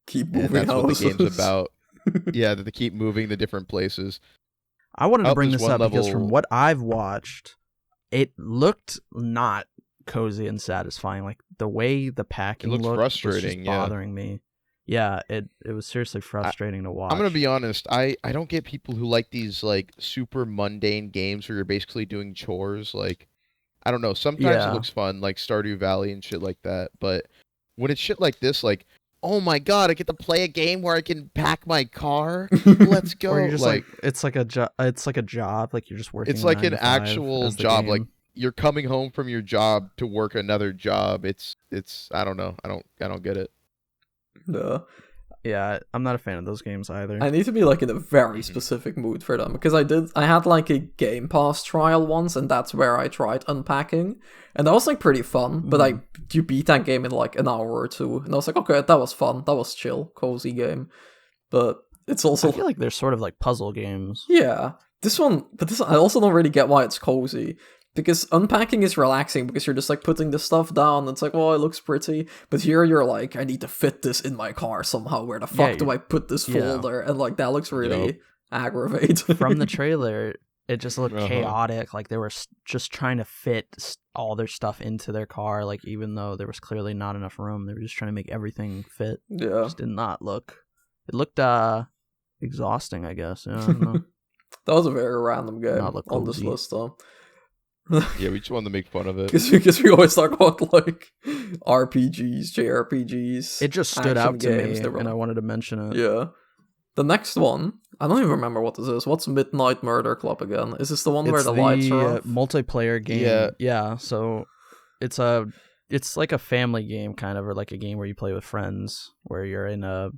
Keep moving. That's what the game's about. Yeah, that they keep moving to different places. I wanted to bring this up because from what I've watched, it looked not cozy and satisfying. Like the way the packing looked frustrating, was just bothering me. Yeah, it was seriously frustrating to watch. I'm gonna be honest. I don't get people who like these like super mundane games where you're basically doing chores. Like, I don't know. Sometimes it looks fun, like Stardew Valley and shit like that. But when it's shit like this, like, oh my god, I get to play a game where I can pack my car. Let's go. Or you're just like it's like a job. It's like a job. Like you're just working. It's like an actual job. Like you're coming home from your job to work another job. It's. I don't know. I don't get it. No. Yeah, I'm not a fan of those games either. I need to be like in a very specific mood for them, because I had like a Game Pass trial once, and that's where I tried Unpacking, and that was like pretty fun. But you beat that game in like an hour or two, and I was like, okay, that was fun, that was chill, cozy game. But it's also, I feel like they're sort of like puzzle games. Yeah, this I also don't really get why it's cozy. Because unpacking is relaxing, because you're just like putting the stuff down. It's like, oh, it looks pretty. But here you're like, I need to fit this in my car somehow. Where the fuck do I put this folder? And like, that looks really aggravating. From the trailer, it just looked chaotic. Like they were just trying to fit all their stuff into their car. Like even though there was clearly not enough room, they were just trying to make everything fit. Yeah. It just did not look. It looked exhausting, I guess. Yeah, I don't know. That was a very random game on this list, though. Yeah, we just wanted to make fun of it. Because we always talk about, like, RPGs, JRPGs. It just stood out to me, and I wanted to mention it. Yeah. The next one, I don't even remember what this is. What's Midnight Murder Club again? Is this the one where the lights are off? Multiplayer game. Yeah, so it's like a family game, kind of, or like a game where you play with friends, where you're in a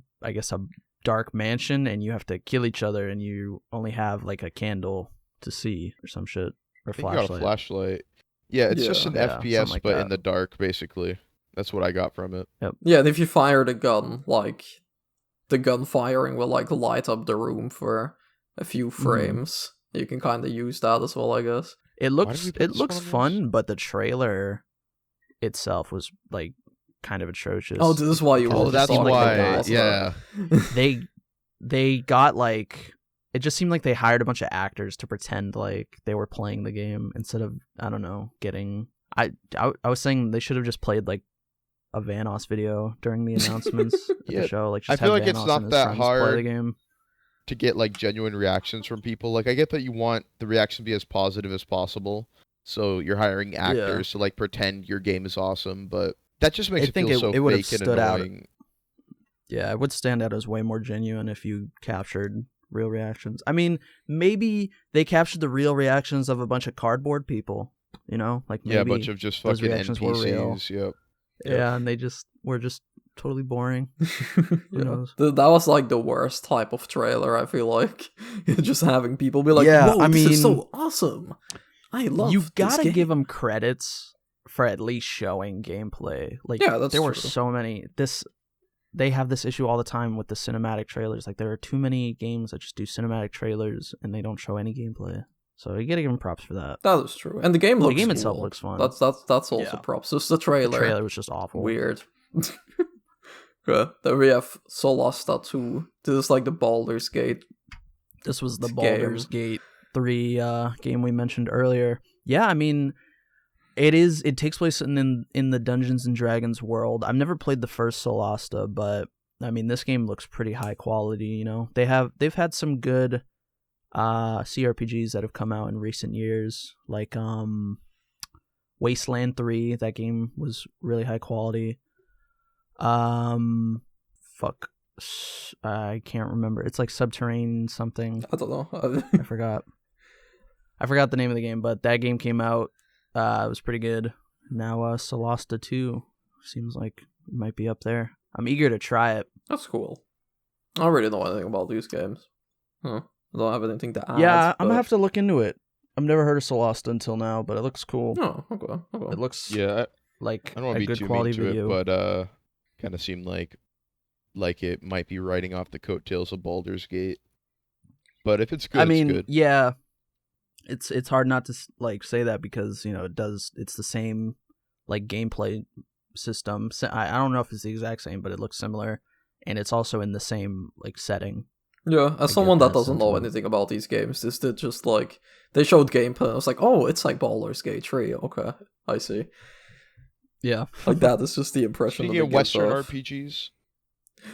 dark mansion, and you have to kill each other, and you only have, like, a candle to see, or some shit. Or flashlight. You got a flashlight. Yeah, it's just an FPS, like but in the dark, basically. That's what I got from it. Yep. Yeah, and if you fire the gun, like, the gun firing will, like, light up the room for a few frames. You can kind of use that as well, I guess. It looks fun, but the trailer itself was, like, kind of atrocious. Oh, this is why you watched it. That's why, yeah. They got, like... It just seemed like they hired a bunch of actors to pretend like they were playing the game instead of, I don't know, getting... I was saying they should have just played, like, a Vanoss video during the announcements of the show. Like, just I feel have like Vanoss it's not that hard play the game. to get, like, genuine reactions from people. Like, I get that you want the reaction to be as positive as possible. So you're hiring actors to like pretend your game is awesome, but that just makes I think feel so it would have fake and stood out. annoying. Yeah, it would stand out as way more genuine if you captured real reactions. I mean, maybe they captured the real reactions of a bunch of cardboard people, you know? Like maybe Yeah, a bunch of just those fucking reactions were real. NPCs. Yep. Yeah, and they were just totally boring. Who knows? That was like the worst type of trailer, I feel like. Just having people be like, Yeah, whoa, I this is mean, so awesome. I love You've got to this give game. them credits for at least showing gameplay. Like, Yeah, that's there were true. so many. They have this issue all the time with the cinematic trailers. Like, there are too many games that just do cinematic trailers and they don't show any gameplay. So you gotta give them props for that. That is true. And the game looks The game cool. itself looks fun. That's also Yeah. props. Just the trailer. The trailer was just awful. Weird. Okay. Then we have Solasta 2. This is like the Baldur's Gate. This was the Game. Baldur's Gate 3 game we mentioned earlier. Yeah, I mean, it takes place in the Dungeons and Dragons world. I've never played the first Solasta, but I mean, this game looks pretty high quality, you know. They've had some good CRPGs that have come out in recent years, like Wasteland 3. That game was really high quality. I can't remember. It's like Subterranean something. I don't know. I forgot the name of the game, but that game came out. It was pretty good. Now Solasta 2 seems like it might be up there. I'm eager to try it. That's cool. I don't really know anything about these games. I don't have anything to add. Yeah, I'm but- gonna have to look into it. I've never heard of Solasta until now, but it looks cool. Oh, okay. It looks Yeah, like I don't want a to be good too quality mean to video. it, but kind of seemed like it might be riding off the coattails of Baldur's Gate. But if it's good, I mean, it's good. yeah, it's hard not to like say that because you know it's the same like gameplay system. I don't know if it's the exact same, but it looks similar, and it's also in the same like setting. Yeah, I as get someone that that doesn't know sentiment. anything about these games, this did just like they showed gameplay. I was like, oh, it's like Baldur's Gate 3. Okay, I see. Yeah, Like that is just the impression Speaking that of it gives Western off. RPGs,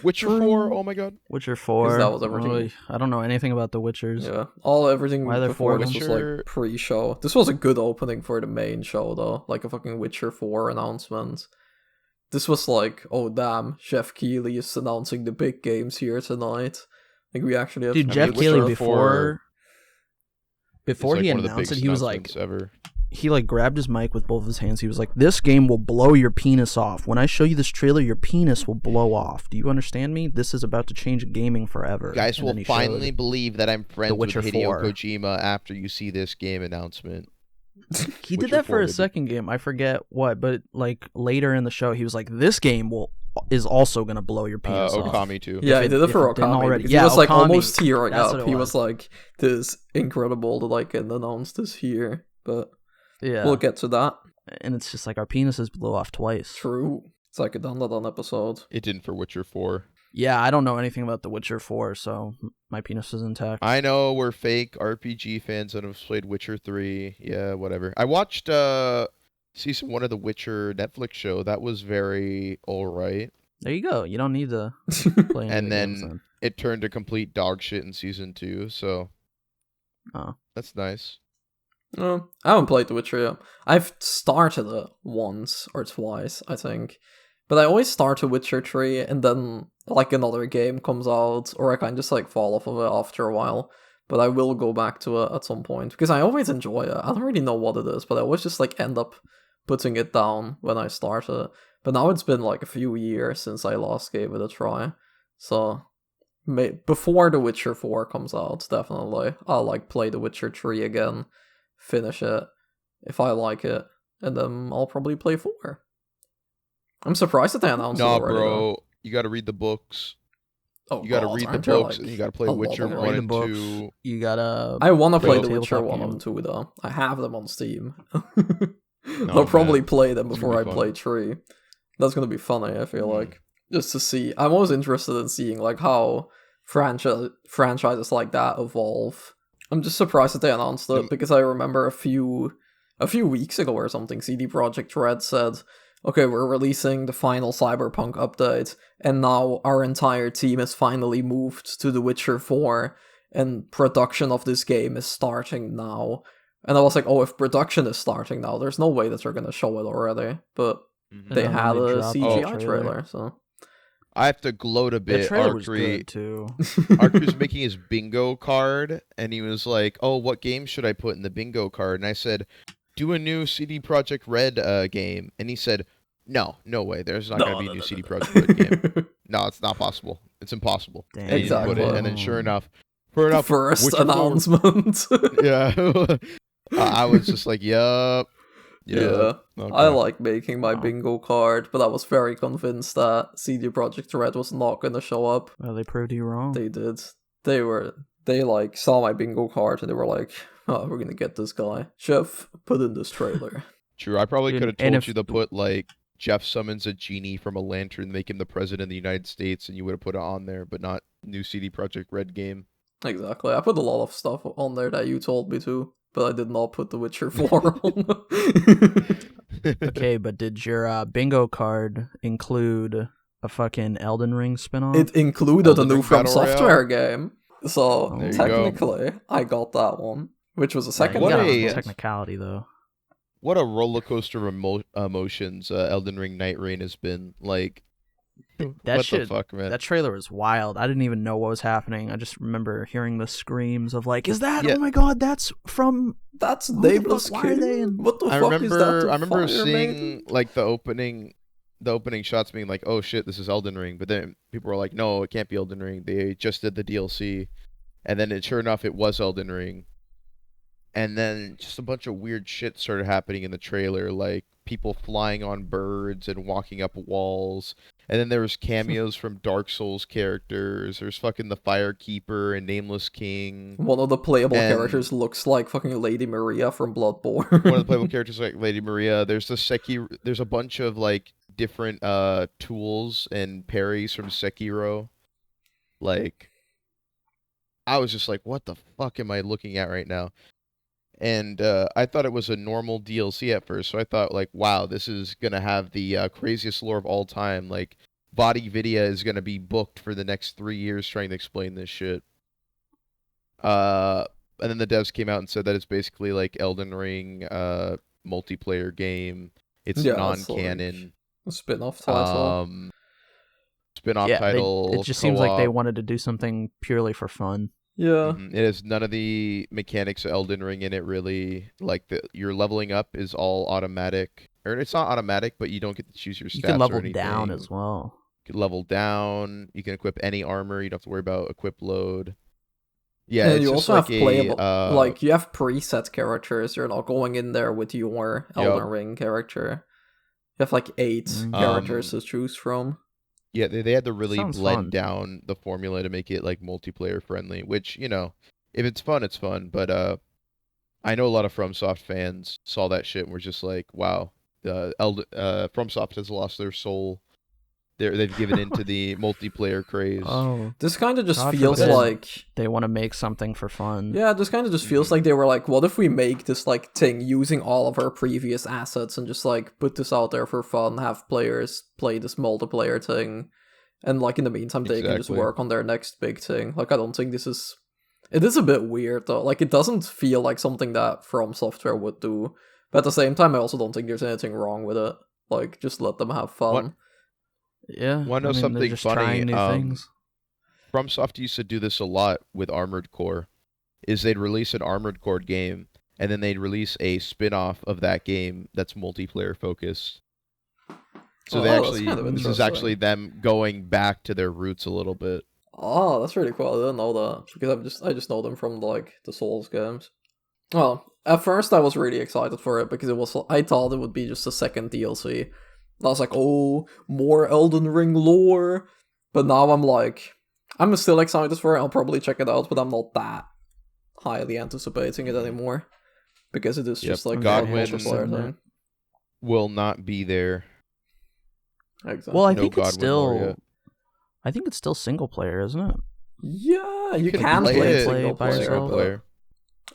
Witcher 4, oh my god. Witcher 4. that was everything. Really, I don't know anything about the Witchers. Yeah, everything Why are there before four of this them? was Witcher- like pre-show. This was a good opening for the main show though, like a fucking Witcher 4 announcement. This was like, oh damn, Jeff Keighley is announcing the big games here tonight. Like we actually have. Dude, I Jeff mean, Keighley Witcher 4 before It's, like, he one of the announced it, biggest he was like, announcements ever. he like grabbed his mic with both of his hands. He was like, "This game will blow your penis off. When I show you this trailer, your penis will blow off. Do you understand me? This is about to change gaming forever." You guys And will then he finally showed- believe that I'm friends with Witcher Hideo 4. Kojima after you see this game announcement. He did Witcher that 4 for a did. second game. I forget what, but like later in the show, he was like, "This game is also gonna blow your penis off." Okami too. Yeah, If he it- did it if for it didn't Okami. already- Because yeah, he was like Okami. almost tearing That's up. what it He was. was like, "This is incredible that I can announce this here." But Yeah, we'll get to that. and it's just like our penises blow off twice. True. It's like a done that on episode. It didn't for Witcher 4. Yeah, I don't know anything about The Witcher 4, so my penis is intact. I know we're fake RPG fans that have played Witcher 3. Yeah, whatever. I watched season 1 of the Witcher Netflix show. That was very alright. There you go. You don't need to play any And of the games then it turned to complete dog shit in season 2, so Oh. that's nice. I haven't played The Witcher yet. I've started it once or twice, I think. But I always start The Witcher 3 and then like another game comes out, or I kind of just like fall off of it after a while. But I will go back to it at some point because I always enjoy it. I don't really know what it is, but I always just like end up putting it down when I start it. But now it's been like a few years since I last gave it a try. So before The Witcher 4 comes out, definitely I'll like play The Witcher 3 again, finish it if I like it, and then I'll probably play 4. I'm surprised that they announced it Nah, already. bro. You gotta read the books. Oh, You gotta God, read the aren't there, books, like, and you gotta play a lot Witcher of them? 1 Read the and books. 2. You gotta. I want to play Play The Witcher tabletop 1 game. and 2 though. I have them on Steam. Oh, I'll probably man. play them It's before gonna I be play fun. 3. That's gonna be funny, I feel Mm. like. Just to see. I'm always interested in seeing like how franchises like that evolve. I'm just surprised that they announced it, Mm. because I remember a few weeks ago or something, CD Projekt Red said, okay, we're releasing the final Cyberpunk update, and now our entire team has finally moved to The Witcher 4, and production of this game is starting now. And I was like, oh, if production is starting now, there's no way that they're gonna show it already. But they then had they a dropped the CGI trailer. trailer, so I have to gloat a The bit. trailer was Arkry, good too. Arkry's making his bingo card, and he was like, "Oh, what game should I put in the bingo card?" And I said, "Do a new CD Projekt Red game." And he said, "No, no way. There's not going to be a new CD Projekt Red game. No, it's not possible. It's impossible." Damn. And he didn't put it. And then sure enough, First which of the- announcement. yeah, I was just like, "Yup." Yeah, Okay. I like making my Wow. bingo card, but I was very convinced that CD Projekt Red was not gonna show up. Well, they proved you wrong. They did. They like saw my bingo card and they were like, "Oh, we're gonna get this guy." Jeff, put in this trailer. True. I probably Dude, could have and told if- you to put like Jeff summons a genie from a lantern, make him the president of the United States, and you would have put it on there, but not new CD Projekt Red game. Exactly. I put a lot of stuff on there that you told me to, but I did not put The Witcher 4 on. Okay, but did your bingo card include a fucking Elden Ring spinoff? It included Elden a new Ring From Battle Royale? Software game. So There you go. technically, I got that one, which was a second What game. a- technicality though. What a roller coaster of emotions Elden Ring Night Rain has been. Like, That what shit, the fuck, man? That trailer was wild. I didn't even know what was happening. I just remember hearing the screams of like, "Is that? Yeah. Oh my god, that's from." That's Who the Nameless fuck- why are they King? in- What the I fuck is that? remember, The I remember Fire seeing Maiden? like the opening shots being like, "Oh shit, this is Elden Ring," but then people were like, "No, it can't be Elden Ring. They just did the DLC," and then sure enough, it was Elden Ring. And then just a bunch of weird shit started happening in the trailer, like people flying on birds and walking up walls. And then there was cameos from Dark Souls characters. There's fucking the Firekeeper and Nameless King. One of the playable And- characters looks like fucking Lady Maria from Bloodborne. One of the playable characters like Lady Maria. There's there's a bunch of like different tools and parries from Sekiro. Like, I was just like, what the fuck am I looking at right now? And I thought it was a normal DLC at first, so I thought like, wow, this is gonna have the craziest lore of all time. Like, Vadi Vidya is gonna be booked for the next 3 years trying to explain this shit. And then the devs came out and said that it's basically like Elden Ring multiplayer game. It's Yeah, it's non-canon. A spin-off title. Spin-off Yeah, title. it just seems like they co-op. wanted to do something purely for fun. Yeah. It has none of the mechanics of Elden Ring in it, really. Like, your leveling up is all automatic. Or it's not automatic, but you don't get to choose your stats You can or level anything. down as well. You can level down. You can equip any armor. You don't have to worry about equip load. Yeah, And it's you just also like have playable, a, like, you have preset characters. You're not going in there with your Elden Yup. Ring character. You have like 8 characters to choose from. Yeah, they had to really Sounds blend fun. down the formula to make it like multiplayer friendly, which, you know, if it's fun, it's fun. But I know a lot of FromSoft fans saw that shit and were just like, wow, FromSoft has lost their soul. They've given into the multiplayer craze. Oh, This kind of just God feels forbid. like... they want to make something for fun. Yeah, this kind of just feels like they were like, what if we make this like thing using all of our previous assets and just like put this out there for fun, have players play this multiplayer thing, and like in the meantime they can just Exactly. work on their next big thing. Like, I don't think this is... It is a bit weird though. Like, it doesn't feel like something that From Software would do. But at the same time, I also don't think there's anything wrong with it. Like, just let them have fun. What- Yeah. Wanna know I mean, they're something just funny? trying new things. FromSoft used to do this a lot with Armored Core, is they'd release an Armored Core game, and then they'd release a spin-off of that game that's multiplayer focused. So Oh, they that's actually, kind of this is interesting. actually them going back to their roots a little bit. Oh, that's really cool. I didn't know that because I just know them from like the Souls games. Well, at first I was really excited for it because I thought it would be just a second DLC. And I was like, oh, more Elden Ring lore. But now I'm like, I'm still excited for it. I'll probably check it out, but I'm not that highly anticipating it anymore because it is Yep, just like a Godwin- multiplayer thing. Will not be there. Exactly. Well, I No think it's Godwin lore still. yet. I think it's still single player, isn't it? yeah, you can can play play it single by player. yourself. but- Player.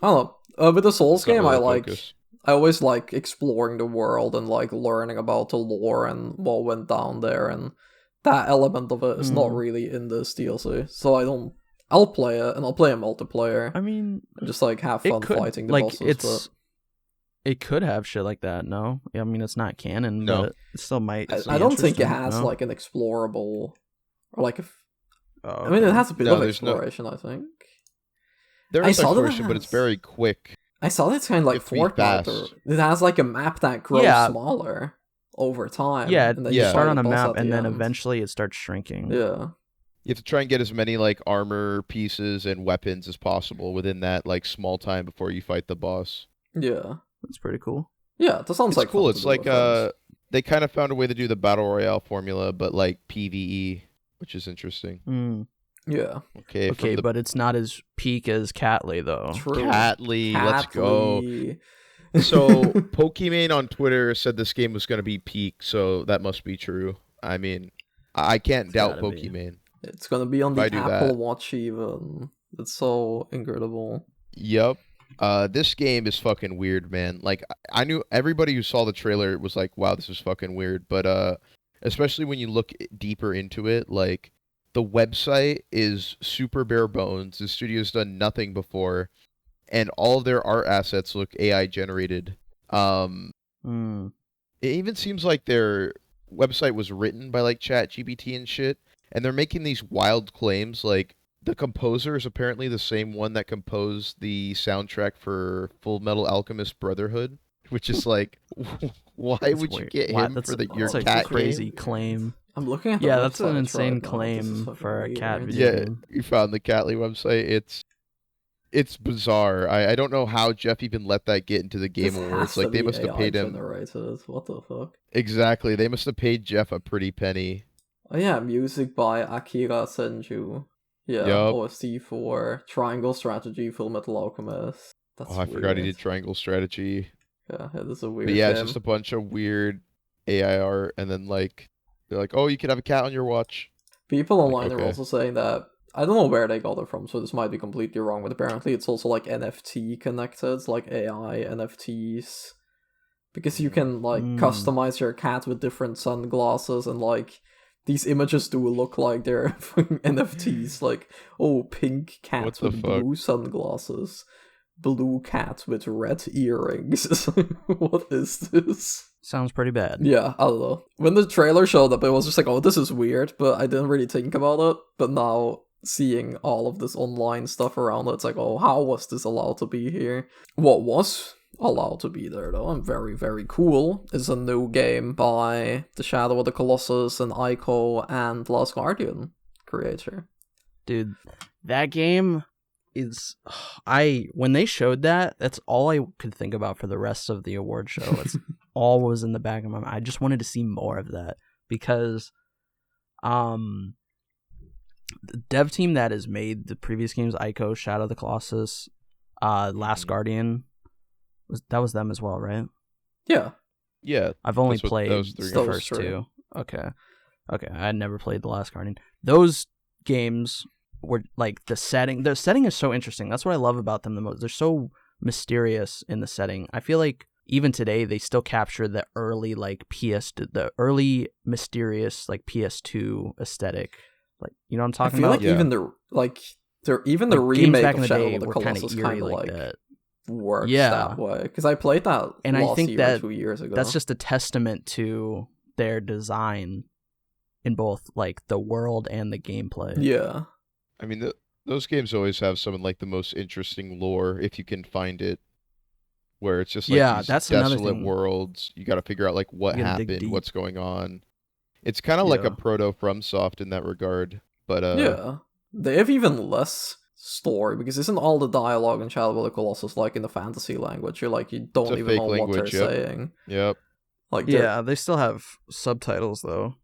I don't know. With the Souls It's not game, really I like. focused. I always like exploring the world and like learning about the lore and what went down there, and that element of it is not really in this DLC. So I'll play it and I'll play a multiplayer I mean, and just like have it fun could fighting the like bosses. it's It could have shit like that. No, I mean it's not canon, No. but it still might. I don't think it interesting, has no? like an explorable or like Oh, I mean, it okay. has a bit No, of there's no- exploration. I think There I is saw that it exploration, but it's has- very quick. I saw that it's kind of like You have to be Fortnite. Or, fast. it has like a map that grows Yeah. smaller over time. Yeah, and then you Yeah. start fight on a the boss map at the and then end. eventually it starts shrinking. Yeah. You have to try and get as many like armor pieces and weapons as possible within that like small time before you fight the boss. Yeah. That's pretty cool. Yeah, that sounds It's like cool. fun It's to do like with friends. they kind of found a way to do the battle royale formula, but like PvE, which is interesting. Mm. Yeah. Okay, Okay, from the but it's not as peak as Catley though. True. Catley, let's go. Catley. So Pokimane on Twitter said this game was going to be peak, so that must be true. I mean, I can't It's doubt gotta be. Pokimane. It's gonna be on If the I do Apple that- Watch even. It's so incredible. Yup. This game is fucking weird, man. Like I knew everybody who saw the trailer was like, "Wow, this is fucking weird." But especially when you look deeper into it, like the website is super bare bones. The studio's done nothing before, and all of their art assets look AI generated. Mm. It even seems like their website was written by like ChatGPT and shit, and they're making these wild claims like the composer is apparently the same one that composed the soundtrack for Full Metal Alchemist Brotherhood, which is like, why That's would you weird. get Why- him that's for your a cat crazy game? claim. I'm looking at the Yeah, that's an website insane right now. This is claim fucking for a cat weird. video. Yeah, you found the Catley website. It's bizarre. I don't know how Jeff even let that get into the Game This Awards. has Like to they be must have AI paid him generated. What the fuck? exactly. They must have paid Jeff a pretty penny. Oh yeah, music by Akira Senju. Yeah, Yup. OST for Triangle Strategy, Full Metal Alchemist. That's Oh, I forgot he weird. did Triangle Strategy. Yeah, it is a weird But yeah, it's game. just a bunch of weird AI art, and then like they're like, "Oh, you can have a cat on your watch." People online are okay. also saying that I don't know where they got it from, so this might be completely wrong, but apparently it's also like NFT connected, like AI NFTs. Because you can like customize your cat with different sunglasses, and like these images do look like they're NFTs, like, oh, pink cat What the with fuck? blue sunglasses, blue cat with red earrings. It's like, what is this? Sounds pretty bad. Yeah, I don't know. When the trailer showed up, it was just like, oh, this is weird, but I didn't really think about it. But now, seeing all of this online stuff around it, it's like, oh, how was this allowed to be here? What was allowed to be there, though, and very, very cool, is a new game by the Shadow of the Colossus and Ico and Last Guardian creator. Dude, that game is when they showed that, that's all I could think about for the rest of the award show. It's all was in the back of my mind. I just wanted to see more of that because the dev team that has made the previous games, Ico, Shadow of the Colossus, Last Guardian, that was them as well, right? Yeah. Yeah, I've only That's what played those three the are. first Those three. two. Okay. I had never played The Last Guardian. Those games were like the setting is so interesting. That's what I love about them the most. They're so mysterious in the setting. I feel like even today they still capture the early like the early mysterious like PS2 aesthetic. Like, you know what I'm talking I feel about? like Yeah. even the like the Like, games remake back in of the Shadow day of the were kind Colossus of kind eerie of like like that. works Yeah. that way, because I played that And I last think year, that 2 years ago. That's just a testament to their design in both like the world and the gameplay. Yeah. I mean those games always have some of like the most interesting lore if you can find it. Where it's just like Yeah, these that's another desolate thing. worlds. You got to figure out like what You gotta dig happened, deep. what's going on. It's kind of like Yeah. a proto FromSoft in that regard. But Yeah. They have even less story, because isn't all the dialogue in Shadow of the Colossus like in the fantasy language? You don't a even fake know what they're language, yep. saying. Yep. Like they're- Yeah, they still have subtitles though.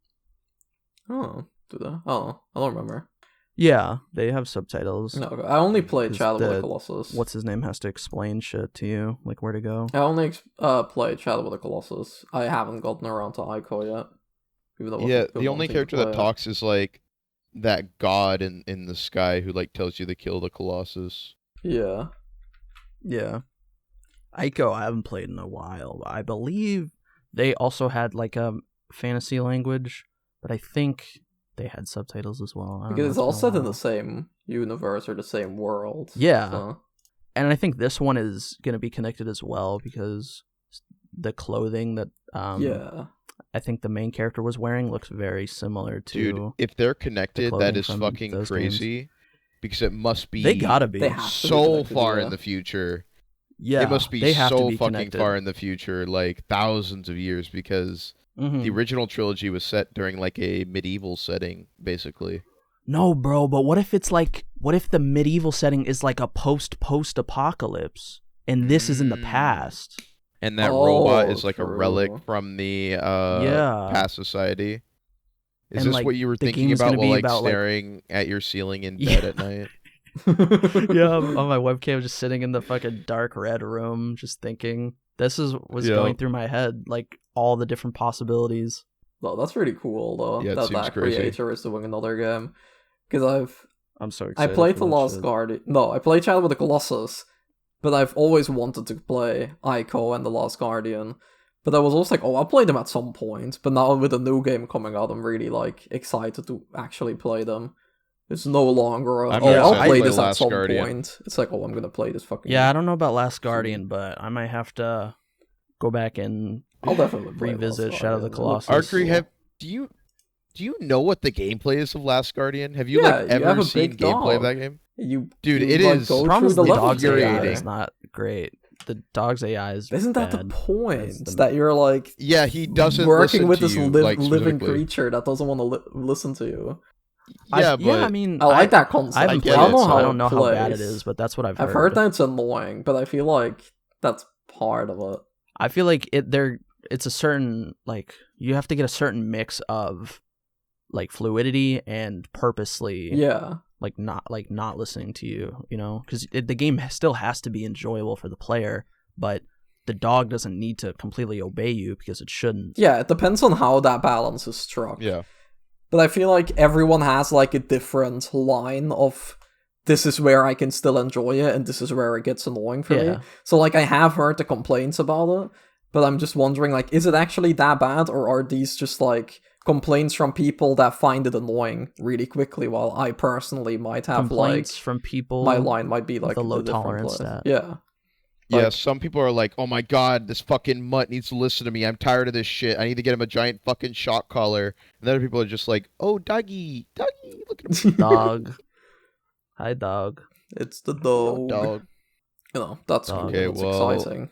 Oh, do they? Oh, I don't remember. Yeah, they have subtitles. No, I only played 'Cause Shadow of the the- Colossus. What's his name has to explain shit to you, like where to go. I only played Shadow of the Colossus. I haven't gotten around to Ico yet. Even though Yeah, I've been the only wanting to character play that it. talks is like that god in the sky who like tells you to kill the Colossus. Yeah. Yeah. Ico, I haven't played in a while. I believe they also had like a fantasy language, but I think they had subtitles as well. I don't know, Because it's been all a set in while. the same universe or the same world. Yeah. So. And I think this one is going to be connected as well because the clothing that I think the main character was wearing looks very similar to. Dude, if they're connected, the that clothing is from fucking those crazy. games. Because it must be They gotta be. They have to be so connected, far yeah. in the future. Yeah, It must be they have to so be fucking connected. far in the future, like thousands of years, because Mhm. the original trilogy was set during like a medieval setting, basically. No, bro, but what if the medieval setting is like a post-apocalypse and this is in the past? And that robot is like true. a relic from the Yeah. past society. Is And, this like, what you were the thinking game's about gonna while be like about, like- staring at your ceiling in Yeah. bed at night? Yeah, on my webcam, just sitting in the fucking dark red room, just thinking. This was Yeah. going through my head, like all the different possibilities. No, that's really cool though. Yeah, it that seems that crazy. creator is doing another game. Because I'm so I excited. played for The that Last shit. Guardian. No, I played Shadow of the Colossus, but I've always wanted to play Ico and The Last Guardian. But I was also like, oh, I'll play them at some point. But now with a new game coming out, I'm really like excited to actually play them. It's no longer I'm oh, very I'll excited play to play this at Last some Guardian. point. It's like, oh, I'm gonna play this fucking Yeah, I don't know about Last Guardian, but I might have to go back and I'll definitely play revisit Last Shadow of the Guardian. It looks Colossus. really Arkry, cool. do you know what the gameplay is of Last Guardian? Have you Yeah, like you ever have a seen big gameplay of dog. that game? Dude, You, it like, is- go The problem through is the the levels dog's AI infuriating. is not great. The dog's AI is Isn't that bad. the point? That's the- That you're like Yeah, he doesn't working listen with to this you, like, living specifically. creature that doesn't want to listen to you. Yeah, but I mean, I like that concept. I haven't get played it, it, so so I don't know how bad it plays. is, but that's what I've I've heard. heard that it's annoying, but I feel like that's part of it. I feel like it's a certain, like, you have to get a certain mix of like fluidity and purposely Yeah. not listening to you, you know, because the game still has to be enjoyable for the player, but the dog doesn't need to completely obey you because it shouldn't. Yeah, it depends on how that balance is struck. yeah. But I feel like everyone has like a different line of this is where I can still enjoy it and this is where it gets annoying for me. Yeah. So like I have heard the complaints about it, but I'm just wondering like is it actually that bad or are these just like complaints from people that find it annoying really quickly while I personally might have Complaints like from people. my line might be like the low a different tolerance place. stat. Yeah. Yeah, Like- some people are like, "Oh my god, this fucking mutt needs to listen to me. I'm tired of this shit. I need to get him a giant fucking shock collar." And other people are just like, "Oh, doggy, look at him, Dog. Hi, dog. It's the dog. dog." You know, that's Dog. cool. Okay, That's well- exciting.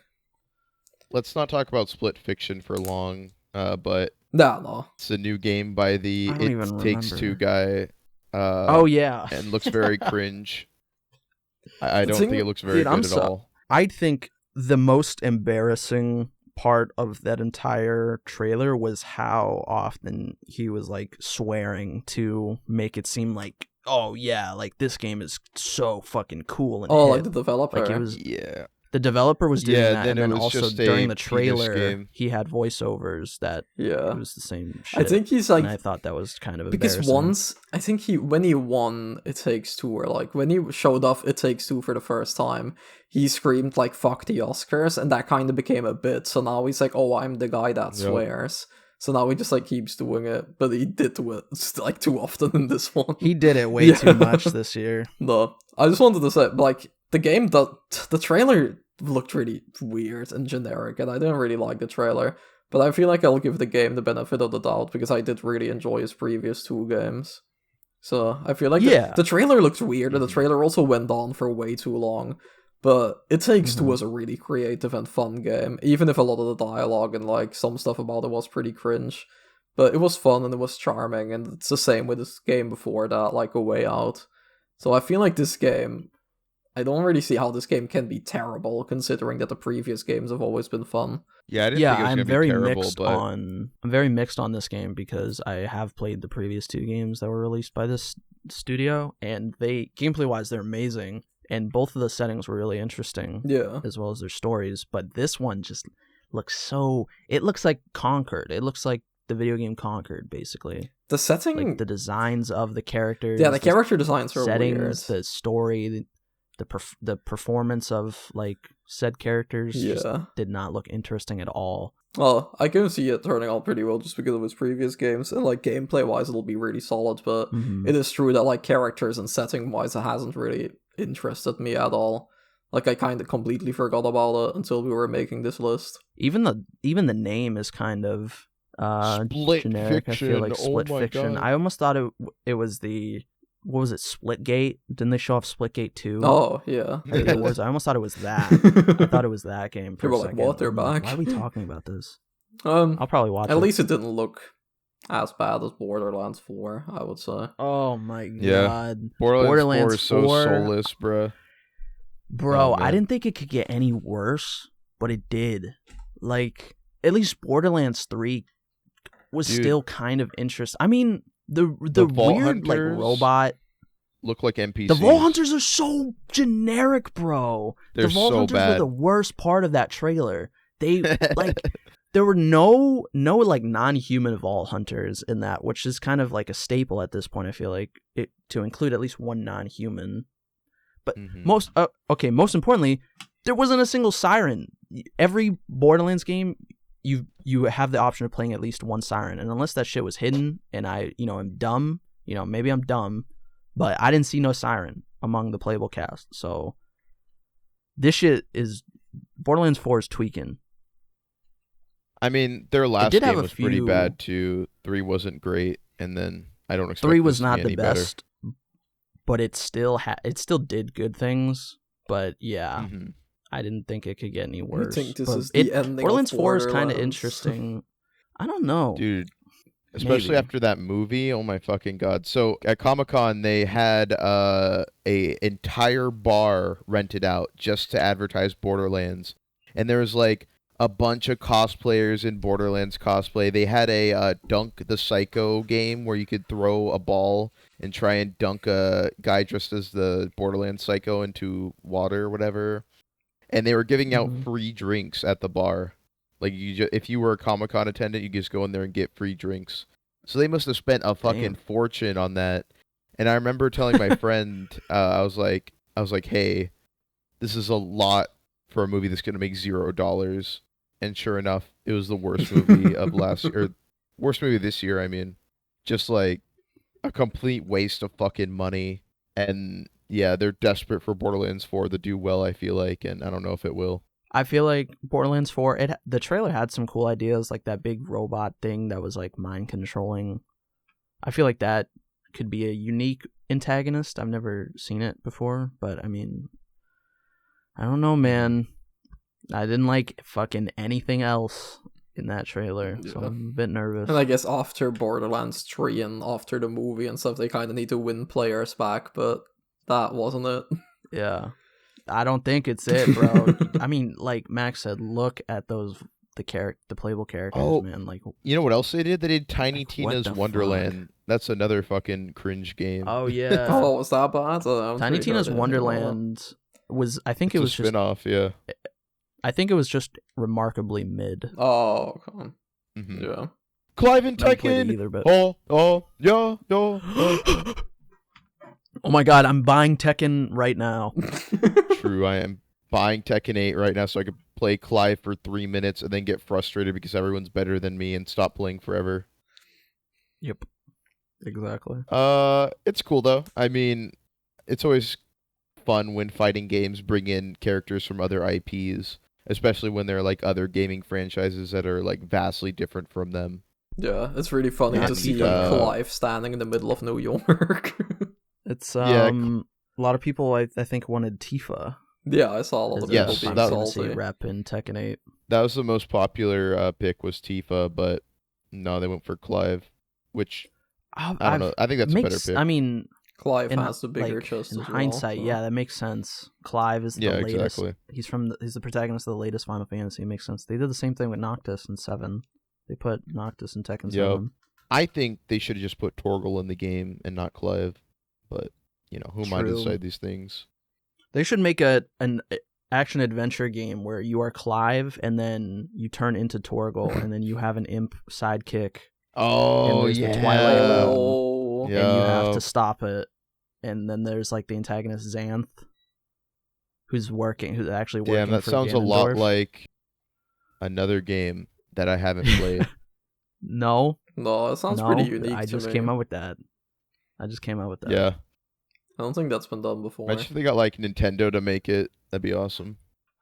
Let's not talk about Split Fiction for long. But No. it's a new game by the I don't It even Takes remember. Two guy. Oh yeah. and looks very cringe. I The don't thing- think it looks very Dude, I'm good at so- all. I think the most embarrassing part of that entire trailer was how often he was like swearing to make it seem like, oh yeah, like this game is so fucking cool and Oh, hip. like the developer. Like it was Yeah. the developer was doing Yeah, that, then and it then was also just during a the penis trailer game. he had voiceovers that Yeah. it was the same shit. I think he's like and I thought that was kind of because embarrassing. once I think when he won It Takes Two, or like when he showed off It Takes Two for the first time, he screamed like "fuck the Oscars," and that kind of became a bit. So now he's like, "Oh, I'm the guy that Yep. swears." So now he just like keeps doing it, but he did do it like too often in this one. he did it way Yeah. too much this year. No, I just wanted to say like the game, the trailer looked really weird and generic, and I didn't really like the trailer. But I feel like I'll give the game the benefit of the doubt because I did really enjoy his previous two games. So I feel like Yeah. the trailer looked weird, and the trailer also went on for way too long. But It Takes Two was a really creative and fun game, even if a lot of the dialogue and like some stuff about it was pretty cringe. But it was fun and it was charming, and it's the same with this game before that, like A Way Out. So I feel like this game, I don't really see how this game can be terrible, considering that the previous games have always been fun. Yeah, I didn't Yeah, think it was I'm gonna very be terrible, mixed but on. I'm very mixed on this game because I have played the previous two games that were released by this studio, and they gameplay wise they're amazing, and both of the settings were really interesting Yeah. as well as their stories. But this one just looks so. It looks like Conquered. It looks like the video game Conquered, basically. The setting... Like the designs of the characters. yeah, the character designs are settings, weird. the story, the performance of like said characters just Yeah. did not look interesting at all. Well, I can see it turning out pretty well just because of his previous games, and like gameplay-wise it'll be really solid, but Mhm. it is true that like characters and setting-wise it hasn't really interested me at all. Like, I kind of completely forgot about it until we were making this list. Even the name is kind of Split generic. Fiction. I feel like Oh Split my Fiction. God. I almost thought it was the, what was it, Splitgate? Didn't they show off Splitgate 2? Oh, yeah. I think it was. I almost thought it was that. I thought it was that game for People a were like, second. what? They're I'm like, back? why are we talking about this? At I'll probably watch it. least it didn't look as bad as Borderlands 4, I would say. Oh my Yeah. god. Borderlands 4 is so 4, soulless, bruh. Bro, Oh, I man. didn't think it could get any worse, but it did. Like, at least Borderlands 3 was Dude. still kind of interesting. I mean, the Vault weird like Hunters robot. Look like NPCs. The Vault Hunters are so generic, bro. They're the Vault so Hunters bad. were the worst part of that trailer. They like there were no like non-human Vault Hunters in that, which is kind of like a staple at this point. I feel like it to include at least one non-human. But Mhm. most importantly, there wasn't a single siren. Every Borderlands game, you have the option of playing at least one siren, and unless that shit was hidden, and I am dumb, maybe I'm dumb, but I didn't see no siren among the playable cast. So this shit is Borderlands 4 is tweaking. I mean, their last did game have a was pretty few- bad too. 3 wasn't great, and then I don't expect 3 this was to not be the any better. best, but it still did good things. But yeah, Mhm. I didn't think it could get any You worse. think this But is the ending Borderlands of 4 is kind of Borderlands? interesting. I don't know. Dude, especially Maybe. after that movie. Oh my fucking god. So at Comic-Con they had a entire bar rented out just to advertise Borderlands. And there was like a bunch of cosplayers in Borderlands cosplay. They had a Dunk the Psycho game where you could throw a ball and try and dunk a guy dressed as the Borderlands Psycho into water or whatever. And they were giving out Mhm. free drinks at the bar. Like if you were a Comic-Con attendant, you just go in there and get free drinks. So they must have spent a fucking Damn. fortune on that. And I remember telling my friend, I was like, hey, this is a lot for a movie that's gonna make $0. And sure enough, it was the worst movie of last year, or worst movie this year. I mean, just like a complete waste of fucking money. And yeah, they're desperate for Borderlands 4 to do well, I feel like, and I don't know if it will. I feel like Borderlands 4, the trailer had some cool ideas, like that big robot thing that was like mind controlling. I feel like that could be a unique antagonist. I've never seen it before, but I mean, I don't know, man. I didn't like fucking anything else in that trailer, so Yeah. I'm a bit nervous. And I guess after Borderlands 3 and after the movie and stuff, they kind of need to win players back, but that wasn't it. Yeah. I don't think it's it, bro. I mean, like Max said, look at the playable characters, Oh. man. Like, You know what else they did? They did Tiny Like, what Tina's the fuck? Wonderland. That's another fucking cringe game. oh yeah. Oh, was that bad? I haven't Tiny really Tina's heard anything about that. Wonderland was, I think It's it was a just, spin-off, yeah. I think it was just remarkably mid. Oh, come on. Mhm. Yeah. Clive and Never played it Tekken. either, but Yeah. oh my god, I'm buying Tekken right now. True, I am buying Tekken 8 right now so I could play Clive for 3 minutes and then get frustrated because everyone's better than me and stop playing forever. Yep, exactly. It's cool though. I mean, it's always fun when fighting games bring in characters from other IPs, especially when they're like other gaming franchises that are like vastly different from them. Yeah, it's really funny Yeah, to see Tifa. Clive standing in the middle of New York. It's Yeah, a lot of people I think wanted Tifa. Yeah, I saw a lot of Yes, people being that- Final Fantasy salty. rep in Tekken 8. That was the most popular pick was Tifa, but no, they went for Clive, which I don't know. I think that's a better pick. I mean, Clive in, has the bigger like, chest in as well, hindsight, so. yeah, that makes sense. Clive is the Yeah, latest. exactly. He's the protagonist of the latest Final Fantasy. It makes sense. They did the same thing with Noctis in 7. They put Noctis in Tekken 7. I think they should have just put Torgal in the game and not Clive, but you know, who am I to True. decide these things? They should make an action adventure game where you are Clive and then you turn into Torgal and then you have an imp sidekick Oh there's the yeah, Twilight Realm. Oh, and you have Yeah. to stop it. And then there's like the antagonist Xanth, who's actually working. Damn, that for sounds a lot Ganondorf. like another game that I haven't played. No, no, it sounds no, pretty unique I to just me. came up with that. I just came up with that. Yeah, I don't think that's been done before. imagine if they got like Nintendo to make it. That'd be awesome.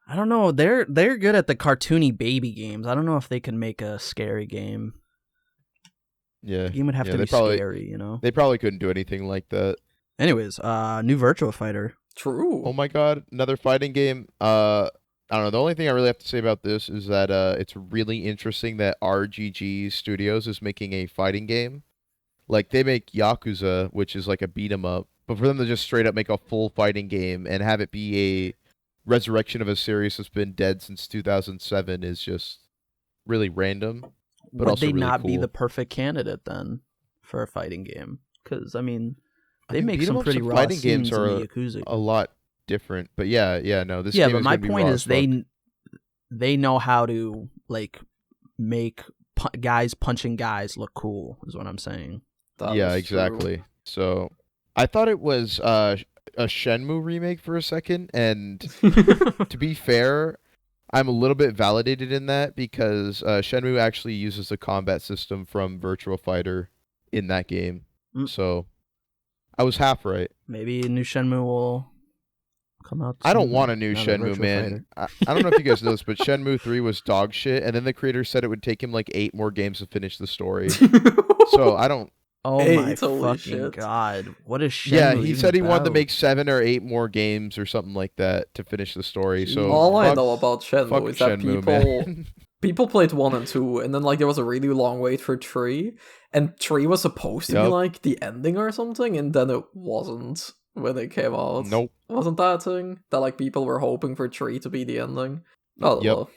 I don't know. They're good at the cartoony baby games. I don't know if they can make a scary game. Yeah. The game would have to be scary, you know? They probably couldn't do anything like that. Anyways, new Virtua Fighter. True. Oh my god, another fighting game. I don't know. The only thing I really have to say about this is that it's really interesting that RGG Studios is making a fighting game. Like, they make Yakuza, which is like a beat 'em up, but for them to just straight up make a full fighting game and have it be a resurrection of a series that's been dead since 2007 is just really random. But Would also they really not be cool. the perfect candidate then for a fighting game? Because I mean, they think make beat 'em some ups pretty and raw fighting scenes games are in the Yakuza. a lot different. But yeah, no, this Yeah, game but is my gonna be point raw is as fuck. they know how to like make guys punching guys look cool. Is what I'm saying. That Yeah, is exactly. So I thought it was a Shenmue remake for a second, and true. to be fair, I'm a little bit validated in that because Shenmue actually uses the combat system from Virtua Fighter in that game. Mm. So I was half right. Maybe a new Shenmue will come out. I don't soon, want a new not a Shenmue, Virtua man. Fighter. I don't know if you guys know this, but Shenmue 3 was dog shit, and then the creator said it would take him like 8 more games to finish the story. So I don't... Oh Hey, my holy fucking shit. god! What is Shenmue? Yeah, he even said he wanted to about? make 7 or 8 more games or something like that to finish the story. So All I fuck- know about fuck Shenmue is that Shenmue, people man. people played 1 and 2, and then like there was a really long wait for 3, and 3 was supposed to be Yup. like the ending or something, and then it wasn't when it came out. Nope. Wasn't that a thing? That like people were hoping for 3 to be the ending? I don't Yep. know.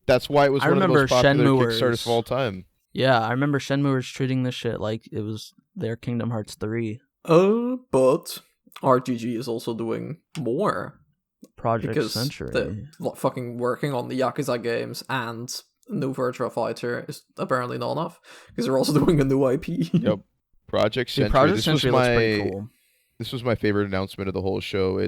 That's why it was I one of the remember most popular Shenmue's- Kickstarters of all time. Yeah, I remember Shenmue was treating this shit like it was their Kingdom Hearts 3 But RGG is also doing more Project because Century. they're fucking working on the Yakuza games, and new Virtua Fighter is apparently not enough because they're also doing a new IP. Yep. Project Dude, Century. Project This Century was looks my pretty cool. this was my favorite announcement of the whole show.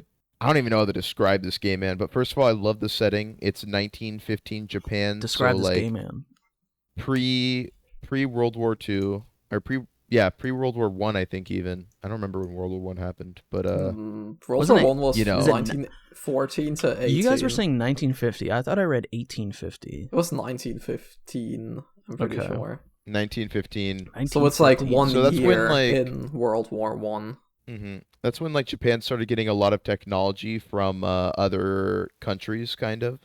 I don't even know how to describe this game, man. But first of all, I love the setting. It's 1915 Japan. Describe so this like game, man. pre World War II or pre World War One. I think even I don't remember when World War One happened, but World Wasn't War it- One was you know- Is it 1914 to 18. You guys were saying 1950. I thought I read 1850. it was 1915. I'm pretty Okay. sure. 1915. So it's like 1915. one So that's when, year like- in World War One. That's when like Japan started getting a lot of technology from other countries, kind of.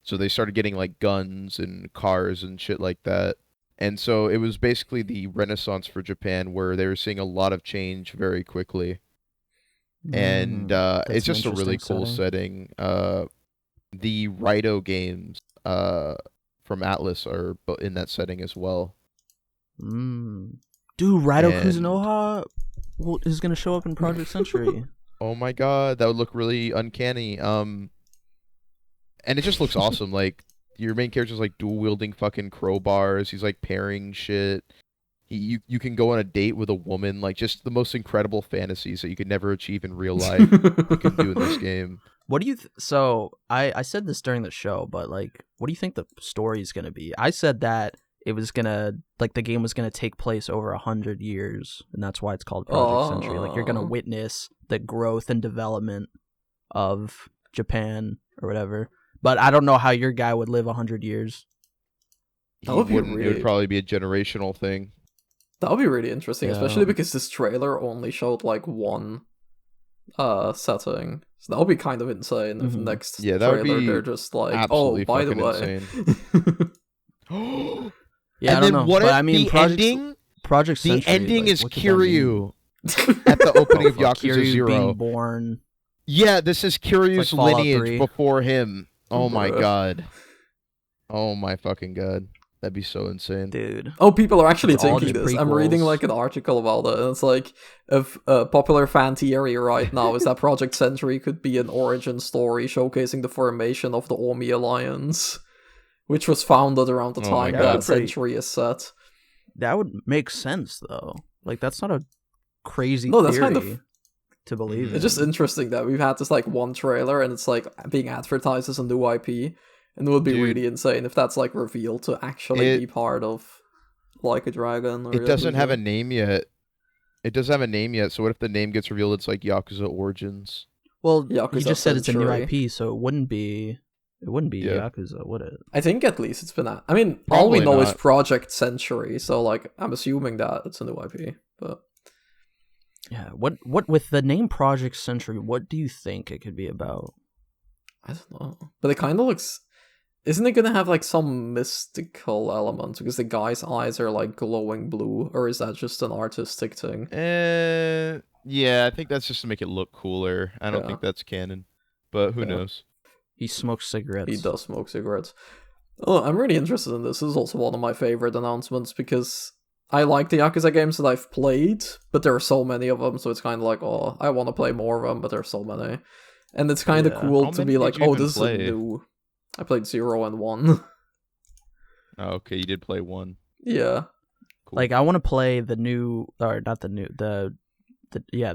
So they started getting like guns and cars and shit like that. And so it was basically the Renaissance for Japan, where they were seeing a lot of change very quickly. And That's it's an just a really interesting cool setting. The Raito games from Atlas are in that setting as well. Dude, Raito And- Kuzunoha is gonna show up in Project Century. Oh my god, that would look really uncanny. And it just looks awesome. Like your main character's like dual wielding fucking crowbars. He's like parrying shit. You can go on a date with a woman. Like just the most incredible fantasies that you could never achieve in real life. You can do in this game. What do you? So I said this during the show, but like, what do you think the story is gonna be? I said that it was gonna the game was gonna take place over 100 years, and that's why it's called Project Century. Like you're gonna Oh. witness the growth and development of Japan or whatever. But I don't know how your guy would live 100 years. He That would be wouldn't. It really- would probably be a generational thing. That would be really interesting, Yeah. especially because this trailer only showed like one setting. So that would be kind of insane if Mhm. next Yeah, that would trailer be they're just like, absolutely oh, by the fucking way. Yeah, and I don't then know. what But if I mean, the Project ending? Project The Century. ending like, is what does that mean? Kiryu at the opening of Oh, fuck, Yakuza Kiryu 0. being born. Yeah, this is Kiryu's Fallout lineage 3. before him. Oh my Bruh. god. Oh my fucking god. That'd be so insane. Dude. Oh, people are actually It's all thinking just this. I'm reading prequels. like an article about it, and it's like a popular fan theory right now is that Project Century could be an origin story showcasing the formation of the Omi Alliance, which was founded around the Oh my time God. that That's pretty- Century is set. That would make sense, though. Like, that's not a crazy No, that's theory kind of- to believe in. It's just interesting that we've had this like one trailer and it's like being advertised as a new IP, and it would be Dude. really insane if that's like revealed to actually It- be part of Like a Dragon. Or It doesn't have a Yakuza. name yet. It doesn't have a name yet, so what if the name gets revealed it's like Yakuza Origins? Well, Yakuza you just said it's a new Century. IP, so it wouldn't be Yeah. Yakuza, would it? I think at least it's been. I mean, all we Probably know is not. Project Century, so like I'm assuming that it's a new IP. But Yeah. What with the name Project Century? What do you think it could be about? I don't know. But it kind of looks. Isn't it gonna have like some mystical element because the guy's eyes are like glowing blue, or is that just an artistic thing? Yeah, I think that's just to make it look cooler. I don't Yeah. think that's canon, but who Yeah. knows? He smokes cigarettes. He does smoke cigarettes. Oh, I'm really interested in this. This is also one of my favorite announcements because I like the Yakuza games that I've played, but there are so many of them, so it's kind of like, oh, I want to play more of them, but there's so many. And it's kind of Yeah. cool How to many be did like, you oh, even this play? is a new. I played 0 and 1. Oh, okay, you did play one. Yeah. Cool. Like I want to play the new, or not the new, the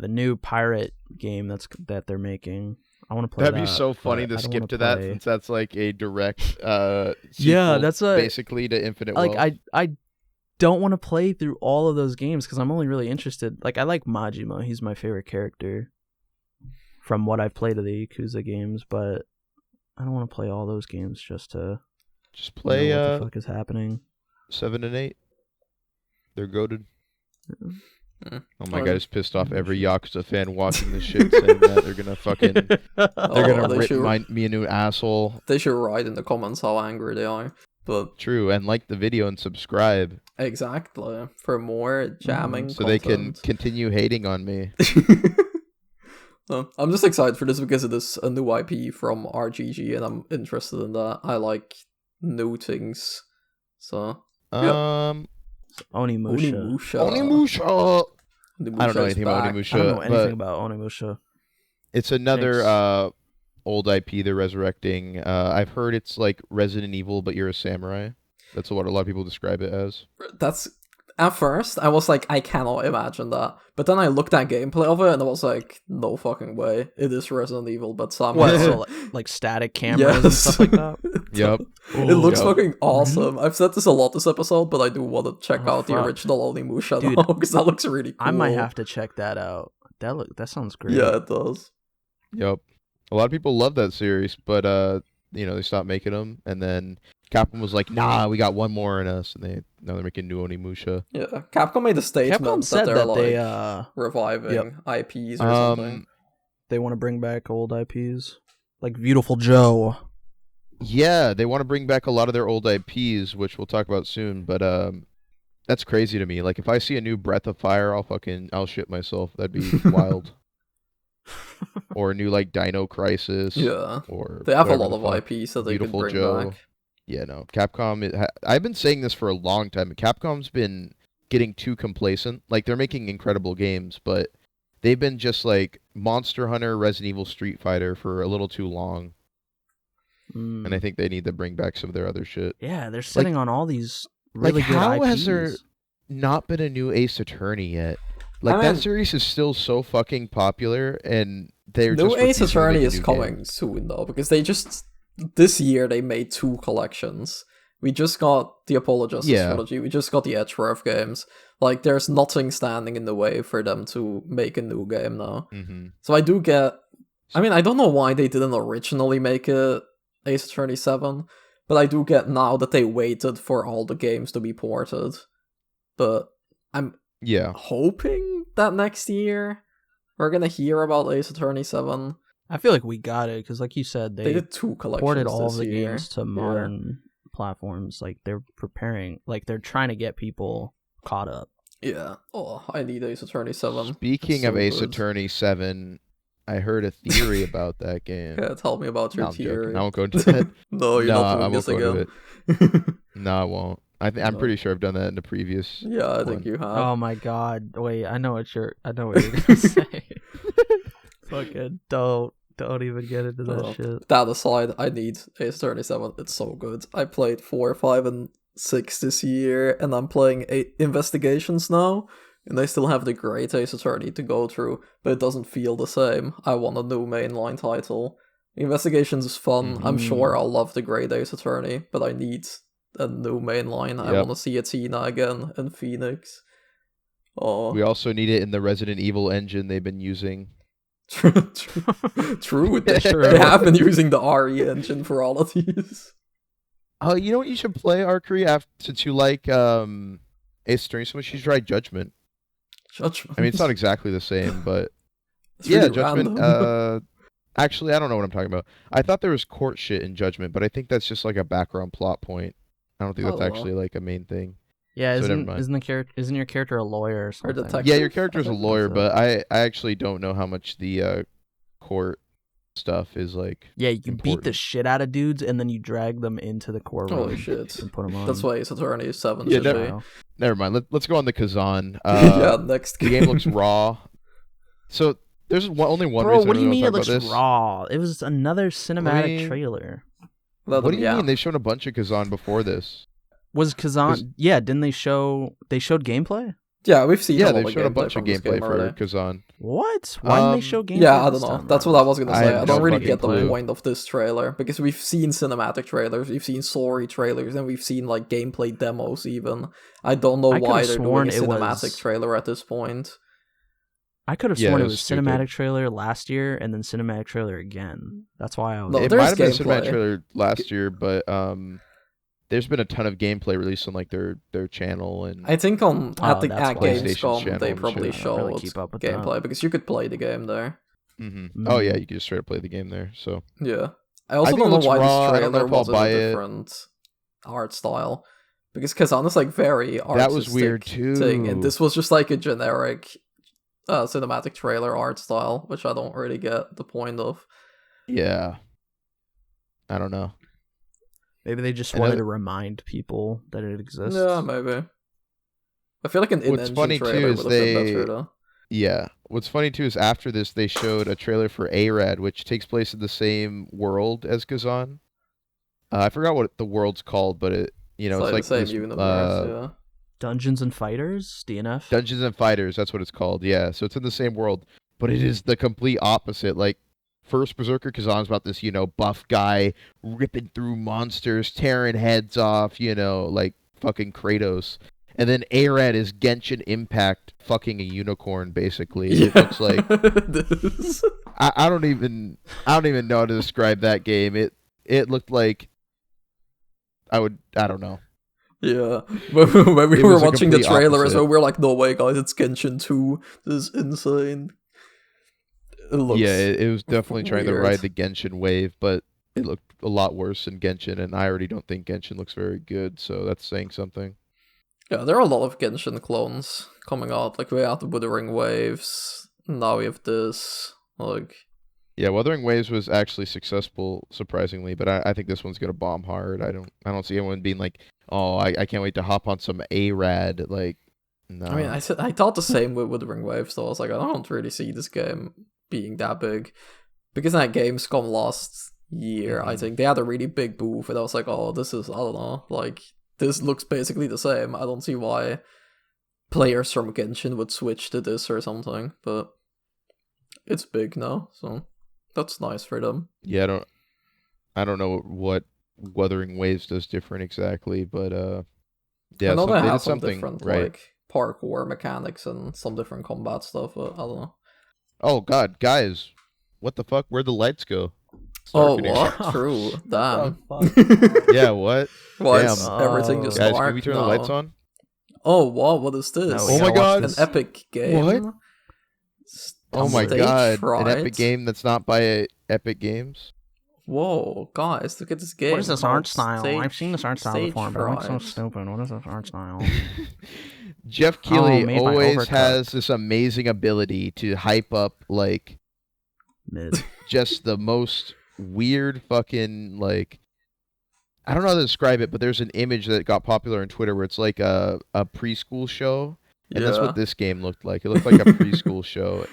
new pirate game that they're making. I want to play That'd be that, so funny but to I don't skip wanna to that, play- since that's like a direct Yeah, sequel, that's what- basically to Infinite like Wealth. I don't want to play through all of those games because I'm only really interested. Like I like Majima; he's my favorite character from what I've played of the Yakuza games, but I don't want to play all those games just to Just play know what the fuck is happening. 7 and 8. They're goated. Mm. Oh my Oh, god, it's pissed off every Yakuza fan watching this shit saying that they're gonna fucking they're gonna they rip should, me a new asshole. they should write in the comments how angry they are. But True, and like the video and subscribe exactly, for more jamming so they can content. continue hating on me. No, I'm just excited for this because it is a new IP from RGG, and I'm interested in that. I like new things. So Um, Onimusha. Onimusha. I don't know is anything about back. Onimusha. I don't know anything but about Onimusha. it's another Thanks. old IP they're resurrecting. I've heard it's like Resident Evil, but you're a samurai. That's what a lot of people describe it as. That's at first I was like, I cannot imagine that. But then I looked at gameplay of it and I was like, no fucking way. It is Resident Evil, but somehow. What? So like static cameras and stuff like that. Yep. It looks Yep. fucking awesome. I've said this a lot this episode, but I do want to check Oh, out the fuck. original Onimusha Dude, now because that looks really cool. I might have to check that out. That sounds great. Yeah, it does. Yep. A lot of people love that series, but they stopped making them, and then Capcom was like, "Nah, we got one more in us," and now they're making new Onimusha. Yeah, Capcom made a statement Capcom that said they're that like they reviving IPs or something. they want to bring back old IPs like Beautiful Joe. Yeah, they want to bring back a lot of their old IPs, which we'll talk about soon. But that's crazy to me. Like, if I see a new Breath of Fire, I'll shit myself. That'd be wild. Or a new like Dino Crisis. Yeah, Or they have a whatever lot the of fuck. IPs that they can Beautiful bring Joe. back. Yeah, no. Capcom, I've been saying this for a long time. Capcom's been getting too complacent. Like, they're making incredible games, but they've been just like Monster Hunter, Resident Evil, Street Fighter for a little too long. And I think they need to bring back some of their other shit. Yeah, they're sitting on all these really like, good how IPs. has there not been a new Ace Attorney yet? Like, I that mean- series is still so fucking popular, and they're New just Ace refusing to Attorney make a is new coming game. soon though, because this year they made 2 collections. We just got the Apollo Justice Yeah. trilogy. We just got the Edgeworth games. Like, there's nothing standing in the way for them to make a new game now. Mm-hmm. So I do get. I mean, I don't know why they didn't originally make it Ace Attorney 7, but I do get now that they waited for all the games to be ported. But I'm Yeah. hoping that next year we're gonna hear about Ace Attorney 7. I feel like we got it because, like you said, They they did 2 collections ported all this the year. games to modern platforms. Like they're preparing, like they're trying to get people caught up. Yeah. Oh, I need Ace Attorney 7. Speaking It's of so Ace good. Attorney 7, I heard a theory about that game. Yeah, tell me about your No, I'm joking. theory. I won't go into that. No, you're No, not I doing won't this go again. into No, I won't. I'm No. pretty sure I've done that in the previous. Yeah, I think one. you have. Oh my god! Wait, I know what you're gonna say. Fucking don't even get into that Oh. shit. That aside, I need Ace Attorney 7. It's so good. I played 4, 5, and 6 this year, and I'm playing 8 Investigations now, and I still have the great Ace Attorney to go through, but it doesn't feel the same. I want a new mainline title. Investigations is fun. I'm sure I'll love the great Ace Attorney, but I need a new mainline. I Yep. want to see Athena again and Phoenix. Oh, We also need it in the Resident Evil engine they've been using. True. They have been using the RE engine for all of these. Oh, you know what you should play, Arkry, since you like Ace Attorney so much, you should try Judgment. Judgment. I mean, it's not exactly the same, but It's yeah, really Judgment. random. Actually, I don't know what I'm talking about. I thought there was court shit in Judgment, but I think that's just like a background plot point. I don't think that's actually like a main thing. Yeah, So never mind. isn't your character a lawyer or Or something? detective? Yeah, your character's a lawyer, so. but I actually don't know how much the court stuff is like. Yeah, you beat the important. shit out of dudes and then you drag them into the courtroom. Holy shit. And put them on. That's why Ace Attorney 7 Yeah, should never- be. Never mind. Let's go on the Kazan. Yeah, next The game looks raw. So there's only one Bro, reason what do you I mean it really wanna looks talk about this. raw? It was another cinematic mean- trailer. What do you mean? They've shown a bunch of Kazan before this. Was Kazan? Yeah, didn't they show? They showed gameplay. Yeah, we've seen Yeah, a lot they've of shown a gameplay bunch of from this gameplay game for already. Kazan. What? Why didn't they show gameplay? Yeah, I this don't know. time That's around? what I was gonna I say. have I don't no really fucking get the clue. point of this trailer because we've seen cinematic trailers, we've seen story trailers, and we've seen like gameplay demos. Even I don't know I could've why they're sworn doing a it cinematic was- trailer at this point. I could have Yeah, sworn it it was was stupid. cinematic trailer last year and then cinematic trailer again. That's why I was. No, It there's might have been a cinematic gameplay. trailer last year, but there's been a ton of gameplay released on like their channel and I think on Oh, at that's at why. PlayStation's Gamescom channel they and probably shit. I don't really showed keep up with gameplay that. because you could play the game there. Oh yeah, you can just straight up play the game there. So Yeah, I also think don't it know looks why raw. I this don't know trailer if I'll was in buy a it. different art style because Kazan is like very artistic That was weird, thing, and too. this was just like a generic cinematic trailer art style, which I don't really get the point of. yeah, I don't know. Maybe they just And wanted it- to remind people that it exists. Yeah, maybe. I feel like an What's in-engine funny, too, trailer is would have been they- better though. Yeah. What's funny too is after this they showed a trailer for ARAD, which takes place in the same world as Kazan. I forgot what the world's called, but it it's like like the same this, universe, yeah. Dungeons and Fighters, DNF. Dungeons and Fighters. That's what it's called. Yeah, so it's in the same world, but it is the complete opposite. Like first Berserker Kazan's about this buff guy ripping through monsters, tearing heads off, like fucking Kratos. And then ARAD is Genshin Impact fucking a unicorn, basically. It looks like This- I don't even know how to describe that game. It looked like I don't know. Yeah, when we It were was a watching the complete trailer as opposite. well, we were like, "No way, guys! It's Genshin 2. This is insane." It looks Yeah, it was definitely trying to weird. ride the Genshin wave, but it looked a lot worse than Genshin, and I already don't think Genshin looks very good, so that's saying something. Yeah, there are a lot of Genshin clones coming out. Like we had the Wuthering Waves. Now we have this. Like, Yeah, Wuthering Waves was actually successful, surprisingly, but I think this one's gonna bomb hard. I don't see anyone being like, oh, I can't wait to hop on some ARAD. Like, no. I mean, I thought the same with Wuthering Waves. So I was like, I don't really see this game being that big because at Gamescom last year, I Mhm. think they had a really big booth, and I was like, oh, this is I don't know, like this looks basically the same. I don't see why players from Genshin would switch to this or something, but it's big now, so that's nice for them. Yeah, I don't know what Wuthering Waves does different exactly, but yeah, I know they they did have some something different right. like parkour mechanics and some different combat stuff, but I don't know. Oh God, guys, what the fuck? Where'd the lights go? Oh, Stark in here. what? True. Damn. Yeah, what? Why Damn. is everything just Guys, dark can we turn the now? lights on? Oh, wow, what is this? No, Oh we gotta my watch God. An this. epic game? What? Oh my Stage God, fright? an epic game that's not by Epic Games. Whoa, guys, look at this game. What is this called art style? I've seen this art style Stage before, but it looks so Fright. stupid. What is this art style? Jeff Keighley made by always Overcooked. has this amazing ability to hype up like Mid. just the most weird fucking like I don't know how to describe it, but there's an image that got popular on Twitter where it's like a preschool show, and that's what this game looked like. It looked like a preschool show.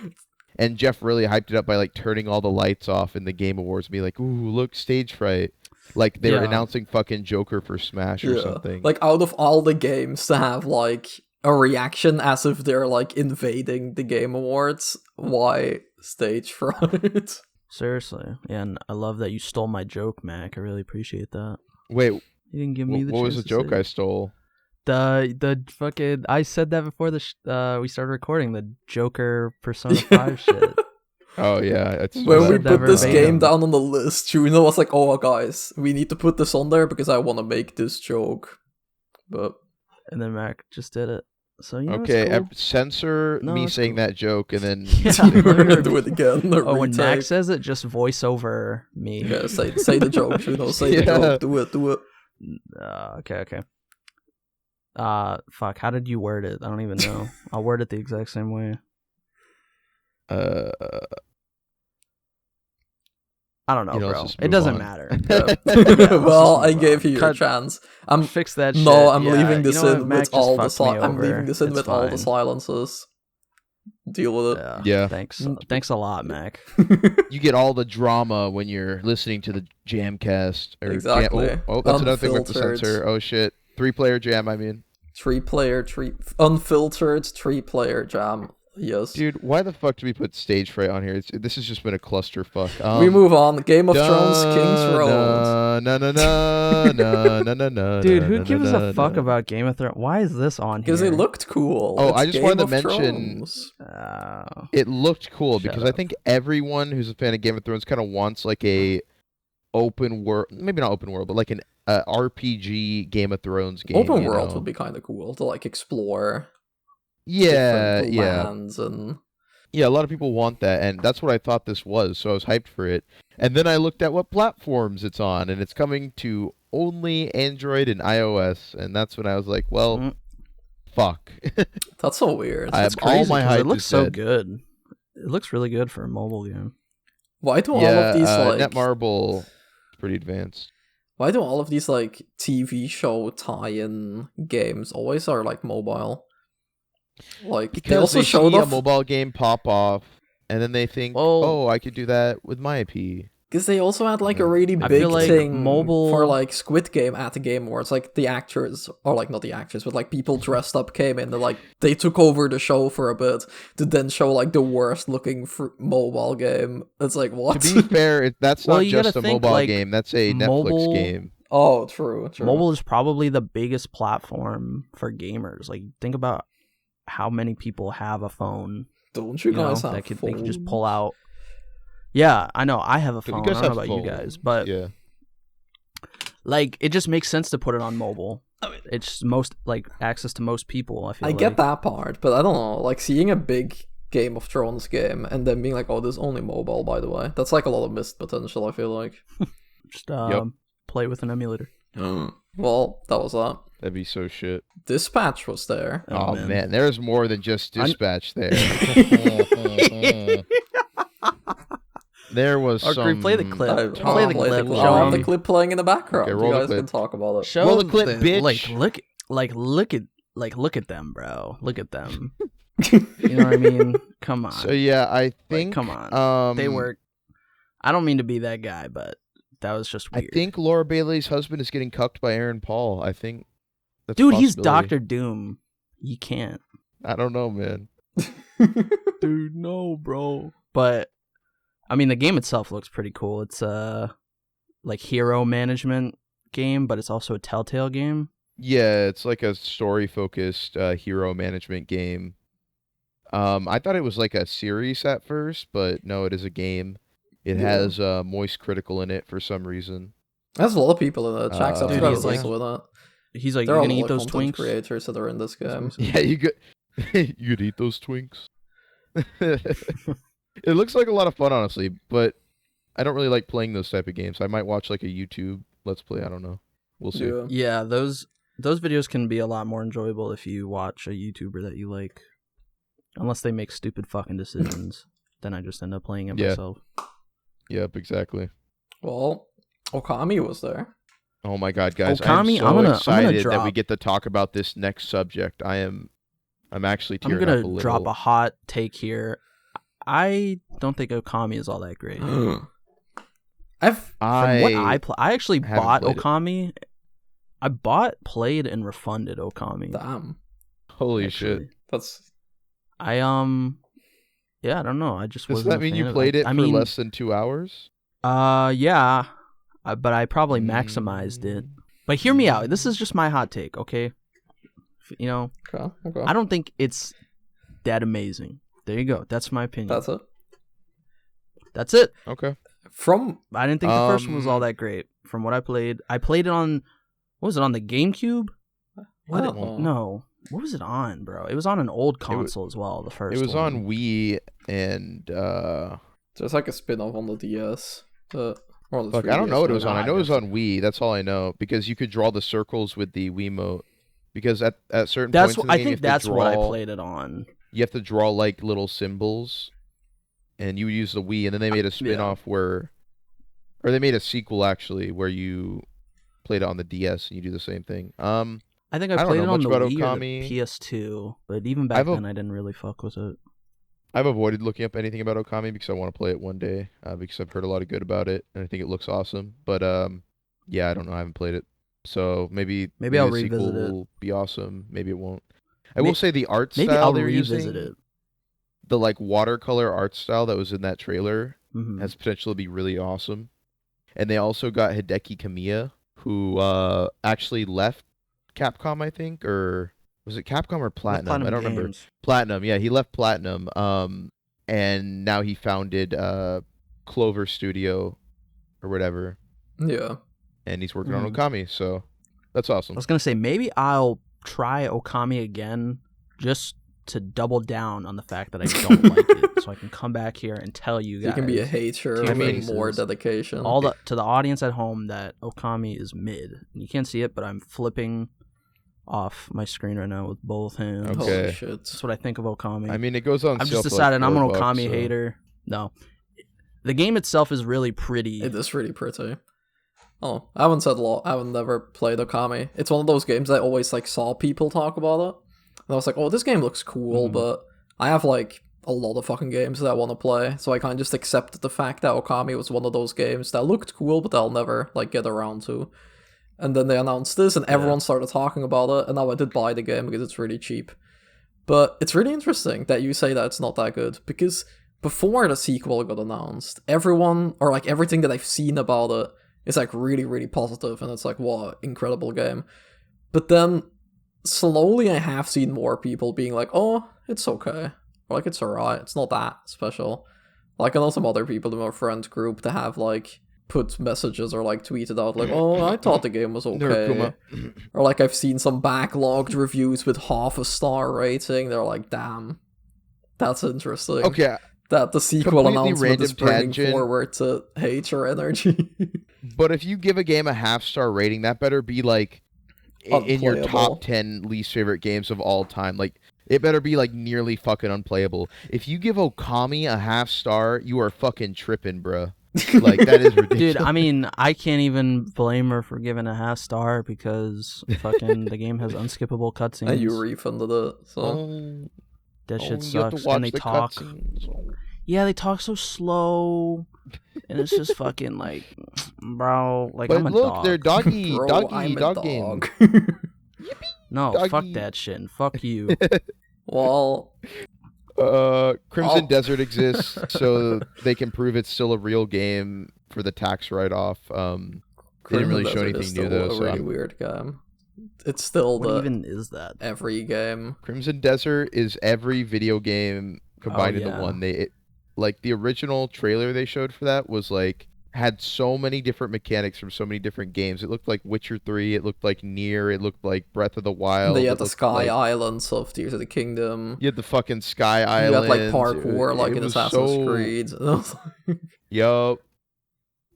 And Jeff really hyped it up by like turning all the lights off in the Game Awards and be like, "Ooh, look, stage fright!" Like they were Yeah. announcing fucking Joker for Smash or something. Like, out of all the games to have, like, a reaction as if they're, like, invading the Game Awards, why Stage Fright? Seriously. Yeah, and I love that you stole my joke, Mac. I really appreciate that. Wait, You didn't give me the what was the chance to joke say I it. stole? The fucking I said that before we started recording the Joker Persona 5 shit. Oh yeah, it's When we said that put this verbatim. game down on the list, Juno was like, "Oh guys, we need to put this on there because I want to make this joke." But And then Mac just did it. So you know, okay. it's cool. Censor No, me it's saying cool. that joke, and then we're gonna do it again. Oh, when Mac says it, just voice over me. Yeah, say the joke, Juno. Say the Yeah. joke. Do it. Okay. Fuck. How did you word it? I don't even know. I'll word it the exact same way. I don't know, You know, bro. let's just It move doesn't on. matter. Well, let's I move gave on. you your Cut. chance. Fix that shit. No, I'm Yeah, leaving this you know what? in Mac with just all the fucked me I'm leaving over. this in It's with all the fine. silences. Deal with it. Yeah. Thanks a lot, Mac. You get all the drama when you're listening to the Jamcast. Or Exactly. Oh, that's another thing with the Unfiltered. censor. Oh shit. 3-player jam, I mean. Unfiltered 3-player jam. Yes. Dude, why the fuck do we put stage fright on here? This has just been a clusterfuck. We move on. Game of Thrones, King's Road. No. Dude, who gives a fuck about Game of Thrones? Why is this on here? Because it looked cool. Oh, It's I just Game wanted to of mention- Thrones. It looked cool Shut because I up. think everyone who's a fan of Game of Thrones kind of wants like a open world, maybe not open world, but like an RPG Game of Thrones game. Open you world know? would be kind of cool to like explore Yeah, different yeah. lands and Yeah, a lot of people want that, and that's what I thought this was, so I was hyped for it. And then I looked at what platforms it's on, and it's coming to only Android and iOS, and that's when I was like, well, fuck. that's so weird. I- It's all crazy my 'cause hype it looks is so dead. good. It looks really good for a mobile game. Why do all Yeah, of these like Netmarble is pretty advanced. why do all of these like TV show tie-in games always are like mobile? Like Because they also they showed see a off mobile game pop off, and then they think, Well- oh, I could do that with my IP. because they also had like a Yeah. really I big feel like thing mobile- for like Squid Game at the Game Awards. Like the actors, or like not the actors, but like people dressed up came in. Like they took over the show for a bit to then show like the worst looking mobile game. It's like what? To be fair, that's Well, not you just gotta a think, mobile like, game. That's a mobile- Netflix game. Oh, true. Mobile is probably the biggest platform for gamers. Like, think about how many people have a phone. Don't you You know, guys have that they could just phones? pull out. Yeah, I know. I have a But you phone. I guys don't know have about you guys, phones. but Yeah. like, it just makes sense to put it on mobile. It's most like access to most people. I feel. I get like. that part, but I don't know. Like seeing a big Game of Thrones game and then being like, "Oh, this is only mobile." By the way, that's like a lot of missed potential. I feel like. Just play with an emulator. Well, that was that. That'd be so shit. Dispatch was there. Oh, man, there's more than just dispatch there. There was Arkry, some... play the clip. I- Play the clip. I'll Show have the them. clip playing in the background. Okay, You roll the guys clip. can talk about it. Show Roll the clip, bitch. Look at them, bro. Look at them. You know what I mean? Come on. So yeah, I think... come on. They Um, work. I don't mean to be that guy, but that was just I weird. think Laura Bailey's husband is getting cucked by Aaron Paul. I think that's a Dude, he's possibility. Doctor Doom. You can't. I don't know, man. Dude, no, bro. But I mean, the game itself looks pretty cool. It's like hero management game, but it's also a Telltale game. Yeah, it's like a story-focused hero management game. I thought it was like a series at first, but no, it is a game. It Yeah. has Moist Critical in it for some reason. There's a lot of people in it. Jack's Dude, upset he's like- with it. He's like, There you are a gonna lot eat of those content twinks? creators that are in this game. Yeah, you could you could eat those twinks. It looks like a lot of fun, honestly, but I don't really like playing those type of games. I might watch like a YouTube Let's Play. I don't know. We'll see. Yeah. Yeah, those videos can be a lot more enjoyable if you watch a YouTuber that you like. Unless they make stupid fucking decisions, then I just end up playing it Yeah. myself. Yep, exactly. Well, Okami was there. Oh my god, guys! Okami, I'm so I'm gonna excited that we drop- get to talk about this next subject. I'm actually I'm tearing gonna up a little. drop a hot take here. I don't think Okami is all that great. From what I actually haven't bought played it. Okami. I played, and refunded Okami. Damn. Holy actually. shit! That's Yeah, I don't know. I just Does wasn't that a mean fan you of played it I for mean, less than 2 hours? Yeah, but I probably maximized it. But hear me out. This is just my hot take, okay? You know, okay. I don't think it's that amazing. There you go. That's my opinion. That's it. That's it. Okay. I didn't think the first one was all that great. From what I played it on. What was it on the GameCube? No. What was it on, bro? It was on an old console as well. The first. It was one. on Wii and. There's like a spin-off on the DS. Fuck, I don't know what it was on. I know it was on Wii. That's all I know because you could draw the circles with the Wiimote. Because at certain points in the game, that's what I played it on. You have to draw like little symbols, and you would use the Wii. And then they made a spin-off or they made a sequel actually where you played it on the DS and you do the same thing. I think I played it on the Wii or Okami. the PS2, but even back then I didn't really fuck with it. I've avoided looking up anything about Okami because I want to play it one day because I've heard a lot of good about it and I think it looks awesome. But yeah, I don't know. I haven't played it, so maybe I'll the revisit sequel it. will be awesome. Maybe it won't. I will say the art style maybe I'll they're revisit using, it. the like watercolor art style that was in that trailer Mm-hmm. has potential to be really awesome. And they also got Hideki Kamiya, who actually left Capcom, I think, or was it Capcom or Platinum? I don't remember. Platinum, yeah, he left Platinum. And now he founded Clover Studio or whatever. Yeah. And he's working on Okami, so that's awesome. I was gonna say maybe I'll try Okami again just to double down on the fact that I don't like it, so I can come back here and tell you guys. You can be a hater with more dedication. To the audience at home that Okami is mid. You can't see it, but I'm flipping off my screen right now with both hands. Okay. Holy shit. That's what I think of Okami. I mean, it goes on. I've sale just for decided like I'm an $4, Okami so. hater. No, the game itself is really pretty. It is really pretty. Oh, I haven't said a lot. I haven't never played Okami. It's one of those games I always like saw people talk about it. And I was like, oh, this game looks cool, but I have like a lot of fucking games that I want to play. So I kind of just accepted the fact that Okami was one of those games that looked cool, but I'll never like get around to. And then they announced this and everyone started talking about it. And now I did buy the game because it's really cheap. But it's really interesting that you say that it's not that good, because before the sequel got announced, everyone, or like everything that I've seen about it is like really, really positive, and it's like, wow, incredible game. But then slowly I have seen more people being like, oh, it's okay, or like it's alright, it's not that special. Like I know some other people in my friend group that have like put messages or like tweeted out like, oh, I thought the game was okay. Or like I've seen some backlogged reviews with half a star rating. They're like, damn, that's interesting. Okay. That the sequel Completely announcement is bringing tangent. forward to hater energy. But if you give a game a 0.5-star rating, that better be like in your Unplayable. top 10 least favorite games of all time. Like it better be like nearly fucking unplayable. If you give Okami a 0.5 star, you are fucking tripping, bruh. Like that is ridiculous. Dude, I mean, I can't even blame her for giving a 0.5 star because fucking the game has unskippable cutscenes. And you refunded it, so That shit you have to sucks. watch And they the talk. cutscenes. Yeah, they talk so slow, and it's just fucking like, bro. Like But I'm a look, dog. they're doggy, bro, doggy, I'm a dog game. dog. No, doggy. fuck that shit, and fuck you. Well, Crimson Oh. Desert exists, so they can prove it's still a real game for the tax write-off. They didn't really show Desert is anything new still though. a So really weird game. It's still What the even is that? every game. Crimson Desert is every video game combined Oh, into yeah. one. Like the original trailer they showed for that was like had so many different mechanics from so many different games. It looked like Witcher 3, it looked like Nier, it looked like Breath of the Wild. They it had the looked Sky like- Islands of Tears of the Kingdom. You had the fucking Sky You Island. had like parkour, like in was Assassin's so- Creed. And I was like, Yup.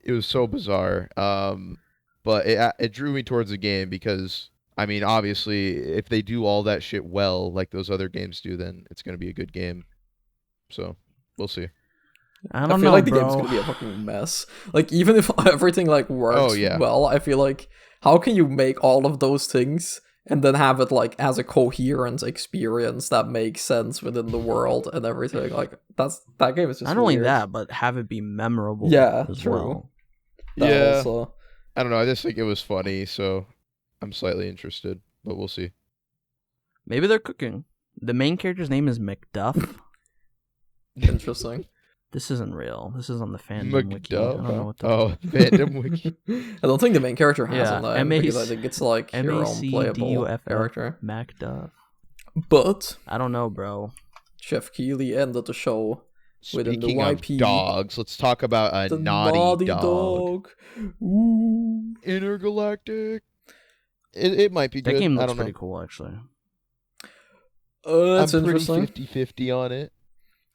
It was so bizarre. But it drew me towards the game because, I mean, obviously, if they do all that shit well, like those other games do, then it's going to be a good game. So, we'll see. I I don't feel know, like the bro. game's gonna be a fucking mess. Like even if everything like works Oh, yeah. well, I feel like how can you make all of those things and then have it like as a coherent experience that makes sense within the world and everything? Like that game is just Not only weird. that, but have it be memorable. Yeah, as true. well. That Yeah. also. I don't know. I just think it was funny, so I'm slightly interested, but we'll see. Maybe they're cooking. The main character's name is Macduff. Interesting. This isn't real. This is on the fandom wiki. I McDuff. don't know what the Oh, fandom wiki. I don't think the main character has Yeah, a name because I think it's like your own playable MACDUFF character. Macduff. But I don't know, bro. Jeff Keighley ended the show within the Speaking of YP. dogs, let's talk about a The naughty dog. Ooh. Intergalactic. It might be That good. game I looks don't know. pretty cool, actually. That's I'm pretty interesting. 50-50 on it.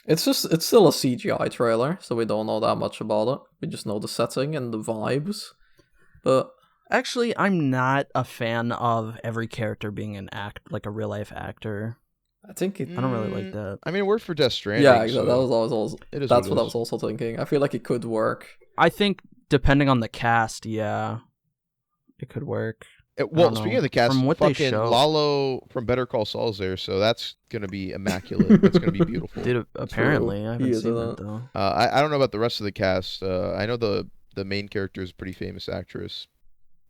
It's still a CGI trailer, so we don't know that much about it. We just know the setting and the vibes. But Actually, I'm not a fan of every character being like a real life actor. I think it. I don't really like that. I mean, it worked for Death Stranding. Yeah, exactly. So That was always it is that's what what I it was also thinking. I feel like it could work. I think depending on the cast, yeah, it could work. Well, don't speaking know. of the cast, From what they fucking show- Lalo from Better Call Saul's there, so that's gonna be immaculate. That's gonna be beautiful. Dude, apparently, I He haven't is seen in that it. though. I don't know about the rest of the cast. I know the main character is a pretty famous actress.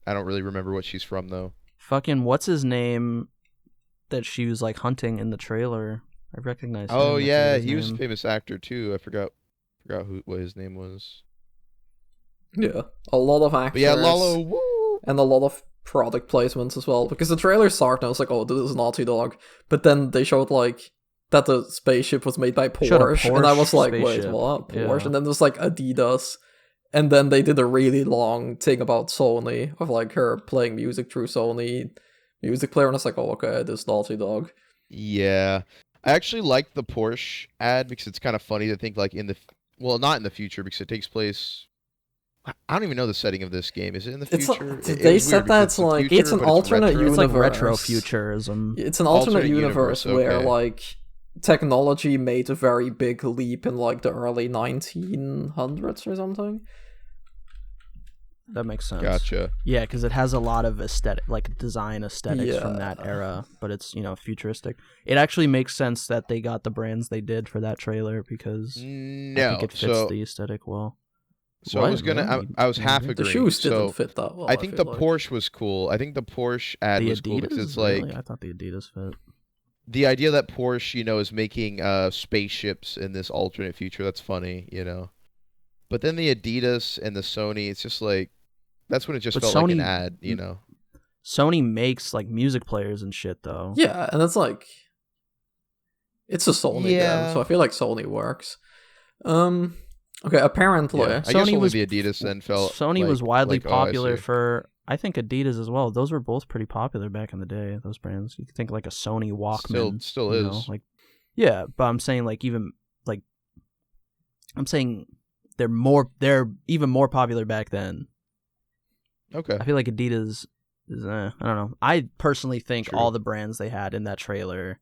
I don't really remember what she's from though. Fucking what's his name? That she was like hunting in the trailer. I recognize. Oh him. I yeah, forget his he was a name. famous actor too. I forgot what his name was. Yeah, a lot of actors. But yeah, Lalo. Woo! And a lot of product placements as well. Because the trailer started and I was like, oh, this is Naughty Dog. But then they showed like that the spaceship was made by Showed a Porsche. And I was Porsche like, wait, spaceship. what? Porsche? Yeah. And then there's like Adidas. And then they did a really long thing about Sony of like her playing music through Sony music player. And I was like, oh, okay, this is Naughty Dog. Yeah, I actually like the Porsche ad because it's kind of funny to think like not in the future because it takes place. I don't even know the setting of this game. Is it in the future? They said that it's like it's an alternate universe. It's like retro futurism. It's an alternate Alternate universe universe, where okay. like technology made a very big leap in like the early 1900s or something. That makes sense. Gotcha. Yeah, because it has a lot of design aesthetics from that Yeah. era, but it's futuristic. It actually makes sense that they got the brands they did for that trailer because I No, think it fits the aesthetic well. so I What? was gonna. Really? I was half The agreeing. The shoes didn't so fit that well. I think the feel like. Porsche was cool. I think the Porsche ad The was cool because Adidas, it's like really? I thought the Adidas fit. the idea that Porsche, is making spaceships in this alternate future. That's funny, But then the Adidas and the Sony, it's just like that's when it just But felt like an Sony- ad, Sony makes like music players and shit though. Yeah, and it's like it's a Sony Yeah. game, so I feel like Sony works. Okay, apparently. Yeah, I guess Sony only was- the Adidas then felt. Sony like- was widely like, oh, I popular see. for I think Adidas as well. Those were both pretty popular back in the day, those brands. You could think like a Sony Walkman. Still you is. know, like yeah, but I'm saying like even like I'm saying they're even more popular back then. Okay. I feel like Adidas is I don't know. I personally think True. all the brands they had in that trailer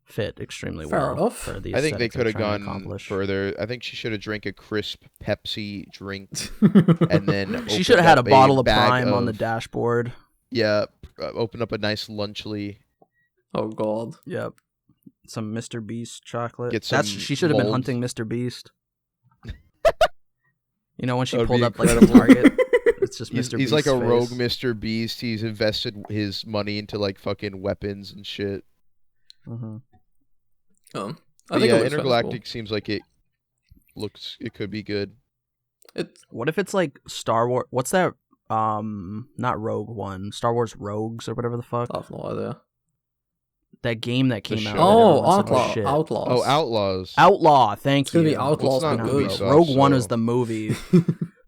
fit extremely Fair well. enough. For the I think they aesthetics could they're have trying to gone accomplish. further. I think she should have drank a crisp Pepsi drink and then She should have had a opened up bottle of bag Prime on the of- dashboard. Yeah, open up a nice lunchly. Oh god. Yep. Some Mr. Beast chocolate. Get That's some she should have been mold. hunting Mr. Beast. When she That would pulled be up like the incredible. Target, it's just He's Mr. like Beast's a rogue face. Mr. Beast. He's invested his money into like fucking weapons and shit. Mhm. I But think yeah, it looks Intergalactic seems like it could be good. It What if it's like Star Wars? What's that? Not Rogue One. Star Wars Rogues or whatever the fuck. I have no idea. That game that came out. show. that Oh, everyone said was shit. Outlaws. Oh, Outlaws. Outlaw. Thank It's gonna you. be Outlaws Well, for it's not good. Ubisoft, Rogue One so- is the movie.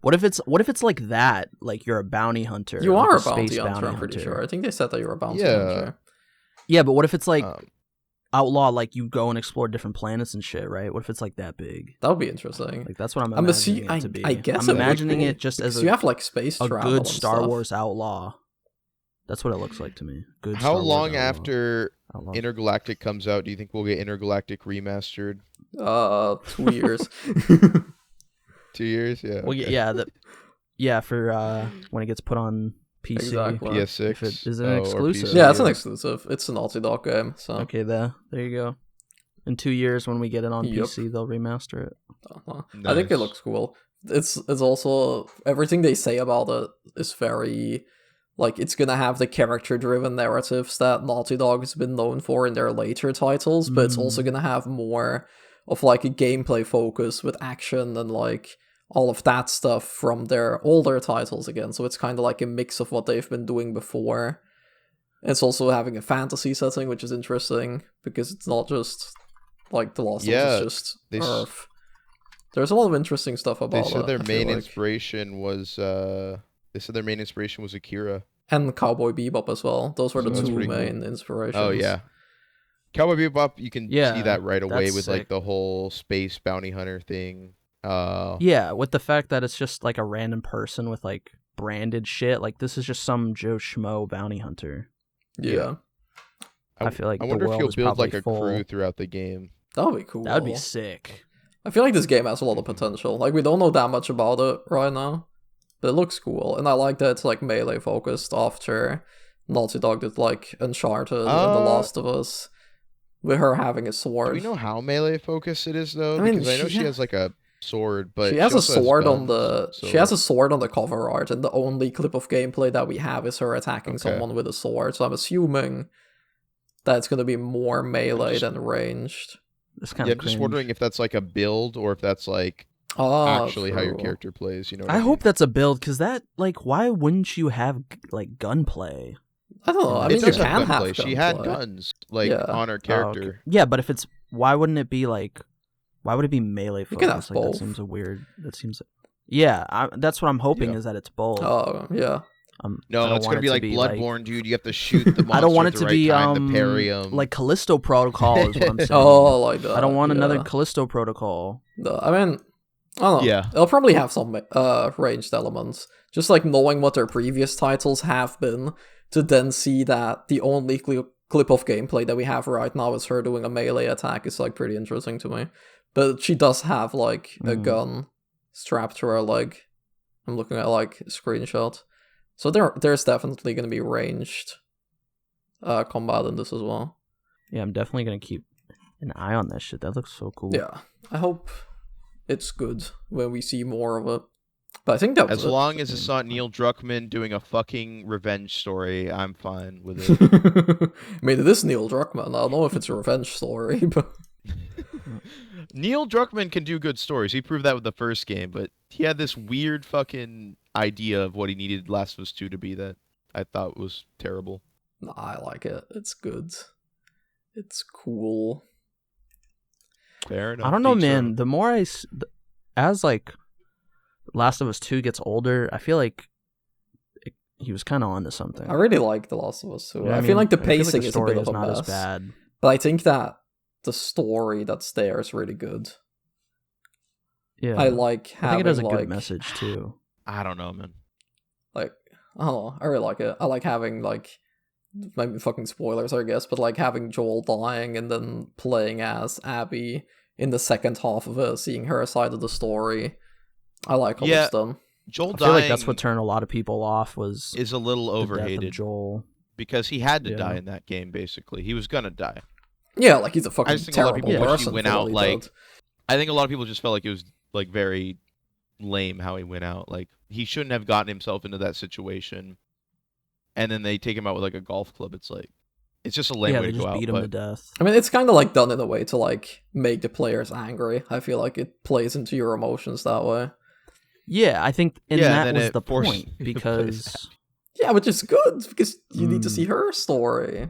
What if it's like that? Like you're a bounty hunter. You like are a space bounty hunter, I'm pretty sure. I think they said that you're a bounty Yeah. hunter. Yeah, but what if it's like Um, Outlaw? Like you go and explore different planets and shit, right? What if it's like that big? That would be interesting. Like that's what I'm I'm imagining assu- it to be. I guess I'm it would imagining be, it just as Because you have like space a travel good and Star stuff. Wars outlaw. That's what it looks like to me. Good. how Star Wars long outlaw. after Outlaw. Intergalactic comes out do you think we'll get Intergalactic remastered? 2 years. 2 years? Yeah. Well, okay. yeah, for when it gets put on PC. Exactly. PS6. If it- is it an or exclusive? PC, Yeah, it's an exclusive. It's a Naughty Dog game, so Okay, there you go. In 2 years, when we get it on Yup. PC, they'll remaster it. I think it Nice. looks cool. It's also everything they say about it is very like it's gonna have the character-driven narratives that Naughty Dog has been known for in their later titles, but it's also gonna have more of like a gameplay focus with action and like all of that stuff from their older titles again. So it's kind of like a mix of what they've been doing before. It's also having a fantasy setting, which is interesting because it's not just like The Last of Yeah, Us is just Earth. There's a lot of interesting stuff about it. They said their main like. inspiration was Akira. And Cowboy Bebop as well. Those were the that's two pretty main inspirations. Oh yeah. Cowboy Bebop, you can see that right away that's with sick. like the whole space bounty hunter thing. Yeah, with the fact that it's just like a random person with like branded shit. Like this is just some Joe Schmo bounty hunter. Yeah. I feel like I wonder the if world you'll is build like probably a full. crew throughout the game. That would be cool. That would be sick. I feel like this game has a lot of potential. Like, we don't know that much about it right now, but it looks cool. And I like that it's like melee focused after Naughty Dog did like Uncharted and The Last of Us, with her having a sword. Do we know how melee focused it is though? I mean, because I know she has like a sword, but she has a also has sword on guns, the so- she has a sword on the cover art, and the only clip of gameplay that we have is her attacking someone with a sword. So I'm assuming that it's gonna be more melee than ranged. It's kind Yeah, of I'm just wondering if that's like a build or if that's like actually how your true. character plays. You know? What I mean? hope that's a build, because that, like, why wouldn't you have like gunplay? I don't know. I It mean, you does can have have gunplay. She had gunplay. guns like Yeah. on her Oh, okay. character. Yeah, but if it's, why wouldn't it be like, why would it be melee You can have focused? Like, both. that seems a weird. That seems. Yeah, that's what I'm hoping Yeah. is that it's both. Oh yeah. I No, don't it's want gonna it be to like be, Bloodborne, dude. You have to shoot the monster I don't want at it the to right be time to parry 'em. like Callisto Protocol is what I'm saying. Oh, like that. I don't want another yeah. Callisto Protocol. No, I mean, I don't know. Yeah. They'll probably have some ranged elements. Just like knowing what their previous titles have been, to then see that the only clip of gameplay that we have right now is her doing a melee attack is like pretty interesting to me. But she does have like a gun strapped to her leg. I'm looking at like a screenshot. So there's definitely going to be ranged combat in this as well. Yeah, I'm definitely gonna keep an eye on that shit. That looks so cool. Yeah, I hope it's good when we see more of it. But I think that was As it. long as it's not Neil Druckmann doing a fucking revenge story, I'm fine with it. I mean, it is Neil Druckmann. I don't know if it's a revenge story, but Neil Druckmann can do good stories. He proved that with the first game, but he had this weird fucking idea of what he needed Last of Us 2 to be that I thought was terrible. nah, I like it. It's good. It's cool. Fair enough. I don't know, Each their man. own. The more as like Last of Us 2 gets older, I feel like he was kind of onto something. I really like The Last of Us too. You know what I I feel mean? like the I feel pacing the is a story bit of a not mess, as bad. but I think that the story that's there is really good. Yeah, I like I having think it has a like, good message too. I don't know, man. like, I don't know, I really like it. I like having like, maybe fucking spoilers I guess, but like having Joel dying and then playing as Abby in the second half of it, seeing her side of the story. I like all Yeah. this done. Joel I feel dying like that's what turned a lot of people off was is a little the death of overhated Joel. because he had to Yeah. die in that game. Basically, he was gonna die. Yeah, like he's a fucking just think a lot of terrible people wish he person. went for what out, he like, did. I think a lot of people just felt like it was like very lame how he went out. Like he shouldn't have gotten himself into that situation. And then they take him out with like a golf club. It's like it's just a lame Yeah, way they to just go out. beat him to But death. I mean, it's kind of like done in a way to like make the players angry. I feel like it plays into your emotions that way. Yeah, I think, and Yeah, that then was it the forced point you to play because Yeah, which is good because you need to see her story.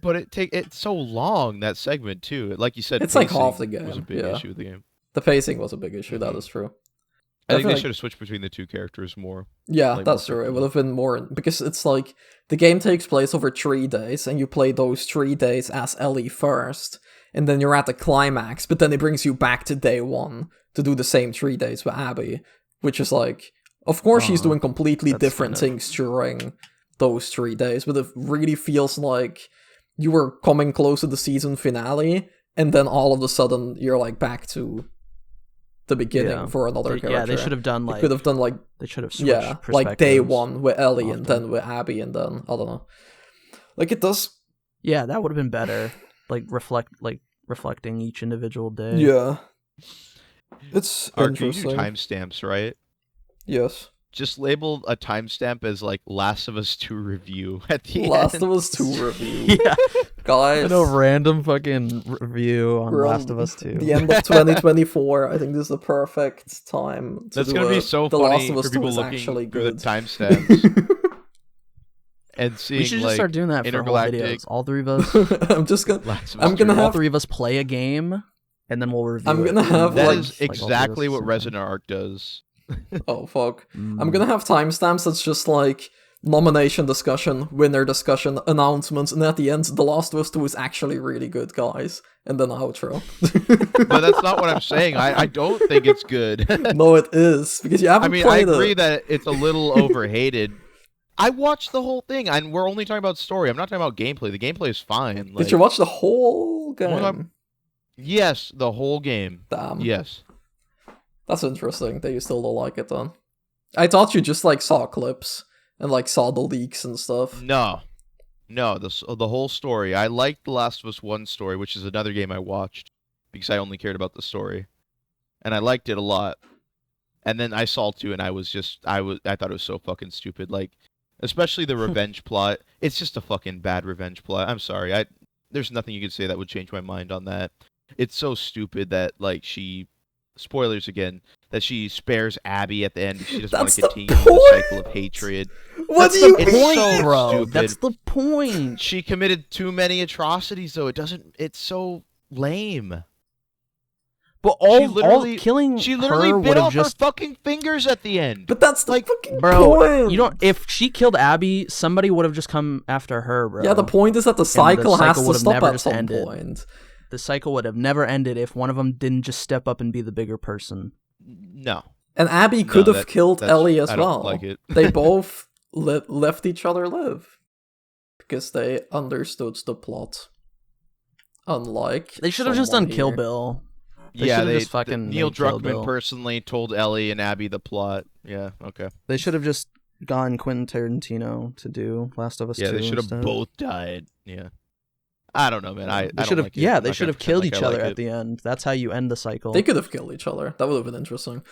it's so long, that segment too. Like you said, It's like pacing half the was a game, big yeah. issue with the game. The pacing was a big issue. That is true. I think feel they like- should have switched between the two characters more. Yeah, like, that's more true. It quickly. would have been more because it's like the game takes place over 3 days, and you play those 3 days as Ellie first, and then you're at the climax. But then it brings you back to day 1 to do the same 3 days with Abby, which is like, of course, she's doing completely that's different kind of- things during those 3 days, but it really feels like you were coming close to the season finale, and then all of a sudden you're like back to the beginning Yeah. for another character. Yeah, they should have done They like could have done like they should have switched yeah, like day perspectives 1 with Ellie and often. then with Abby and then I don't know. Like it does. Yeah, that would have been better. Reflecting each individual day. Yeah. It's Ark, you do interesting. timestamps, right? Yes. Just label a timestamp as like Last of Us 2 review at the Last end. of Us 2 review. Yeah. Guys. Random fucking review on we're Last on of Us 2. The end of 2024. I think this is the perfect time to That's do gonna be a- so the funny Last of Us for 2 people is looking actually through the good. timestamps. and seeing We should just like start doing that for whole intergalactic. videos. All three of us. I'm gonna All have three of us play a game, and then we'll review. I'm it. gonna have, That like- is all three of us exactly at the what same time. Resonant Arc does. Oh fuck. Mm. I'm gonna have timestamps that's just like nomination discussion, winner discussion, announcements, and at the end, The Last of Us 2 is actually really good, guys. And then outro. But that's not what I'm saying. I don't think it's good. No, it is, because you haven't I mean, I played agree it. that it's a little overhated. I watched the whole thing, and we're only talking about story. I'm not talking about gameplay. The gameplay is fine. Did you watch the whole game? Yes, the whole game. Damn. Yes. That's interesting that you still don't like it then. I thought you just like saw clips and like saw the leaks and stuff. No, the whole story. I liked The Last of Us 1 story, which is another game I watched because I only cared about the story, and I liked it a lot. And then I saw 2, and I thought it was so fucking stupid. Like, especially the revenge plot. It's just a fucking bad revenge plot. I'm sorry. There's nothing you could say that would change my mind on that. It's so stupid that like spoilers again, that she spares Abby at the end. She doesn't want That's to the continue the cycle of hatred. What That's do you the It's mean? point, so bro. stupid. That's the point. She committed too many atrocities, though. It's so lame. But literally- all killing She literally her bit would have off just. her fucking fingers at the end. But that's the Like, fucking Bro, point. you don't. If she killed Abby, somebody would have just come after her, bro. Yeah, the point is that the cycle has cycle to would have stop never at just some ended. point. The cycle would have never ended if one of them didn't just step up and be the bigger person. No. And Abby could have killed that's- Ellie as I don't well. like it. They both left each other live because they understood the plot. Unlike They should have just done someone Kill here. Bill. They Yeah, should've just fucking Neil made Kill Druckmann Bill. personally told Ellie and Abby the plot. Yeah, okay. They should have just gone Quentin Tarantino to do Last of Us 2 Yeah, they should have instead. both died. Yeah. I don't know, man. I They don't should have. like it. Yeah, I'm they not should gonna have killed pretend each like I other like at the end. That's how you end the cycle. They could have killed each other. That would have been interesting.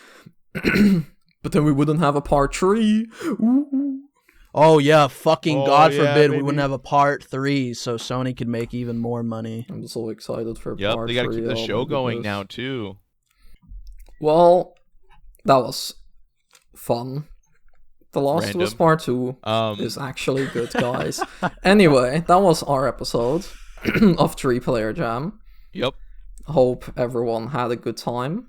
But then we wouldn't have a part 3. Ooh. Oh yeah, fucking Oh, God yeah, forbid we baby. wouldn't have a part 3, so Sony could make even more money. I'm so excited for Yep, part 3. they gotta keep the oh show my going goodness. now, too. Well, that was fun. The Last of Us Random. Part 2 Um, is actually good, guys. Anyway, that was our episode of 3-Player Jam. Yep. Hope everyone had a good time.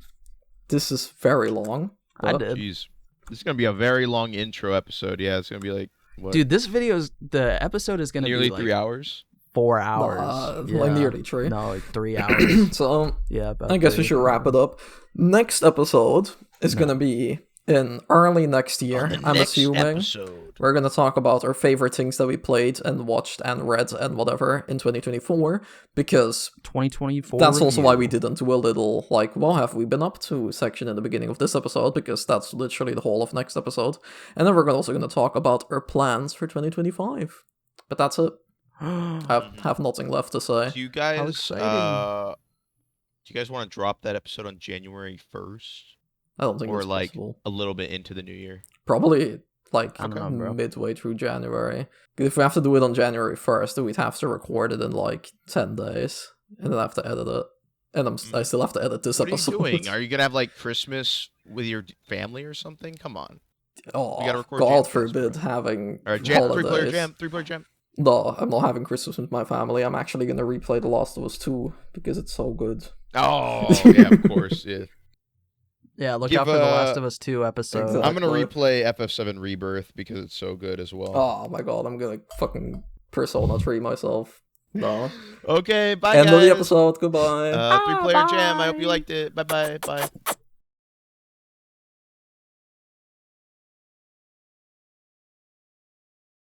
This is very long. I but- did. Jeez. This is gonna be a very long intro episode. Yeah, it's gonna be like, what? Dude, the episode is gonna nearly be like 3 hours? 4 hours. like nearly 3. No, like 3 hours. So, Yeah, about I guess we 3. should wrap it up. Next episode is gonna be in early next year, I'm assuming. Episode. We're gonna talk about our favorite things that we played and watched and read and whatever in 2024, because 2024. that's also why we review. didn't do a little, like, what have we been up to section in the beginning of this episode, because that's literally the whole of next episode. And then we're also gonna talk about our plans for 2025. But that's it. I have nothing left to say. Do you guys, exciting. do you guys want to drop that episode on January 1st? I don't think Or it's like possible. a little bit into the new year? Probably like I don't know, bro. midway through January. If we have to do it on January 1st, then we'd have to record it in like 10 days, and then I have to edit it. And I still have to edit this What are you episode. doing? Are you gonna have like Christmas with your family or something? Come on. Oh, We gotta record God Jam first, forbid bro. having All right, jam, holidays. 3-player jam. No, I'm not having Christmas with my family. I'm actually gonna replay The Last of Us 2 because it's so good. Oh, yeah, of course, yeah. Yeah, look Give, out for the Last of Us 2 episode. Exactly. I'm gonna replay FF7 Rebirth because it's so good as well. Oh my God, I'm gonna fucking Persona 3 myself. No. Okay, bye End guys. of the episode. Goodbye. 3-player jam. I hope you liked it. Bye.